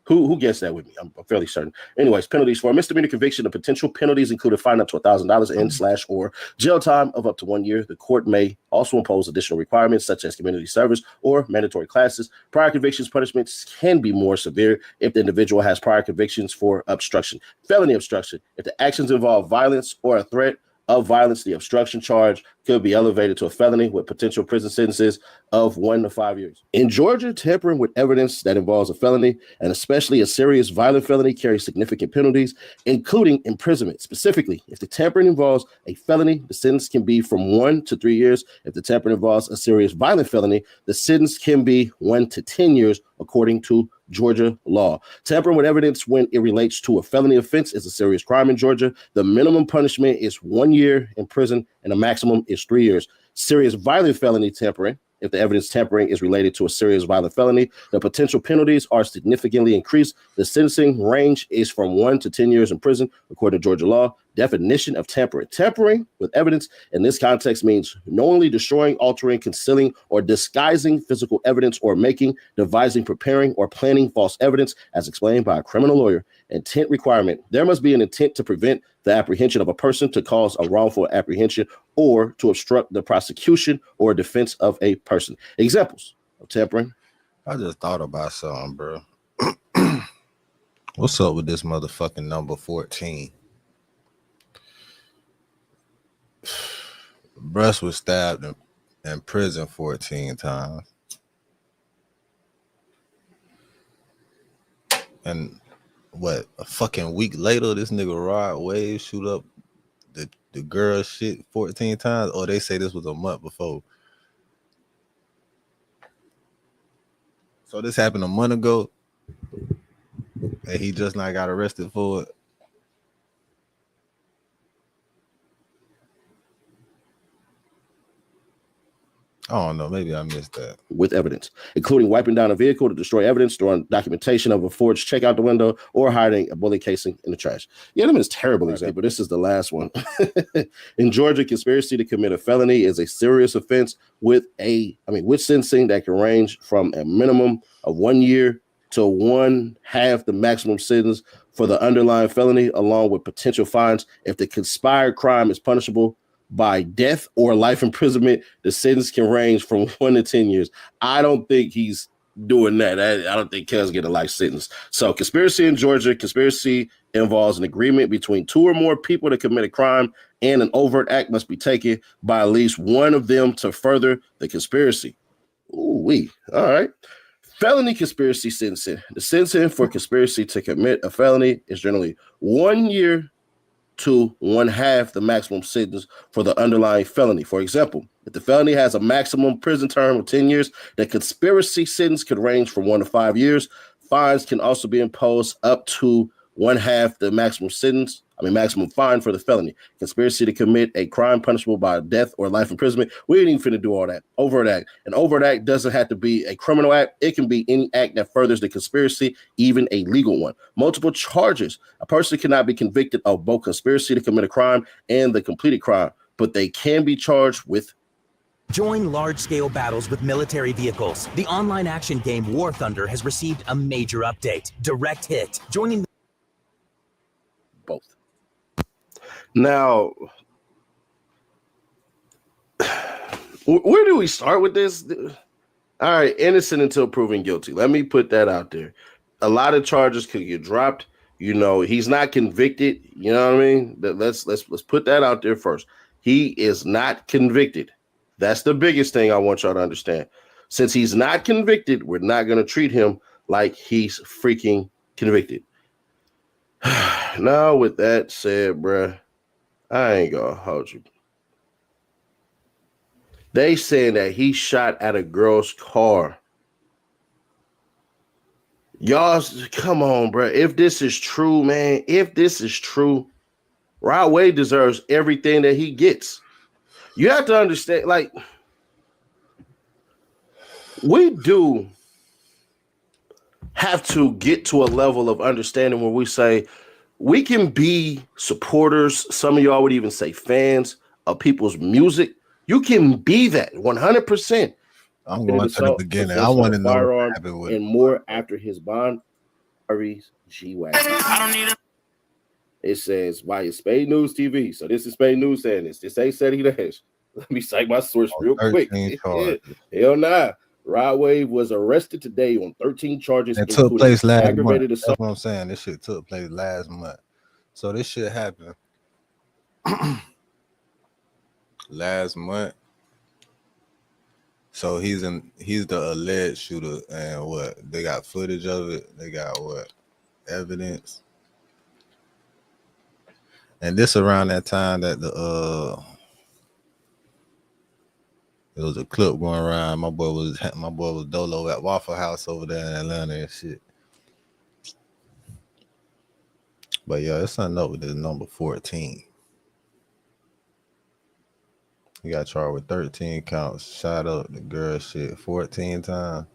Who gets that with me? I'm fairly certain. Anyways, penalties for a misdemeanor conviction. The potential penalties include a fine up to $1,000 and/or jail time of up to 1 year. The court may also impose additional requirements such as community service or mandatory classes. Prior convictions punishments can be more severe if the individual has prior convictions for obstruction. Felony obstruction. If the actions involve violence or a threat of violence, the obstruction charge could be elevated to a felony with potential prison sentences of 1 to 5 years. In Georgia, tampering with evidence that involves a felony, and especially a serious violent felony, carries significant penalties, including imprisonment. Specifically, if the tampering involves a felony, the sentence can be from 1 to 3 years. If the tampering involves a serious violent felony, the sentence can be 1 to 10 years, according to Georgia law. Tampering with evidence when it relates to a felony offense is a serious crime in Georgia. The minimum punishment is 1 year in prison and the maximum is 3 years. Serious violent felony tampering, if the evidence tampering is related to a serious violent felony, the potential penalties are significantly increased. The sentencing range is from 1 to 10 years in prison, according to Georgia law. Definition of tampering. Tampering with evidence in this context means knowingly destroying, altering, concealing, or disguising physical evidence, or making, devising, preparing, or planning false evidence, as explained by a criminal lawyer. Intent requirement. There must be an intent to prevent the apprehension of a person, to cause a wrongful apprehension, or to obstruct the prosecution or defense of a person. Examples of tampering. I just thought about something, bro. What's up with this motherfucking number 14? Breast was stabbed in prison 14 times. And what, a fucking week later, this nigga Rod Wave shoot up the girl shit 14 times, or they say this was a month before. So this happened a month ago, and he just not got arrested for it. I don't know. Maybe I missed that. With evidence, including wiping down a vehicle to destroy evidence, throwing documentation of a forged check out the window, or hiding a bullet casing in the trash. Yeah, that is a terrible example. This is the last one. In Georgia, conspiracy to commit a felony is a serious offense with sentencing that can range from a minimum of 1 year to 1/2 the maximum sentence for the underlying felony, along with potential fines. If the conspired crime is punishable by death or life imprisonment, the sentence can range from 1 to 10 years. I don't think he's doing that. I don't think Kel's getting a life sentence. So conspiracy in Georgia, conspiracy involves an agreement between 2 or more people to commit a crime, and an overt act must be taken by at least one of them to further the conspiracy. Ooh-wee. All right. Felony conspiracy sentencing. The sentencing for conspiracy to commit a felony is generally 1 year to 1/2 the maximum sentence for the underlying felony. For example, if the felony has a maximum prison term of 10 years, the conspiracy sentence could range from 1 to 5 years. Fines can also be imposed up to 1/2 the maximum fine for the felony. Conspiracy to commit a crime punishable by death or life imprisonment. We ain't even finna do all that. Overt act. An overt act doesn't have to be a criminal act. It can be any act that furthers the conspiracy, even a legal one. Multiple charges. A person cannot be convicted of both conspiracy to commit a crime and the completed crime, but they can be charged with. Join large-scale battles with military vehicles. The online action game War Thunder has received a major update. Direct Hit. Joining both. Now, where do we start with this? All right, innocent until proven guilty. Let me put that out there. A lot of charges could get dropped. You know, he's not convicted. You know what I mean? Let's put that out there first. He is not convicted. That's the biggest thing I want y'all to understand. Since he's not convicted, we're not going to treat him like he's freaking convicted. Now, with that said, bruh, I ain't gonna hold you. They saying that he shot at a girl's car. Y'all, come on, bruh. If this is true, man, Rod Wave deserves everything that he gets. You have to understand, like, we do have to get to a level of understanding where we say we can be supporters. Some of y'all would even say fans of people's music. You can be that 100%. I'm going to the beginning. I want to know firearm and more after his bond. Harry's G-Wagon. I don't need it. It says by Spade News TV. So this is Spade News saying this. This ain't Seti Dash. Let me cite my source real quick. Hell nah. Rod Wave was arrested today on 13 charges. It took place last month. That's what I'm saying. This shit took place last month. So this shit happened last month. So he's the alleged shooter, and what? They got footage of it. They got what? Evidence. And this around that time that there was a clip going around. My boy was Dolo at Waffle House over there in Atlanta and shit. But yeah, it's something up with this number 14. He got charged with 13 counts, shot up the girl shit 14 times.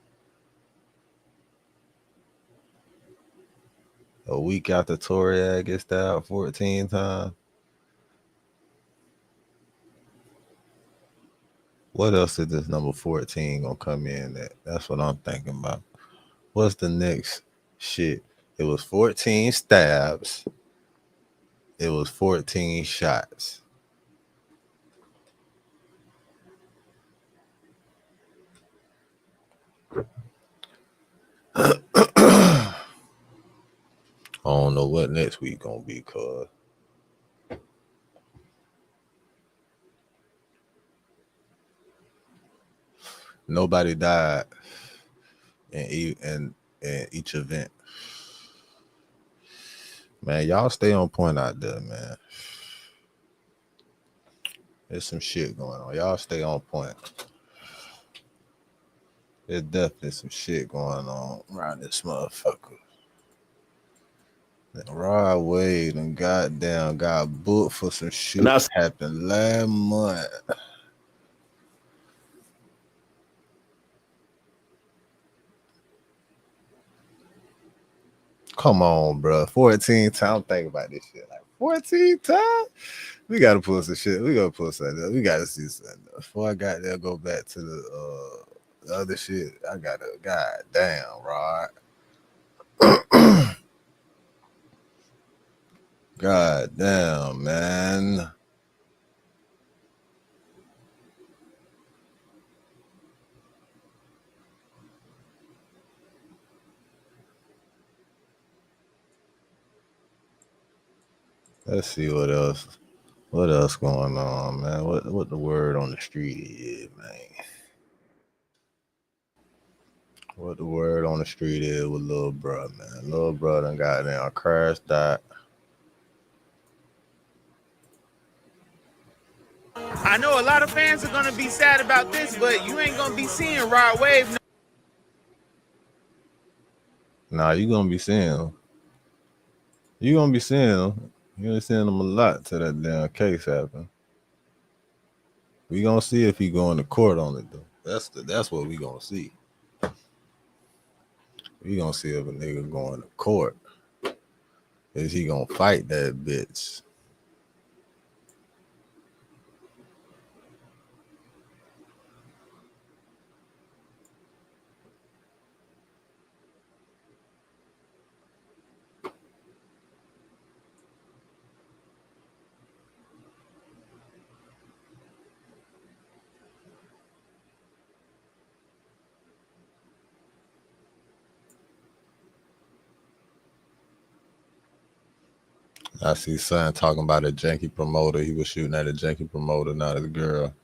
A week after Toriad gets stabbed 14 times. What else is this number 14 gonna come in at? That's what I'm thinking about. What's the next shit? It was 14 stabs. It was 14 shots. I don't know what next week gonna be, cuz. Nobody died in each event. Man, y'all stay on point out there, man. There's some shit going on. Y'all stay on point. There's definitely some shit going on around this motherfucker. Rod Wave and goddamn got booked for some shit that happened last month. Come on, bro. 14 times. Think about this shit. Like 14 times? We gotta pull some shit. We gotta pull something up. We gotta see something else. Before I got there, go back to the other shit. I gotta, goddamn, Rod. God damn, man. Let's see what else. What else going on, man? What the word on the street is, man? What the word on the street is with Lil Bro, man? Lil Bro done goddamn crashed out. I know a lot of fans are gonna be sad about this, but you ain't gonna be seeing Rod Wave. Nah, you gonna be seeing him. You gonna be seeing him. You gonna be seeing him a lot till that damn case happen. We gonna see if he going to court on it though. That's what we gonna see. We gonna see if a nigga going to court. Is he gonna fight that bitch? I see son talking about a janky promoter. He was shooting at a janky promoter, not a girl.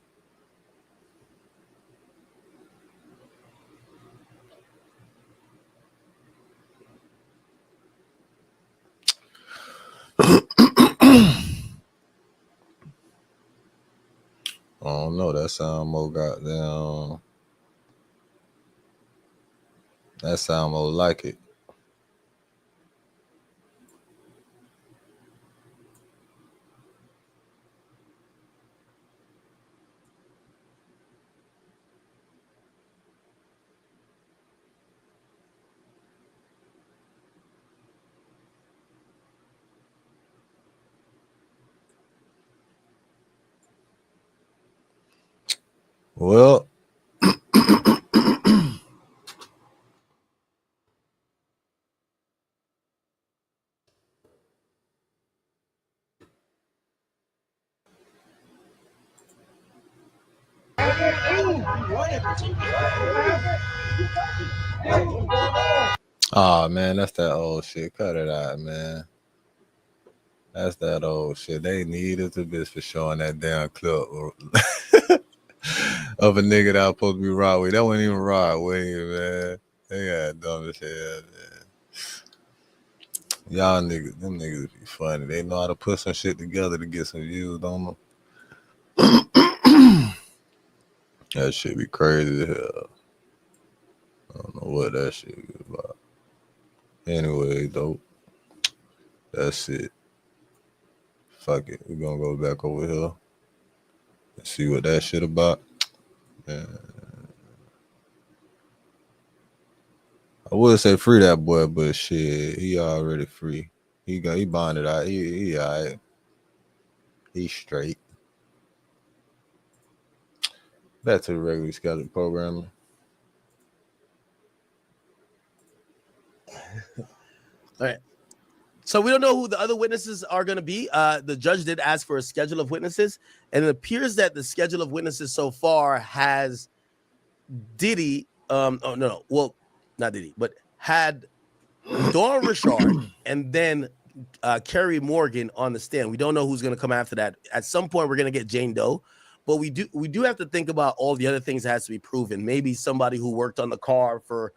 I don't know. That sound more goddamn. That sound more like it. Well, oh man, that's that old shit. Cut it out, man. That's that old shit. They needed to bitch for showing that damn clip of a nigga that was supposed to be Rod Wave. That wasn't even Rod Wave, man. They got dumb as hell, man. Y'all niggas, them niggas be funny. They know how to put some shit together to get some views, don't know. That shit be crazy as hell. I don't know what that shit is about. Anyway, though, that's it. Fuck it. We're gonna go back over here and see what that shit about. Man. I would say free that boy, but shit, he already free. He bonded out. He all right. He straight. Back to the regularly scheduled programming. All right. So we don't know who the other witnesses are going to be. The judge did ask for a schedule of witnesses, and it appears that the schedule of witnesses so far has Diddy. Well, not Diddy, but had Dawn Richard and then Kerry Morgan on the stand. We don't know who's going to come after that. At some point, we're going to get Jane Doe, but we do have to think about all the other things that has to be proven. Maybe somebody who worked on the car for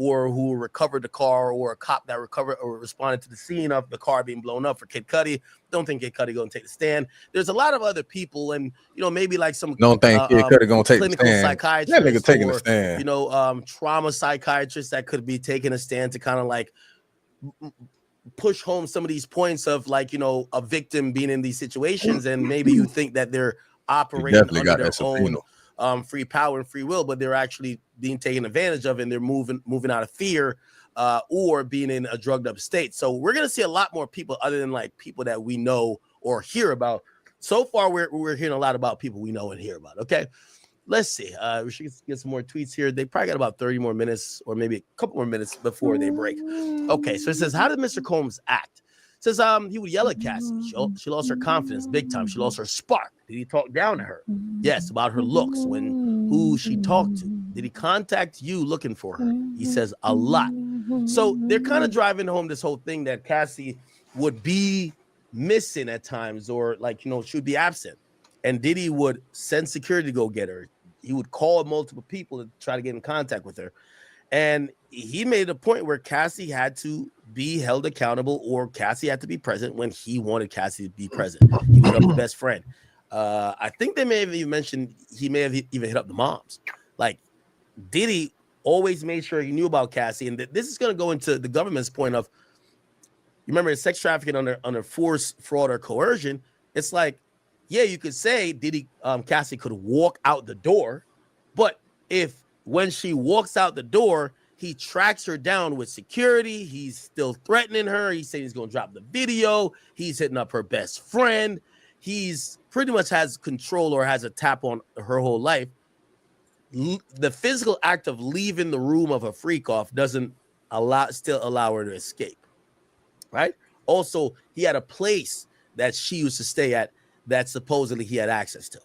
or who recovered the car, or a cop that recovered or responded to the scene of the car being blown up for Kid Cudi. Don't think Kid Cudi gonna take the stand. There's a lot of other people, and maybe like some Don't think Kid Cudi gonna take the clinical stand. psychiatrists, That nigga taking the stand. Trauma psychiatrists that could be taking a stand to kind of like push home some of these points of like, a victim being in these situations, and maybe you think that they're operating under their own free power and free will, but they're actually being taken advantage of, and they're moving out of fear or being in a drugged up state. So we're gonna see a lot more people other than like people that we know or hear about. So far, we're hearing a lot about people we know and hear about. Okay. Let's see. We should get some more tweets here. They probably got about 30 more minutes or maybe a couple more minutes before they break. Okay, so it says, how did Mr. Combs act? It says he would yell at Cassie. She lost her confidence big time. She lost her spark. Did he talk down to her? Yes, about her looks, who she talked to. Did he contact you looking for her? He says a lot. So they're kind of driving home this whole thing that Cassie would be missing at times, or like, she would be absent. And Diddy would send security to go get her. He would call multiple people to try to get in contact with her. And he made a point where Cassie had to be held accountable, or Cassie had to be present when he wanted Cassie to be present. He would hit up the best friend. I think they may have even mentioned he may have even hit up the moms. Like, Diddy always made sure he knew about Cassie. And this is going to go into the government's point of, you remember sex trafficking under force, fraud, or coercion. It's like, yeah, you could say Cassie could walk out the door, but if when she walks out the door, he tracks her down with security, he's still threatening her, he's saying he's going to drop the video, he's hitting up her best friend, he's pretty much has control or has a tap on her whole life. The physical act of leaving the room of a freak off doesn't still allow her to escape, right? Also, he had a place that she used to stay at that supposedly he had access to.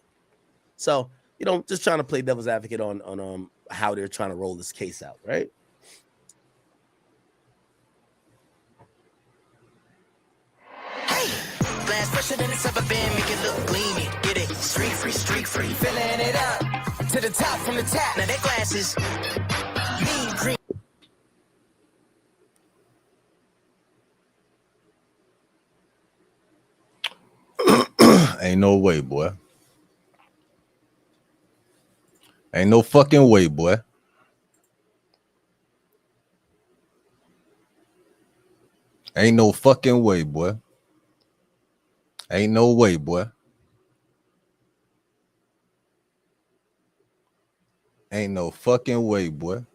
So, just trying to play devil's advocate on how they're trying to roll this case out, right? Glass fresher than it's ever been, make it look gleamy. Get it streak free, filling it up to the top from the tap. Now that glass is mean green. Ain't no way, boy. Ain't no fucking way, boy. Ain't no fucking way, boy. Ain't no way, boy. Ain't no fucking way, boy.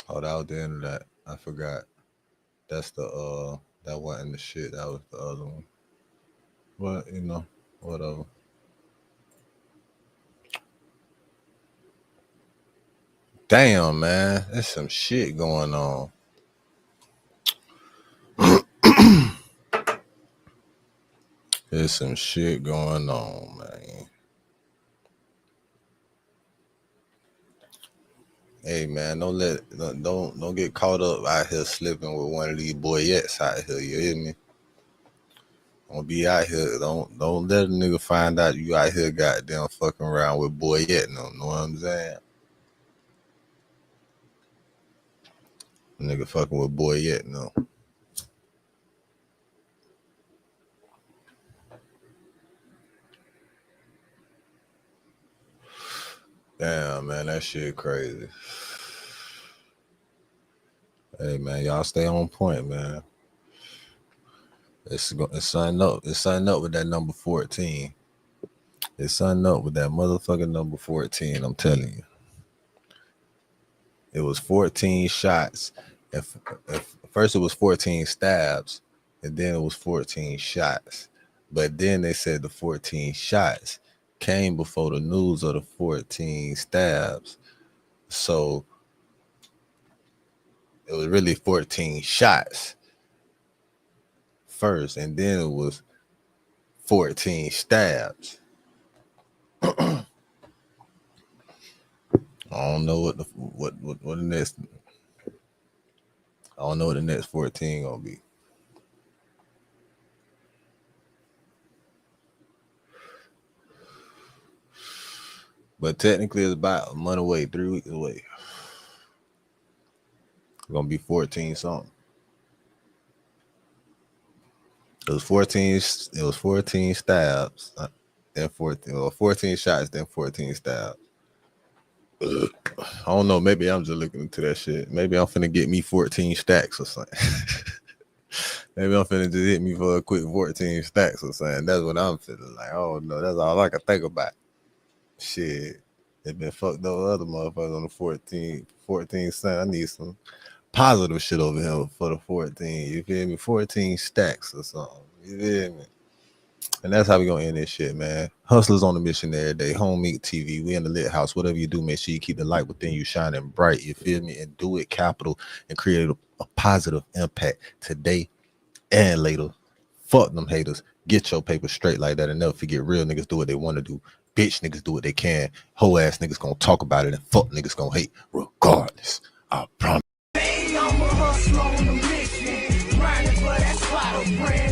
Oh, that was the end of that. I forgot. That's the that wasn't the shit. That was the other one. But whatever. Damn, man. There's some shit going on. There's some shit going on, man. Hey, man, don't get caught up out here slipping with one of these boyettes out here. You hear me? Don't be out here. Don't let a nigga find out you out here goddamn fucking around with boyette. No, know what I'm saying? A nigga fucking with boyette. No. Damn, man, that shit crazy. Hey, man, y'all stay on point, man. It's something up. It's something up with that number 14. It's something up with that motherfucking number 14. I'm telling you. It was 14 shots. If first it was 14 stabs, and then it was 14 shots. But then they said the 14 shots came before the news of the 14 stabs. So it was really 14 shots first, and then it was 14 stabs. I don't know what the next. I don't know what the next 14 gonna be. But technically, it's about a month away, 3 weeks away. It's gonna be 14 something. It was 14 stabs, then 14 shots, then 14 stabs. I don't know. Maybe I'm just looking into that shit. Maybe I'm finna get me 14 stacks or something. Maybe I'm finna just hit me for a quick 14 stacks or something. That's what I'm feeling like. Oh no, that's all I can think about. Shit. They been fucked up with other motherfuckers on the 14 cent. I need some positive shit over here for the 14. You feel me? 14 stacks or something. You feel me? And that's how we gonna end this shit, man. Hustlers on the mission every day. Home Meat TV. We in the lit house. Whatever you do, make sure you keep the light within you shining bright. You feel me? And do it capital and create a positive impact today and later. Fuck them haters. Get your paper straight like that and never forget real niggas do what they want to do. Bitch niggas do what they can. Whole ass niggas gonna talk about it and fuck niggas gonna hate regardless. I promise. I'm a hustler on a mission, grinding for that spot of brand.